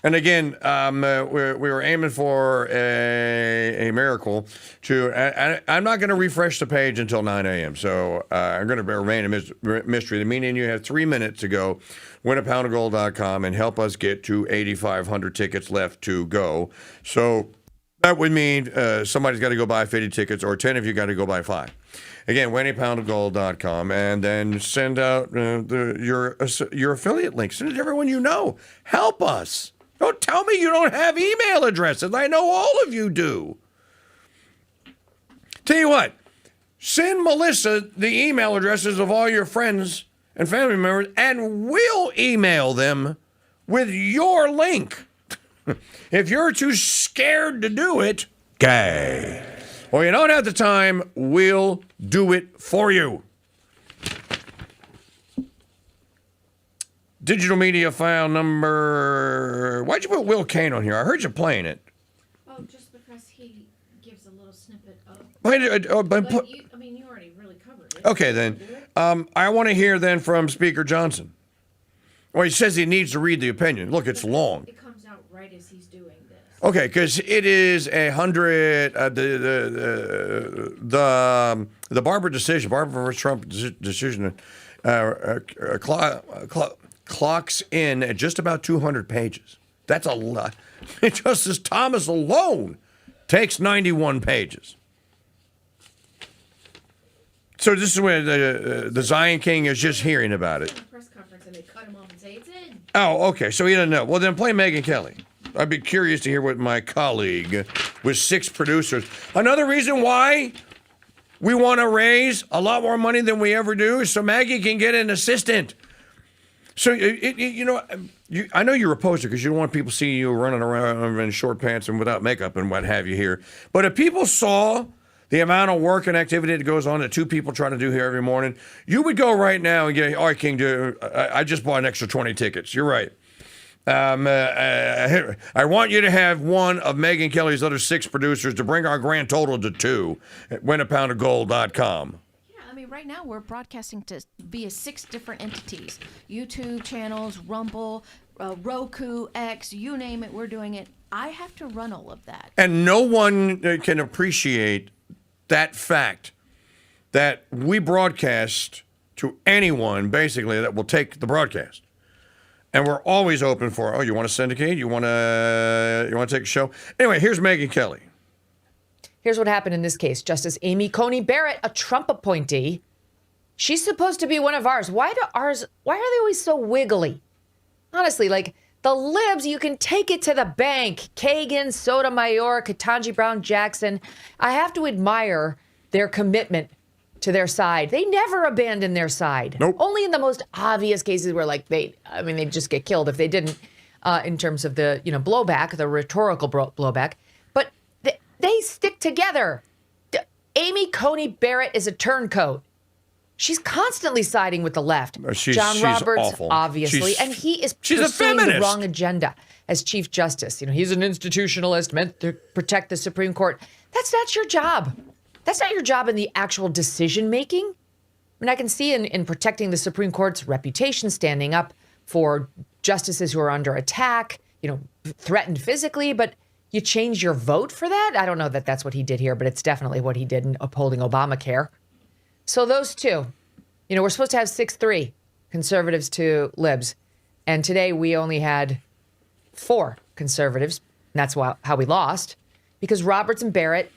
And again, we were aiming for a miracle. I'm not going to refresh the page until 9 a.m., so I'm going to remain a mystery. Meaning you have 3 minutes to go, winapoundofgold.com, and help us get to 8,500 tickets left to go. So that would mean somebody's got to go buy 50 tickets, or 10 of you got to go buy 5. Again, winapoundofgold.com, and then send out your affiliate link. Send it to everyone you know. Help us. Don't tell me you don't have email addresses. I know all of you do. Tell you what, send Melissa the email addresses of all your friends and family members, and we'll email them with your link. If you're too scared to do it, gay. Or you don't have the time, we'll do it for you. Digital media file number... Why'd you put Will Kane on here? I heard you playing it. Oh, just because he gives a little snippet of... You already really covered it. Okay, then. I want to hear then from Speaker Johnson. Well, he says he needs to read the opinion. Look, it's long. It comes out right as he's doing this. Okay, because it is 100... the Barber decision, Barber versus Trump decision... clocks in at just about 200 pages. That's a lot. Justice Thomas alone takes 91 pages. So this is where the Zion King is just hearing about it. Press conference and they cut him off and say it's in. Oh, okay. So he doesn't know. Well, then play Megyn Kelly. I'd be curious to hear what my colleague with 6 producers. Another reason why we want to raise a lot more money than we ever do is so Maggie can get an assistant. So, I know you're opposed to it because you don't want people seeing you running around in short pants and without makeup and what have you here. But if people saw the amount of work and activity that goes on that 2 people try to do here every morning, you would go right now and get, all right, King, I just bought an extra 20 tickets. You're right. I want you to have one of Megyn Kelly's other 6 producers to bring our grand total to 2 at winapoundofgold.com. Right now we're broadcasting to via 6 different entities. YouTube channels, Rumble, Roku, X, you name it, we're doing it. I have to run all of that. And no one can appreciate that fact that we broadcast to anyone, basically, that will take the broadcast. And we're always open for, you want to syndicate? You want to take a show? Anyway, here's Megyn Kelly. Here's what happened in this case. Justice Amy Coney Barrett, a Trump appointee, She's supposed to be one of ours. Why are they always so wiggly? Honestly, like the libs, you can take it to the bank. Kagan, Sotomayor, Ketanji Brown Jackson. I have to admire their commitment to their side. They never abandon their side. Nope. Only in the most obvious cases where like they'd just get killed if they didn't, in terms of the, blowback, the rhetorical blowback. But they stick together. Amy Coney Barrett is a turncoat. She's constantly siding with the left. John Roberts, awful. obviously, and he is she's pursuing a the feminist. wrong agenda as Chief Justice. He's an institutionalist meant to protect the Supreme Court. That's not your job. That's not your job in the actual decision making. I mean, I can see in protecting the Supreme Court's reputation, standing up for justices who are under attack, threatened physically, but you change your vote for that? I don't know that that's what he did here, but it's definitely what he did in upholding Obamacare. So those two, we're supposed to have 6-3 conservatives to libs. And today we only had 4 conservatives. And that's how we lost, because Roberts and Barrett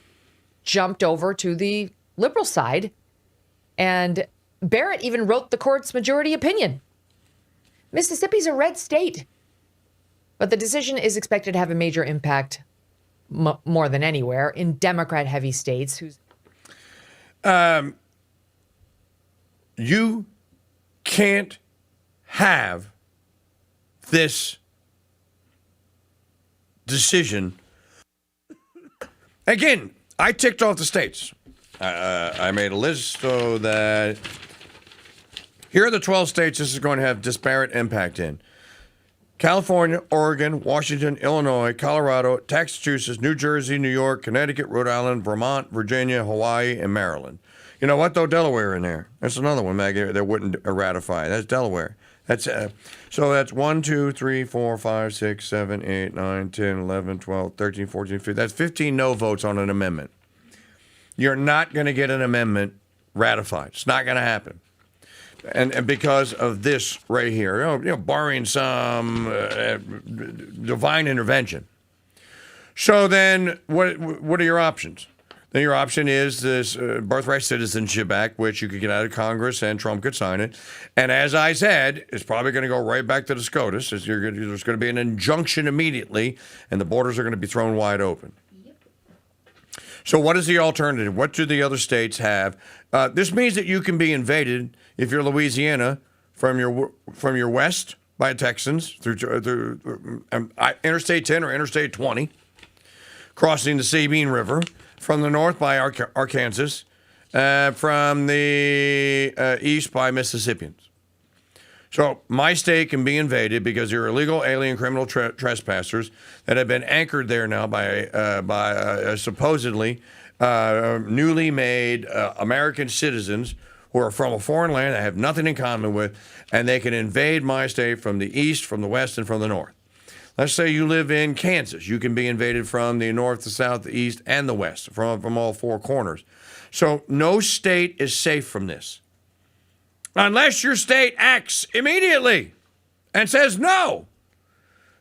jumped over to the liberal side. And Barrett even wrote the court's majority opinion. Mississippi's a red state. But the decision is expected to have a major impact more than anywhere in Democrat-heavy states. You can't have this decision. Again, I ticked off the states. I made a list so that here are the 12 states this is going to have disparate impact in. California, Oregon, Washington, Illinois, Colorado, Massachusetts, New Jersey, New York, Connecticut, Rhode Island, Vermont, Virginia, Hawaii, and Maryland. You know what, though? Delaware in there. That's another one, Maggie, that wouldn't ratify. That's Delaware. That's so that's 1, 2, 3, 4, 5, 6, 7, 8, 9, 10, 11, 12, 13, 14, 15. That's 15 no votes on an amendment. You're not going to get an amendment ratified. It's not going to happen. And because of this right here, barring some divine intervention. So then what are your options? Then your option is this Birthright Citizenship Act, which you could get out of Congress and Trump could sign it. And as I said, it's probably going to go right back to the SCOTUS. There's going to be an injunction immediately, and the borders are going to be thrown wide open. So what is the alternative? What do the other states have? This means that you can be invaded if you're Louisiana from your west by Texans through Interstate 10 or Interstate 20, crossing the Sabine River. From the north by Arkansas, from the east by Mississippians. So my state can be invaded because you're illegal alien criminal trespassers that have been anchored there now by supposedly newly made American citizens who are from a foreign land that have nothing in common with, and they can invade my state from the east, from the west, and from the north. Let's say you live in Kansas. You can be invaded from the north, the south, the east, and the west, from all 4 corners. So no state is safe from this. Unless your state acts immediately and says, no,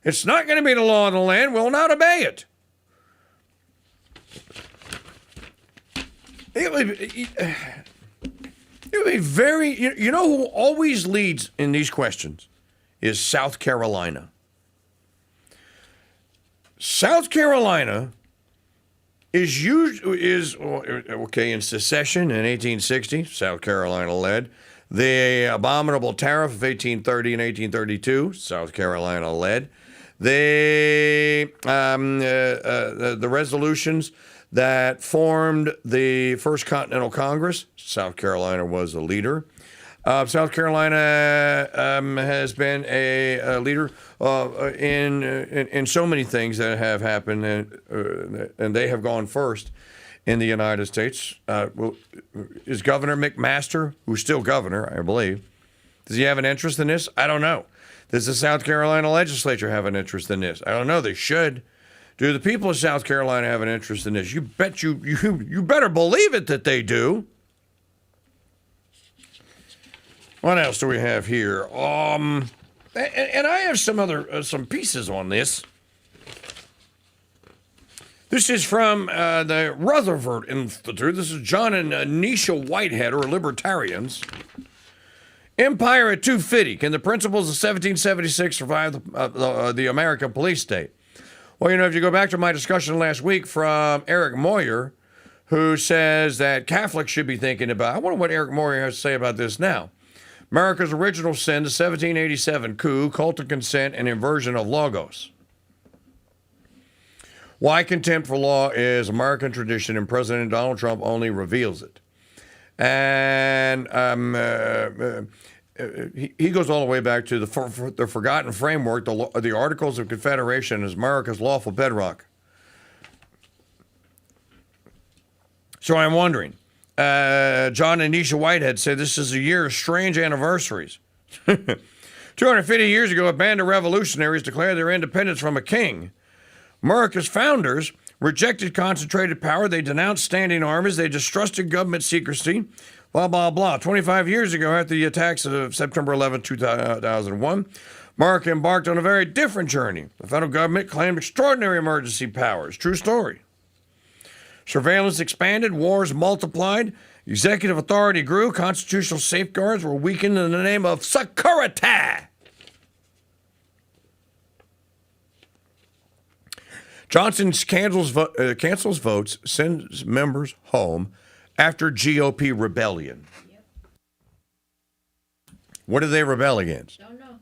it's not going to be the law of the land. We'll not obey it. It would be very, who always leads in these questions is South Carolina. South Carolina is okay in secession in 1860. South Carolina led the abominable tariff of 1830 and 1832. South Carolina led the resolutions that formed the First Continental Congress. South Carolina was a leader. South Carolina has been a leader in so many things that have happened, and they have gone first in the United States. Is Governor McMaster, who's still governor, I believe, does he have an interest in this? I don't know. Does the South Carolina legislature have an interest in this? I don't know. They should. Do the people of South Carolina have an interest in this? You bet you better believe it that they do. What else do we have here? And I have some pieces on this. This is from the Rutherford Institute. This is John and Nisha Whitehead, or libertarians. Empire at 250. Can the principles of 1776 survive the American police state? Well, you know, if you go back to my discussion last week from Eric Moyer, who says that Catholics should be thinking about, I wonder what Eric Moyer has to say about this now. America's original sin, the 1787 coup, cult of consent, and inversion of logos. Why contempt for law is American tradition, and President Donald Trump only reveals it. And he goes all the way back to the forgotten framework, the Articles of Confederation as America's lawful bedrock. So I'm wondering, John and Nisha Whitehead say this is a year of strange anniversaries. 250 years ago, a band of revolutionaries declared their independence from a king. America's founders rejected concentrated power. They denounced standing armies. They distrusted government secrecy. Blah, blah, blah. 25 years ago, after the attacks of September 11, 2001, America embarked on a very different journey. The federal government claimed extraordinary emergency powers. True story. Surveillance expanded. Wars multiplied. Executive authority grew. Constitutional safeguards were weakened in the name of security. Johnson cancels votes, sends members home after GOP rebellion. Yep. What did they rebel against? Don't know.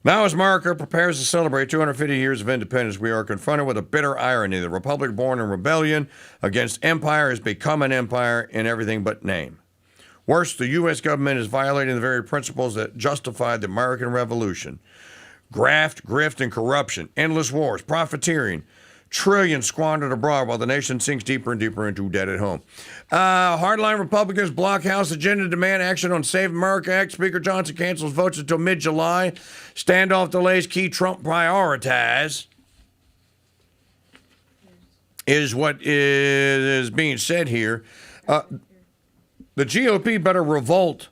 Now, as America prepares to celebrate 250 years of independence, we are confronted with a bitter irony. The republic born in rebellion against empire has become an empire in everything but name. Worse, the U.S. government is violating the very principles that justified the American Revolution. Graft, grift, and corruption, endless wars, profiteering, trillions squandered abroad while the nation sinks deeper and deeper into debt at home. Hardline Republicans block House agenda, demand action on Save America Act. Speaker Johnson cancels votes until mid-July. Standoff delays key Trump prioritize, is what is being said here. The GOP better revolt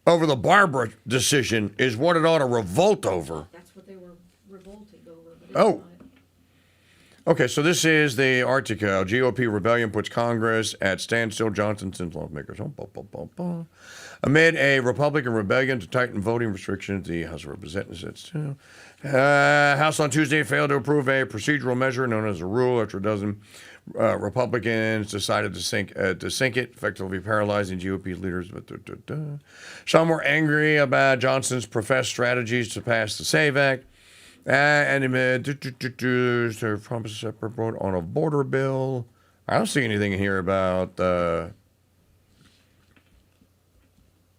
over the Barbara decision is what it ought to revolt over. That's what they were revolting over. Oh. Okay, so this is the article. GOP rebellion puts Congress at standstill. Johnson sends lawmakers home. Amid a Republican rebellion to tighten voting restrictions, the House of Representatives House on Tuesday failed to approve a procedural measure known as a rule after a dozen Republicans decided to sink it, effectively paralyzing GOP leaders. Some were angry about Johnson's professed strategies to pass the SAVE Act. And they promised a separate vote on a border bill. I don't see anything in here about the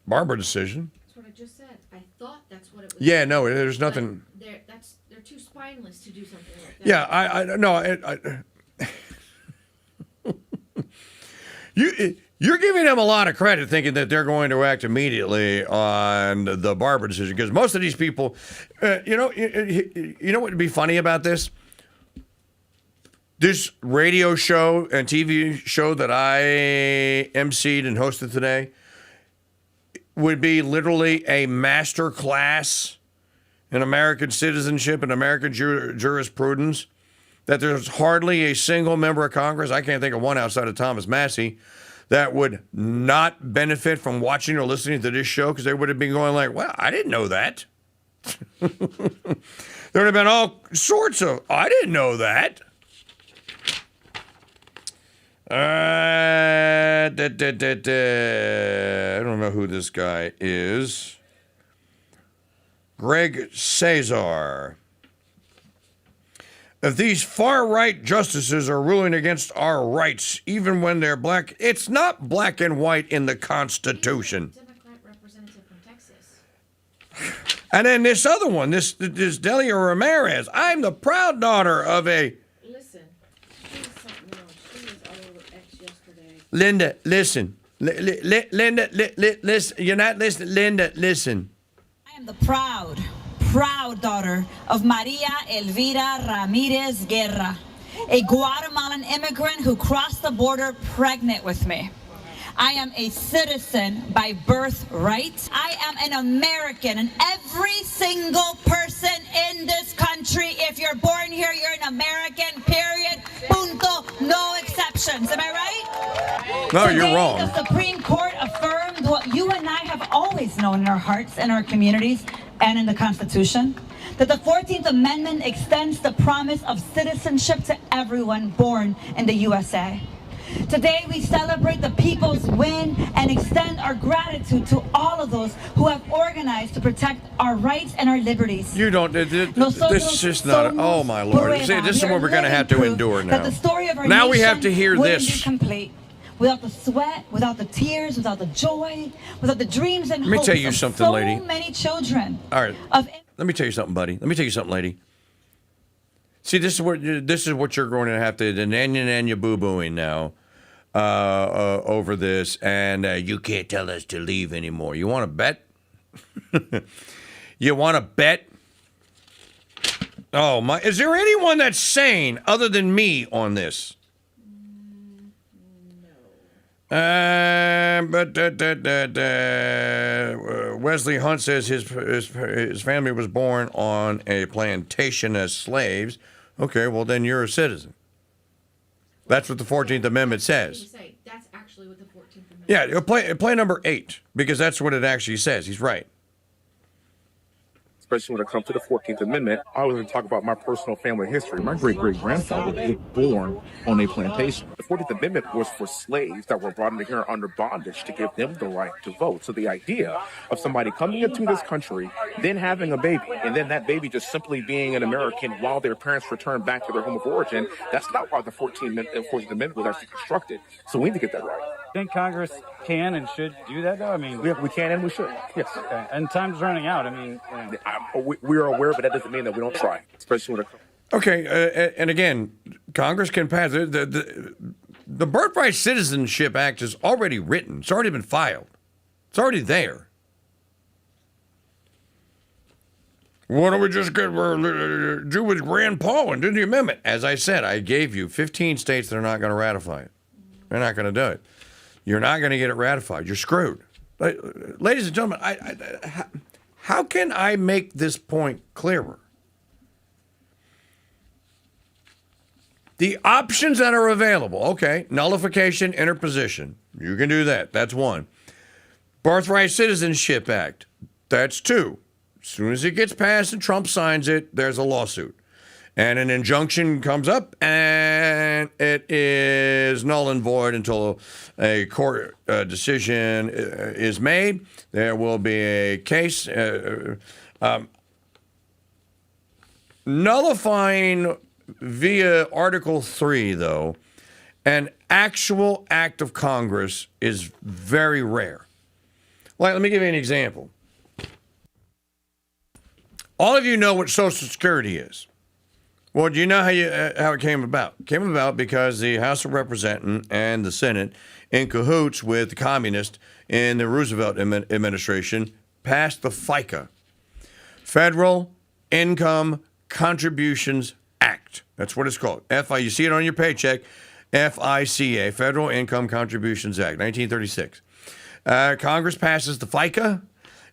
Barbara decision. That's what I just said. I thought that's what it was. Yeah, no, there's nothing. They're too spineless to do something like that. Yeah, You're giving them a lot of credit thinking that they're going to act immediately on the Barbara decision, because most of these people, you know what would be funny about this? This radio show and TV show that I emceed and hosted today would be literally a master class in American citizenship and American jurisprudence, that there's hardly a single member of Congress, I can't think of one outside of Thomas Massey, that would not benefit from watching or listening to this show, because they would have been going like, well, I didn't know that. There would have been all sorts of, I didn't know that. I don't know who this guy is. Greg Cesar. If these far-right justices are ruling against our rights, even when they're black, it's not black and white in the Constitution. Democrat representative from Texas. And then this other one, this Delia Ramirez. I'm the proud daughter of a... Listen, she was something else. She was all over X yesterday. Linda, listen. Linda, listen. You're not listening. Linda, listen. I am the proud daughter of Maria Elvira Ramirez Guerra, a Guatemalan immigrant who crossed the border pregnant with me. I am a citizen by birthright. I am an American, and every single person in this country, if you're born here, you're an American, period, punto, no exceptions. Am I right? No, Today, you're wrong. The Supreme Court affirmed what you and I have always known in our hearts, in our communities, and in the Constitution, that the 14th Amendment extends the promise of citizenship to everyone born in the USA. Today, we celebrate the people's win and extend our gratitude to all of those who have organized to protect our rights and our liberties. You don't. This is just not. Oh my Lord! See, this is what we're going to have to endure now. That the story of our now we nation have to hear wouldn't this. be complete without the sweat, without the tears, without the joy, without the dreams and Let me hopes tell you of something, so lady. many children. All right. Of Let me tell you something, buddy. Let me tell you something, lady. See, this is what you're going to have to the nanya boo booing now over this, and you can't tell us to leave anymore. You want to bet? You want to bet? Oh my! Is there anyone that's sane other than me on this? But Wesley Hunt says his family was born on a plantation as slaves. Okay, well then you're a citizen. That's what the 14th Amendment says. That's actually what the 14th Amendment Yeah, play number 8 because that's what it actually says. He's right. Especially when it comes to the 14th Amendment, I was going to talk about my personal family history. My great-great-grandfather was born on a plantation. The 14th Amendment was for slaves that were brought into here under bondage to give them the right to vote. So the idea of somebody coming into this country, then having a baby, and then that baby just simply being an American while their parents return back to their home of origin, that's not why the 14th Amendment was actually constructed. So we need to get that right. Think Congress can and should do that, though? I mean, we can and we should. Yes. Okay. And time's running out. I mean, we are aware, but that doesn't mean that we don't try, especially when it comes. Okay, and again, Congress can pass it. The Birthright Citizenship Act is already written. It's already been filed. It's already there. Why don't we just do with Grandpa and do the amendment? As I said, I gave you 15 states that are not going to ratify it. They're not going to do it. You're not going to get it ratified. You're screwed. Ladies and gentlemen, how can I make this point clearer? The options that are available, okay, nullification, interposition. You can do that. That's one. Birthright Citizenship Act. That's two. As soon as it gets passed and Trump signs it, there's a lawsuit. And an injunction comes up, and it is null and void until a court decision is made. There will be a case. Nullifying via Article 3, though, an actual act of Congress is very rare. Like, let me give you an example. All of you know what Social Security is. Well, do you know how it came about? It came about because the House of Representatives and the Senate, in cahoots with the communists in the Roosevelt administration, passed the FICA, Federal Income Contributions Act. That's what it's called. You see it on your paycheck, FICA, Federal Income Contributions Act, 1936. Congress passes the FICA,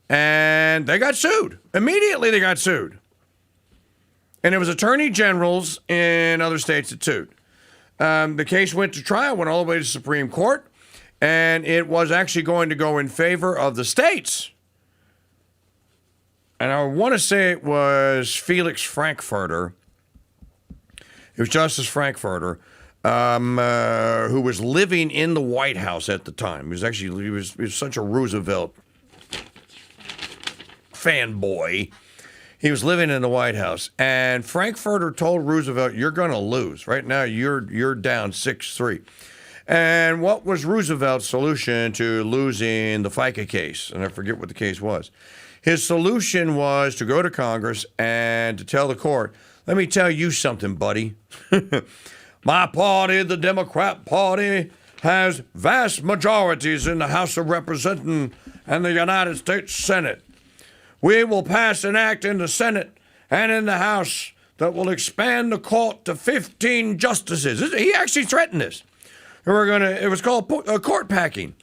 and they got sued. Immediately they got sued. And it was attorney generals in other states that sued. The case went to trial, went all the way to the Supreme Court, and it was actually going to go in favor of the states. And I want to say it was Felix Frankfurter. It was Justice Frankfurter, who was living in the White House at the time. He was such a Roosevelt fanboy. He was living in the White House, and Frankfurter told Roosevelt, "You're going to lose. Right now, you're down 6-3." And what was Roosevelt's solution to losing the FICA case? And I forget what the case was. His solution was to go to Congress and to tell the court, "Let me tell you something, buddy. My party, the Democrat Party, has vast majorities in the House of Representatives and the United States Senate. We will pass an act in the Senate and in the House that will expand the court to 15 justices." He actually threatened this. It was called court packing.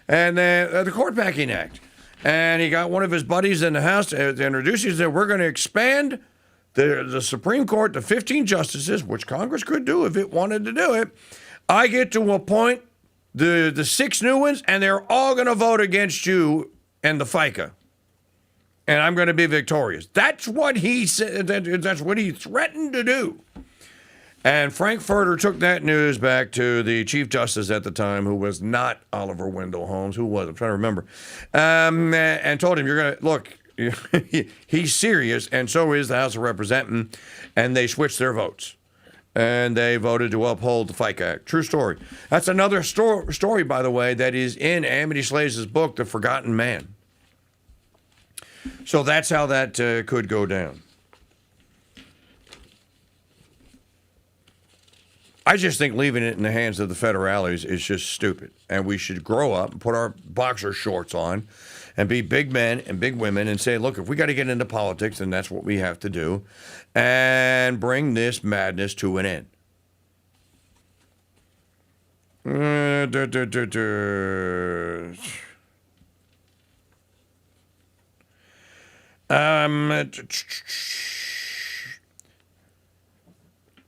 and the Court Packing Act. And he got one of his buddies in the House to introduce. He said, we're going to expand the Supreme Court to 15 justices, which Congress could do if it wanted to do it. I get to appoint the 6 new ones, and they're all going to vote against you and the FICA. And I'm going to be victorious. That's what he said. That's what he threatened to do. And Frankfurter took that news back to the Chief Justice at the time, who was not Oliver Wendell Holmes. Who was? I'm trying to remember. And told him, you're going to, look, he's serious, and so is the House of Representatives. And they switched their votes. And they voted to uphold the FICA Act. True story. That's another story, by the way, that is in Amity Shlaes' book, The Forgotten Man. So that's how that could go down. I just think leaving it in the hands of the federales is just stupid. And we should grow up and put our boxer shorts on and be big men and big women and say, look, if we got to get into politics, then that's what we have to do, and bring this madness to an end.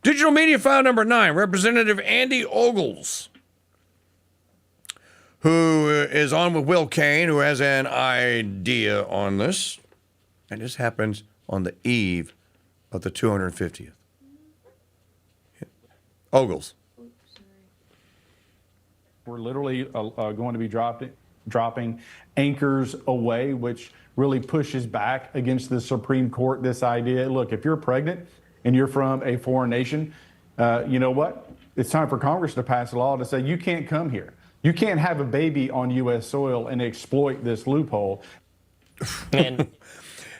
Digital Media File number 9, Representative Andy Ogles, who is on with Will Cain, who has an idea on this. And this happens on the eve of the 250th. Ogles. We're literally going to be dropping anchors away, which really pushes back against the Supreme Court, this idea. Look, if you're pregnant and you're from a foreign nation, you know what? It's time for Congress to pass a law to say you can't come here. You can't have a baby on U.S. soil and exploit this loophole.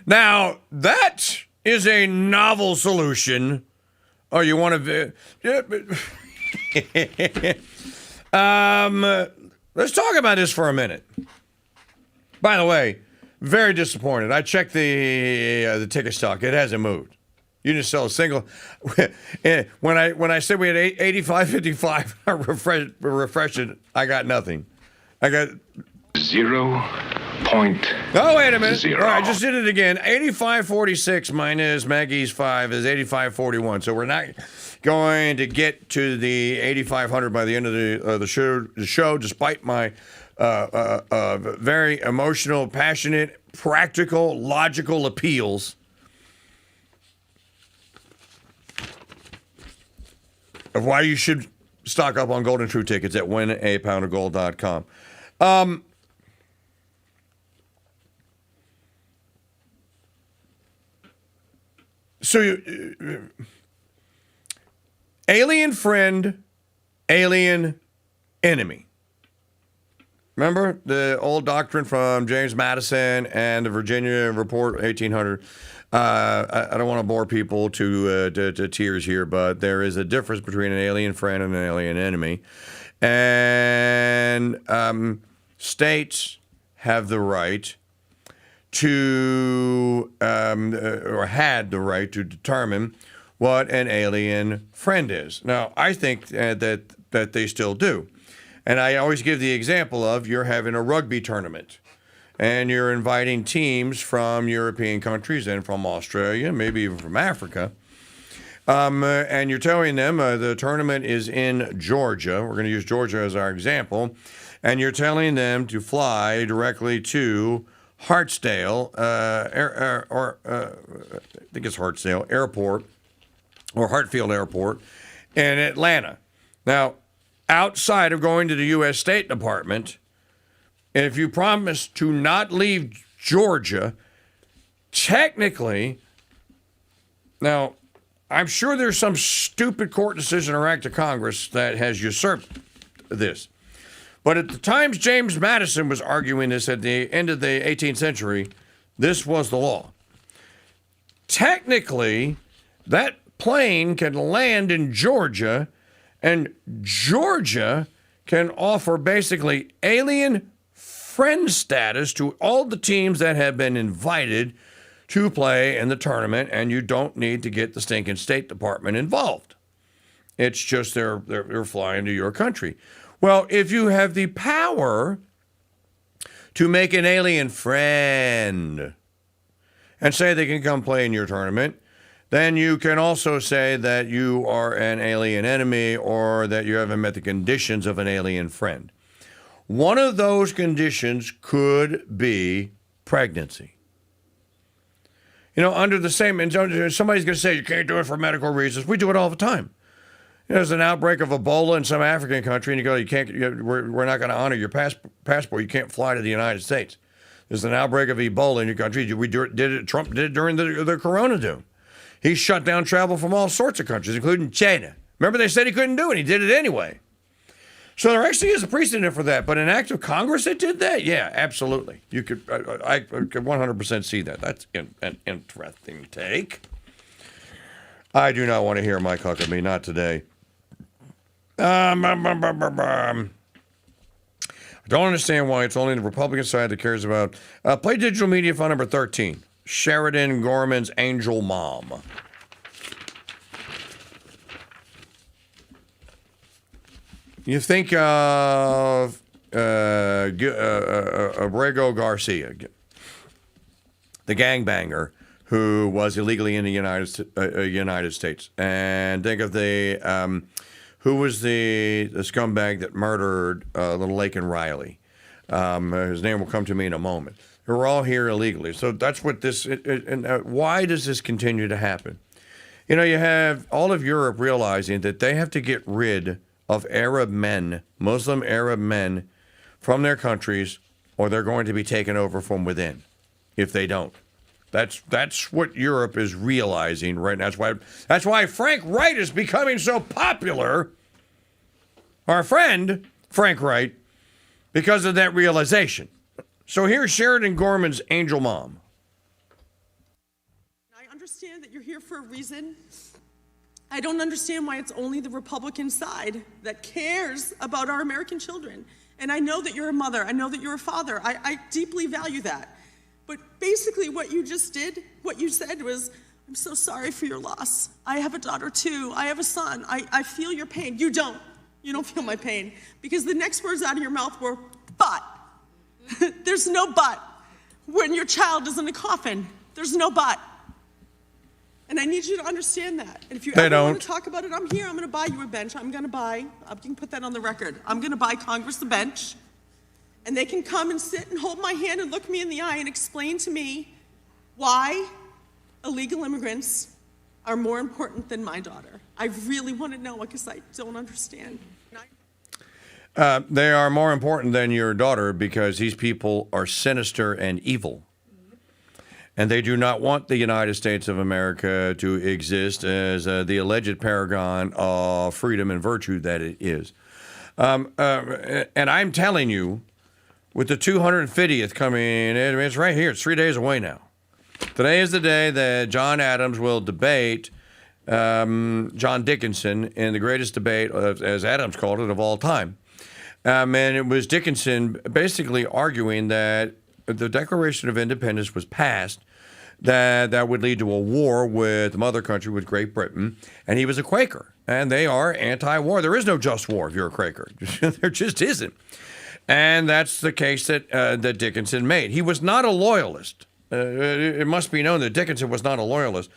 Now, that is a novel solution. Oh, you want to... let's talk about this for a minute. By the way, very disappointed. I checked the ticket stock. It hasn't moved. You didn't sell a single. When I said we had 85.55, I refreshed it. I got nothing. I got 0.0. Oh, wait a minute. All right, I just did it again. 85.46 minus Maggie's 5 is 85.41. So we're not going to get to the 8,500 by the end of the show, despite my very emotional, passionate, practical, logical appeals of why you should stock up on Gold and True tickets at winapoundofgold.com. So, alien friend, alien enemy. Remember the old doctrine from James Madison and the Virginia Report 1800? I don't want to bore people to tears here, but there is a difference between an alien friend and an alien enemy. And states have the right to, or had the right to determine what an alien friend is. Now, I think that they still do. And I always give the example of you're having a rugby tournament and you're inviting teams from European countries and from Australia, maybe even from Africa. And you're telling them the tournament is in Georgia. We're going to use Georgia as our example. And you're telling them to fly directly to Hartsdale, I think it's Hartsdale Airport, or Hartfield Airport in Atlanta. Now, outside of going to the U.S. State Department, and if you promise to not leave Georgia, technically, now, I'm sure there's some stupid court decision or act of Congress that has usurped this. But at the times James Madison was arguing this at the end of the 18th century, this was the law. Technically, that plane can land in Georgia, and Georgia can offer basically alien friend status to all the teams that have been invited to play in the tournament, and you don't need to get the stinking State Department involved. It's just they're flying to your country. Well, if you have the power to make an alien friend and say they can come play in your tournament, then you can also say that you are an alien enemy or that you haven't met the conditions of an alien friend. One of those conditions could be pregnancy. You know, under the same, and somebody's going to say you can't do it for medical reasons. We do it all the time. There's an outbreak of Ebola in some African country, and you go, we're not going to honor your passport. You can't fly to the United States. There's an outbreak of Ebola in your country. Trump did it during the Corona doom. He shut down travel from all sorts of countries, including China. Remember, they said he couldn't do it. He did it anyway. So there actually is a precedent for that. But an act of Congress that did that? Yeah, absolutely. You could, I could 100% see that. That's an interesting take. I do not want to hear Mike Huckabee. Not today. I don't understand why it's only the Republican side that cares about. Play digital media file number 13. Sheridan Gorman's Angel Mom. You think of Abrego Garcia, the gangbanger who was illegally in the United States, and think of the who was the scumbag that murdered little Laken Riley. His name will come to me in a moment. We're all here illegally. So that's what this, why does this continue to happen? You know, you have all of Europe realizing that they have to get rid of Arab men, Muslim Arab men, from their countries, or they're going to be taken over from within if they don't. That's what Europe is realizing right now. That's why Frank Wright is becoming so popular, our friend, Frank Wright, because of that realization. So here's Sheridan Gorman's Angel Mom. I understand that you're here for a reason. I don't understand why it's only the Republican side that cares about our American children. And I know that you're a mother. I know that you're a father. I deeply value that. But basically what you just did, what you said was, I'm so sorry for your loss. I have a daughter too. I have a son. I feel your pain. You don't. You don't feel my pain. Because the next words out of your mouth were, but. There's no but. When your child is in a coffin, there's no but. And I need you to understand that. And if you ever want to talk about it, I'm here. I'm going to buy you a bench. You can put that on the record. I'm going to buy Congress a bench. And they can come and sit and hold my hand and look me in the eye and explain to me why illegal immigrants are more important than my daughter. I really want to know because I don't understand. They are more important than your daughter because these people are sinister and evil. And they do not want the United States of America to exist as the alleged paragon of freedom and virtue that it is. And I'm telling you, with the 250th coming in, it's right here. It's 3 days away now. Today is the day that John Adams will debate John Dickinson in the greatest debate, as Adams called it, of all time. And it was Dickinson basically arguing that the Declaration of Independence was passed, that would lead to a war with the mother country, with Great Britain, and he was a Quaker, and they are anti-war. There is no just war if you're a Quaker. There just isn't. And that's the case that Dickinson made. He was not a loyalist. It must be known that Dickinson was not a loyalist.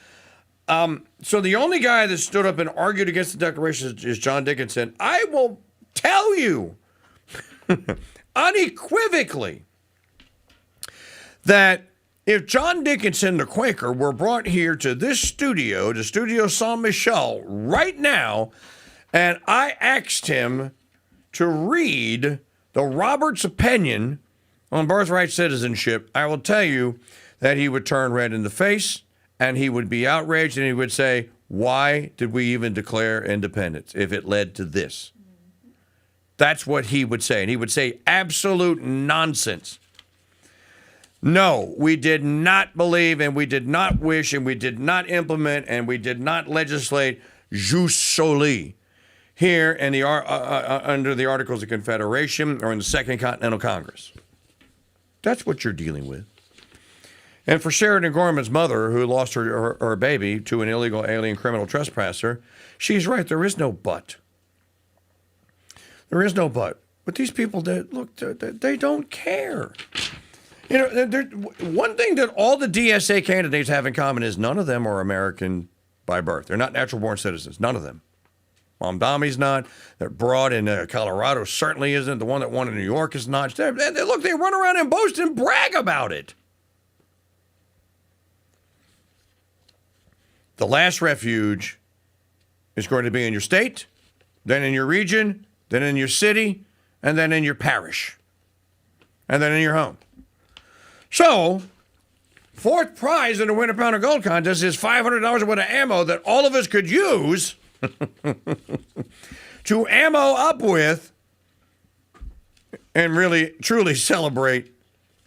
So the only guy that stood up and argued against the Declaration is John Dickinson. I will tell you unequivocally that if John Dickinson, the Quaker, were brought here to this studio, to Studio Saint Michel, right now, and I asked him to read the Roberts opinion on birthright citizenship, I will tell you that he would turn red in the face and he would be outraged and he would say, why did we even declare independence if it led to this? That's what he would say. And he would say absolute nonsense. No, we did not believe and we did not wish and we did not implement and we did not legislate jus soli here in the under the Articles of Confederation or in the Second Continental Congress. That's what you're dealing with. And for Sheridan Gorman's mother, who lost her baby to an illegal alien criminal trespasser, she's right. There is no but. There is no but. But these people, they don't care. You know, one thing that all the DSA candidates have in common is none of them are American by birth. They're not natural-born citizens. None of them. Mamdami's not. That broad in Colorado certainly isn't. The one that won in New York is not. They run around and boast and brag about it. The last refuge is going to be in your state, then in your region, then in your city, and then in your parish, and then in your home. So, fourth prize in the Win a Pound of Gold contest is $500 worth of ammo that all of us could use to ammo up with and really, truly celebrate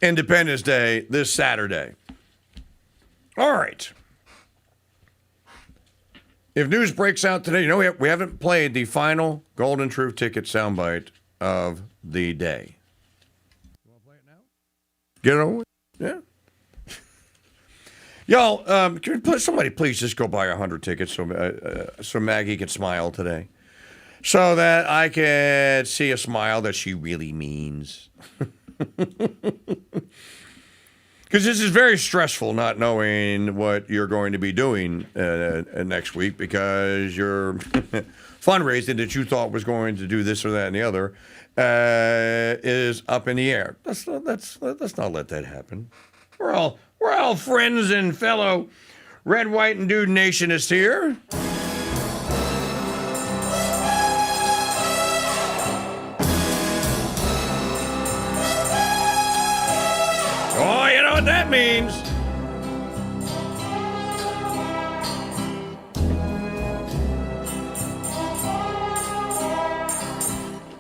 Independence Day this Saturday. All right. If news breaks out today, you know, we haven't played the final Golden Truth Ticket soundbite of the day. You want to play it now? Get it over with? Yeah. Y'all, can somebody please just go buy 100 tickets so Maggie can smile today? So that I can see a smile that she really means. Because this is very stressful not knowing what you're going to be doing next week because your fundraising that you thought was going to do this or that and the other is up in the air. Let's not let that happen. We're all friends and fellow Red, White, and Dude Nationists here. Oh, you know what that means.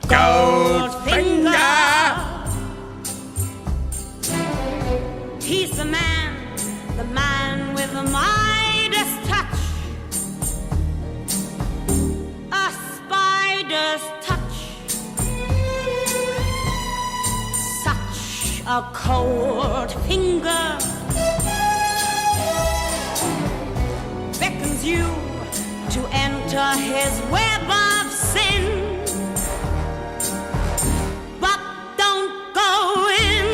Goldfinger. He's the man with the Midas touch. A spider's touch. Such a cold finger beckons you to enter his web of sin. But don't go in.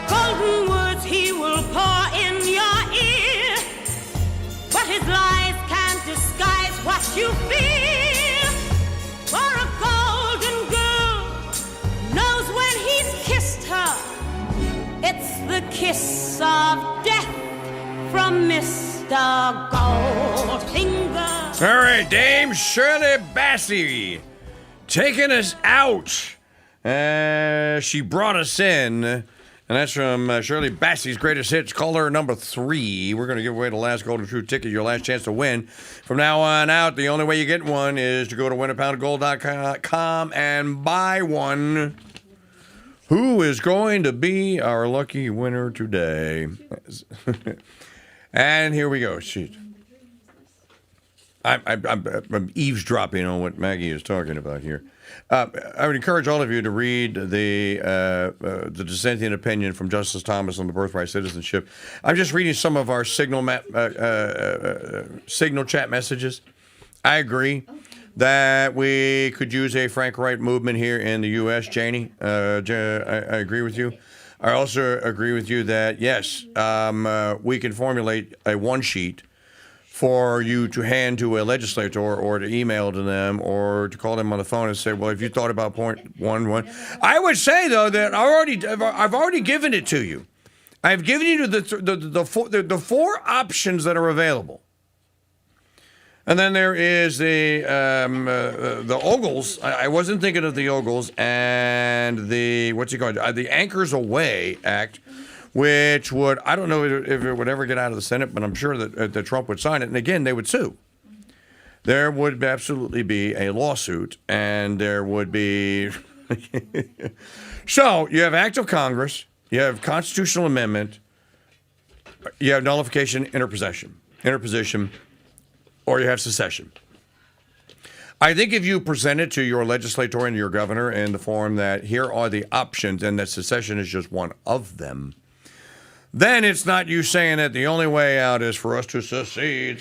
Golden words he will pour in your ear, but his lies can't disguise what you feel. For a golden girl knows when he's kissed her, it's the kiss of death from Mr. Goldfinger. All right, Dame Shirley Bassey taking us out. She brought us in. And that's from Shirley Bassey's greatest hits, caller number 3. We're going to give away the last Golden Truth ticket, your last chance to win. From now on out, the only way you get one is to go to winapoundofgold.com and buy one. Who is going to be our lucky winner today? And here we go. Shoot. I'm eavesdropping on what Maggie is talking about here. I would encourage all of you to read the dissenting opinion from Justice Thomas on the Birthright Citizenship. I'm just reading some of our signal chat messages. I agree that we could use a Frank Right movement here in the U.S., Janie. I agree with you. I also agree with you that, yes, we can formulate a one sheet for you to hand to a legislator or to email to them or to call them on the phone and say, well, if you thought about point 1.1. I would say, though, that I've already given it to you. I've given you the four options that are available. And then there is the Ogles. I wasn't thinking of the Ogles and the, what's it called? The Anchors Away Act, which would, I don't know if it would ever get out of the Senate, but I'm sure that Trump would sign it. And again, they would sue. There would absolutely be a lawsuit, and there would be... So, you have Act of Congress, you have Constitutional Amendment, you have nullification, interposition, or you have secession. I think if you present it to your legislator and your governor in the form that here are the options and that secession is just one of them, then it's not you saying that the only way out is for us to secede.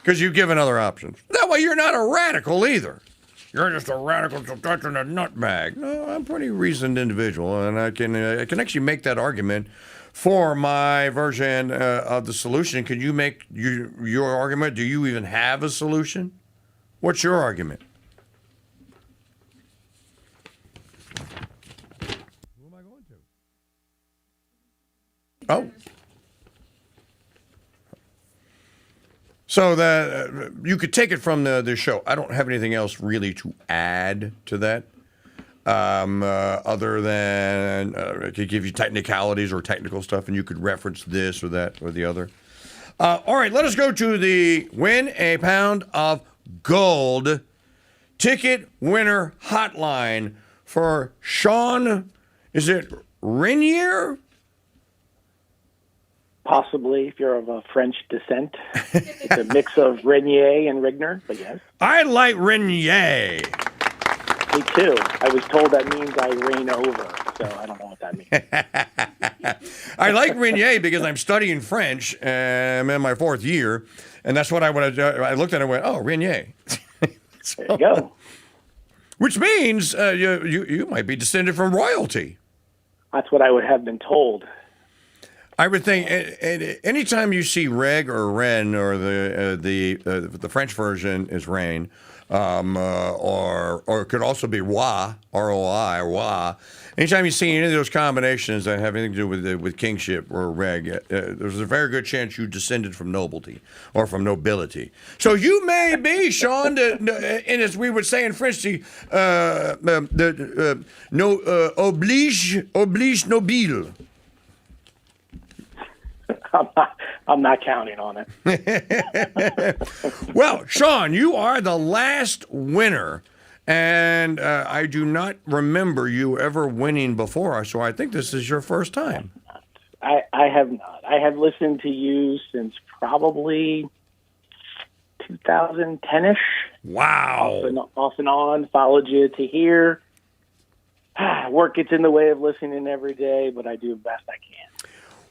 because you've given other options. That way you're not a radical either. You're just a radical touching a nutbag. No, I'm a pretty reasoned individual, and I can actually make that argument for my version of the solution. Can you make your argument? Do you even have a solution? What's your argument? Who am I going to? Oh. So that you could take it from the show. I don't have anything else really to add to that, other than I could give you technicalities or technical stuff, and you could reference this or that or the other. All right, let us go to the Win a Pound of Gold ticket winner hotline for Sean. Is it Renier? Possibly, if you're of a French descent. It's a mix of Renier and Rigner, but yes. I like Renier. Me too. I was told that means I reign over, so I don't know what that means. I like Renier because I'm studying French, and I'm in my 4th year, and that's what I looked at it and went, oh, Renier. There you go. Which means you might be descended from royalty. That's what I would have been told. I would think anytime you see Reg or Ren, or the French version is Reign, or it could also be Roi, R-O-I, or Roi. Anytime you see any of those combinations that have anything to do with kingship or Reg, there's a very good chance you descended from nobility or from nobility. So you may be, Sean, and as we would say in French, oblige nobile. I'm not counting on it. Well, Sean, you are the last winner, and I do not remember you ever winning before, so I think this is your first time. I have not. I have listened to you since probably 2010-ish. Wow. Off and on, followed you to here. Work gets in the way of listening every day, but I do the best I can.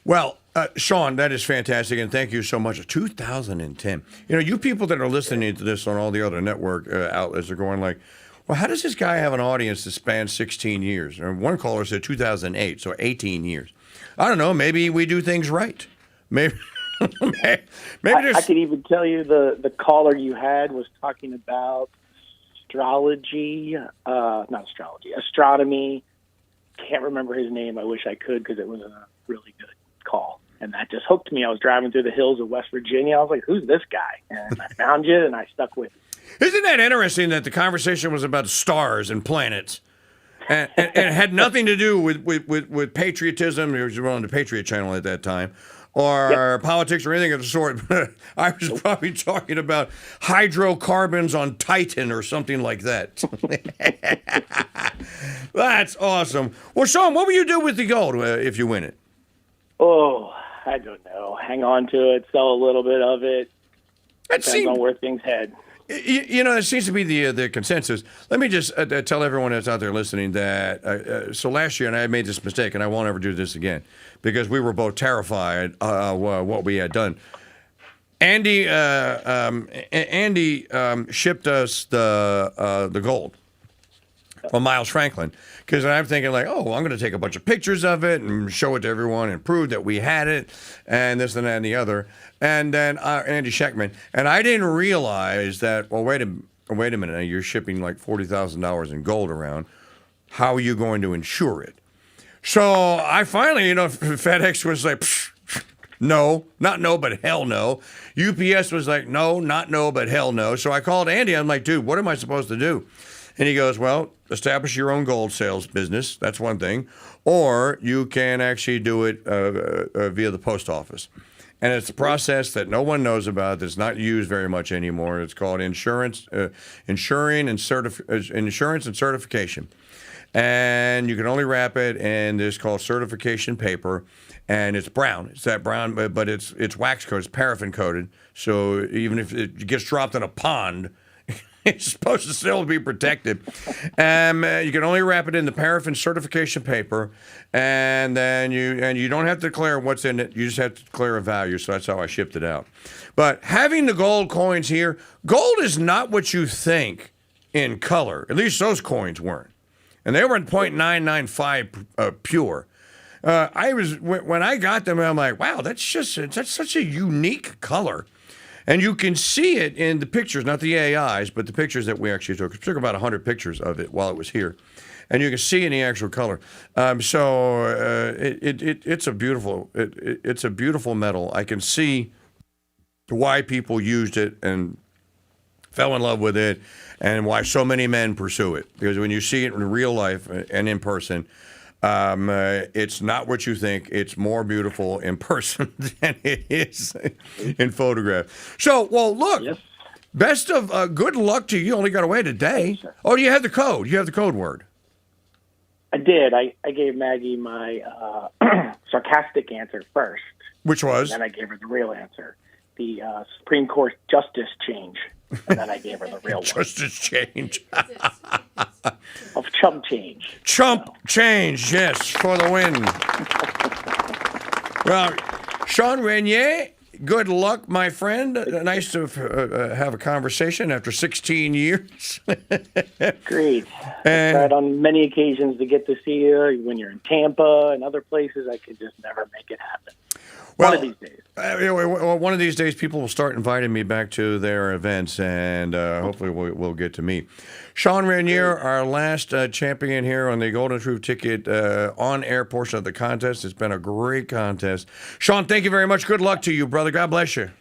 Well, Sean, that is fantastic, and thank you so much. 2010. You know, you people that are listening to this on all the other network outlets are going like, well, how does this guy have an audience that spans 16 years? And one caller said 2008, so 18 years. I don't know. Maybe we do things right. Maybe I could even tell you the caller you had was talking about astronomy. Can't remember his name. I wish I could because it was a really good call, and that just hooked me. I was driving through the hills of West Virginia. I was like, who's this guy? And I found you, and I stuck with you. Isn't that interesting that the conversation was about stars and planets, and it had nothing to do with patriotism? You were on the Patriot Channel at that time, or politics or anything of the sort. I was probably talking about hydrocarbons on Titan or something like that. That's awesome. Well, Sean, what will you do with the gold if you win it? Oh, I don't know. Hang on to it, sell a little bit of it. Depends on where things head. You know, it seems to be the consensus. Let me just tell everyone that's out there listening that, so last year, and I made this mistake, and I won't ever do this again, because we were both terrified what we had done. Andy shipped us the gold from Miles Franklin, because I'm thinking like, oh, I'm going to take a bunch of pictures of it and show it to everyone and prove that we had it and this and that and the other. And then Andy Scheckman, and I didn't realize that, well, wait a minute, you're shipping like $40,000 in gold around. How are you going to insure it? So I finally, FedEx was like, no, not no, but hell no. UPS was like, no, not no, but hell no. So I called Andy. I'm like, dude, what am I supposed to do? And he goes, well, establish your own gold sales business. That's one thing. Or you can actually do it via the post office. And it's a process that no one knows about, that's not used very much anymore. It's called insurance and certification. And you can only wrap it in this called certification paper. And it's brown. It's that brown, but it's wax coated. It's paraffin coated. So even if it gets dropped in a pond, It's supposed to still be protected. You can only wrap it in the paraffin certification paper, and then you don't have to declare what's in it. You just have to declare a value. So that's how I shipped it out. But having the gold coins here, gold is not what you think in color. At least those coins weren't, and they were in 0.995 pure. When I got them, I'm like, wow, that's such a unique color. And you can see it in the pictures, not the AIs, but the pictures that we actually took. We took about 100 pictures of it while it was here. And you can see in the actual color. It's a beautiful metal. I can see why people used it and fell in love with it, and why so many men pursue it. Because when you see it in real life and in person, it's not what you think. It's more beautiful in person than it is in photograph. So, well, look, best of good luck to you. You only got to wait a day. Oh, you have the code. You have the code word. I did. I gave Maggie my sarcastic answer first. Which was? And then I gave her the real answer. The Supreme Court justice change. And then I gave her the real one. Justice change. Of chump change. Chump change, yes, for the win. Well, Sean Renier, good luck, my friend. Nice to have a conversation after 16 years. Great. I've tried on many occasions to get to see you when you're in Tampa and other places. I could just never make it happen. Well, one of these days. One of these days, people will start inviting me back to their events, and hopefully we'll get to meet. Sean Renier, our last champion here on the Golden Truth Ticket on-air portion of the contest. It's been a great contest. Sean, thank you very much. Good luck to you, brother. God bless you.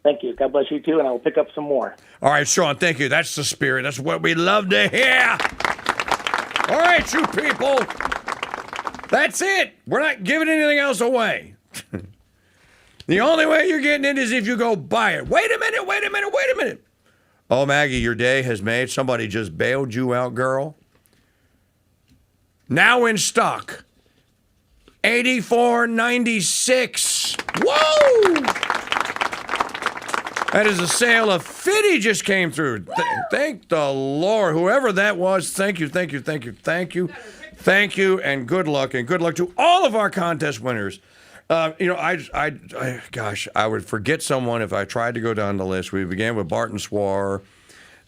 Thank you. God bless you, too, and I will pick up some more. All right, Sean, thank you. That's the spirit. That's what we love to hear. All right, you people. That's it. We're not giving anything else away. The only way you're getting it is if you go buy it. Wait a minute. Oh, Maggie, your day has made. Somebody just bailed you out, girl. Now in stock. $84.96. Whoa! That is a sale of Fiddy just came through. Thank the Lord. Whoever that was, thank you. Thank you, and good luck. And good luck to all of our contest winners. Gosh, I would forget someone if I tried to go down the list. We began with Barton Swar.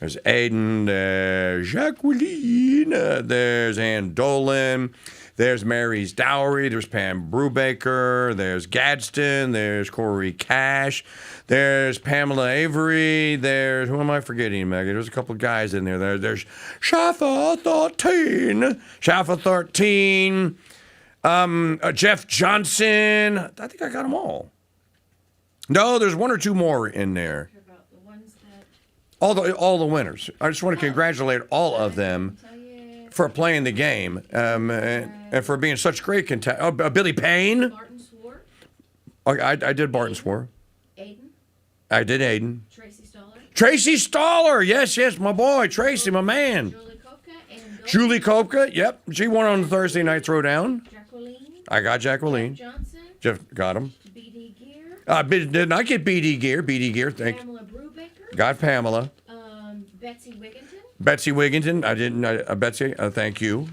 There's Aiden, there's Jacqueline, there's Ann Dolan, there's Mary's Dowry, there's Pam Brubaker, there's Gadsden, there's Corey Cash, there's Pamela Avery, there's, who am I forgetting, Maggie? There's a couple of guys in there. There's Shafa 13. Jeff Johnson. I think I got them all. No, there's one or two more in there. All the winners. I just want to congratulate all of them for playing the game and for being such great contestants. Billy Payne. Barton Swar. I did Barton Swar. Aiden. I did Aiden. Tracy Stoller. Yes, my boy. Tracy, my man. Julie Kopka. Yep. She won on the Thursday night throwdown. I got Jacqueline. Jeff got him. BD Gear. Did not get BD Gear. BD Gear. Thank you. Pamela Brubaker. Got Pamela. Betsy Wigginton. Betsy Wigginton. I didn't. Betsy. Thank you.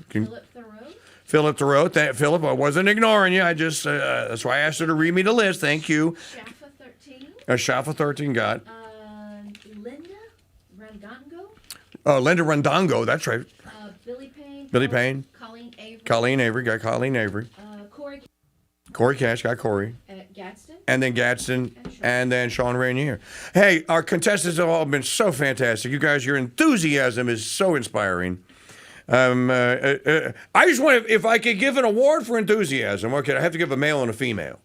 Philip Thoreau. Philip, I wasn't ignoring you. I just that's why I asked her to read me the list. Thank you. Shafa 13. Shafa 13 got. Linda Randongo. Oh, Linda Randongo. That's right. Billy Payne. Colleen Avery. Got Colleen Avery. Corey Cash got Corey. Gadsden. And then Gadsden. And then Sean Renier. Hey, our contestants have all been so fantastic. You guys, your enthusiasm is so inspiring. I just want to, if I could give an award for enthusiasm, okay, I have to give a male and a female.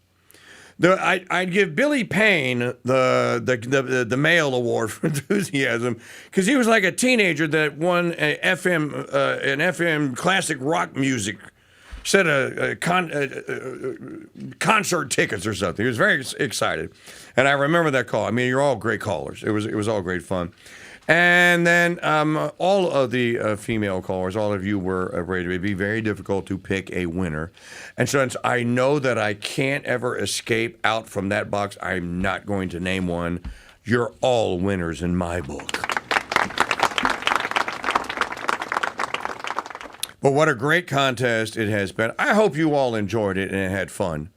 I'd give Billy Payne the male award for enthusiasm because he was like a teenager that won an FM classic rock music set of concert tickets or something. He was very excited, and I remember that call. I mean, you're all great callers. It was all great fun. And then all of the female callers, all of you were ready. It would be very difficult to pick a winner. And since I know that I can't ever escape out from that box, I'm not going to name one. You're all winners in my book. But what a great contest it has been. I hope you all enjoyed it and had fun.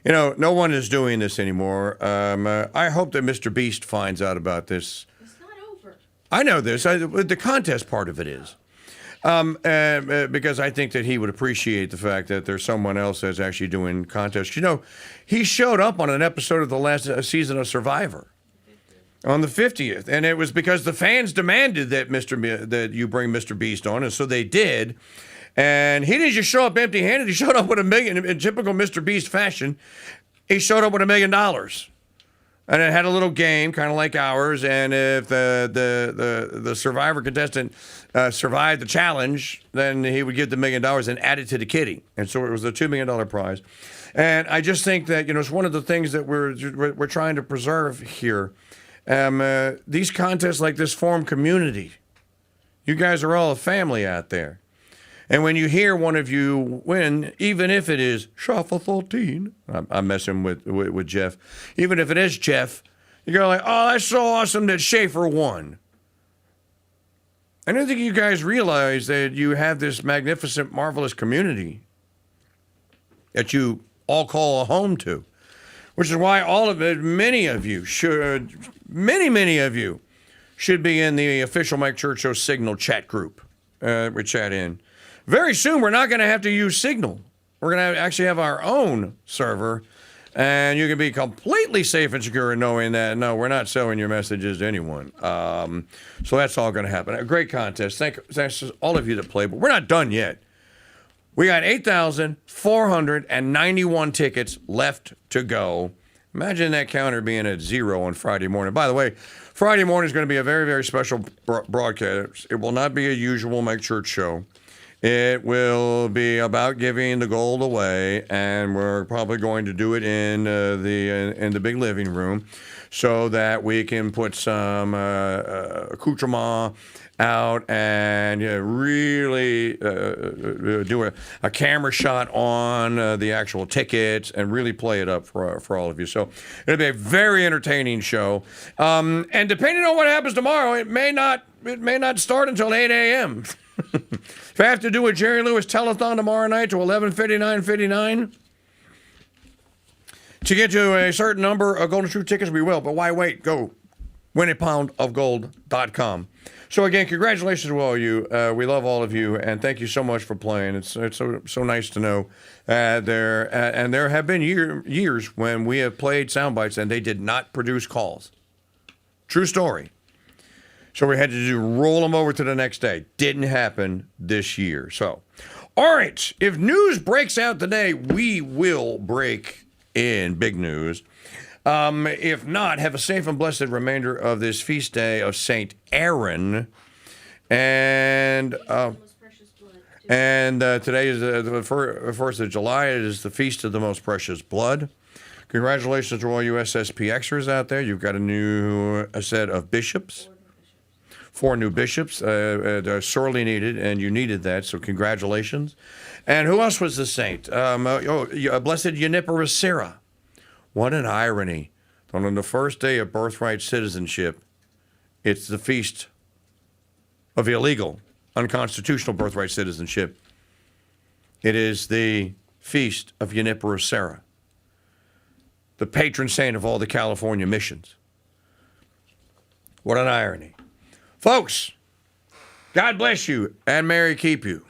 You know, no one is doing this anymore. I hope that Mr. Beast finds out about this. It's not over. I know this. The contest part of it is. Because I think that he would appreciate the fact that there's someone else that's actually doing contests. You know, he showed up on an episode of the last season of Survivor on the 50th, and it was because the fans demanded that that you bring Mr. Beast on, and so they did. And he didn't just show up empty-handed. He showed up with $1 million in typical Mr. Beast fashion. He showed up with $1 million. And it had a little game, kind of like ours. And if the Survivor contestant survived the challenge, then he would give the $1 million and add it to the kitty. And so it was a $2 million prize. And I just think that, you know, it's one of the things that we're trying to preserve here. These contests like this form community. You guys are all a family out there. And when you hear one of you win, even if it is Shuffle 14, I'm messing with Jeff. Even if it is Jeff, you go like, oh, that's so awesome that Schaefer won. I don't think you guys realize that you have this magnificent, marvelous community that you all call a home to, which is why all of it, many of you should be in the official Mike Church Show Signal chat group. We chat in. Very soon, we're not going to have to use Signal. We're going to actually have our own server, and you can be completely safe and secure in knowing that, no, we're not selling your messages to anyone. So that's all going to happen. A great contest. Thanks to all of you that played, but we're not done yet. We got 8,491 tickets left to go. Imagine that counter being at 0 on Friday morning. By the way, Friday morning is going to be a very, very special broadcast. It will not be a usual Mike Church show. It will be about giving the gold away, and we're probably going to do it in the big living room so that we can put some accoutrement out and really do a camera shot on the actual tickets and really play it up for all of you. So it'll be a very entertaining show. And depending on what happens tomorrow, it may not start until 8 a.m. If I have to do a Jerry Lewis telethon tomorrow night to 11:59 to get to a certain number of Golden Shoe tickets, we will. But why wait? Go winapoundofgold.com. So again, congratulations to all of you. We love all of you, and thank you so much for playing. It's so nice to know there have been years when we have played sound bites and they did not produce calls. True story. So we had to roll them over to the next day. Didn't happen this year. So, all right. If news breaks out today, we will break in big news. If not, have a safe and blessed remainder of this feast day of Saint Aaron. And today is the 1st of July. It is the Feast of the Most Precious Blood. Congratulations to all you SSPXers out there. You've got a set of bishops. 4 new bishops, sorely needed, and you needed that, so congratulations. And who else was the saint? Blessed Juniperus Sarah. What an irony. On the first day of birthright citizenship, it's the feast of illegal, unconstitutional birthright citizenship. It is the feast of Juniperus Sarah, the patron saint of all the California missions. What an irony. Folks, God bless you and Mary keep you.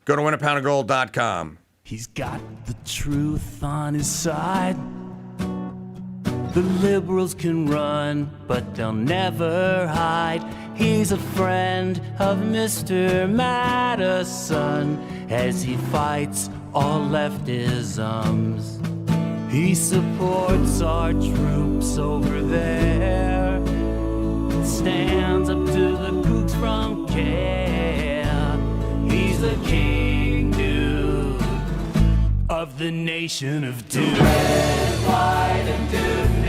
Go to winapoundofgold.com. He's got the truth on his side. The liberals can run, but they'll never hide. He's a friend of Mr. Madison as he fights all leftisms. He supports our troops over there. Stands up to the kooks from care. He's the king, dude, of the nation of dude. Red, white, and dude.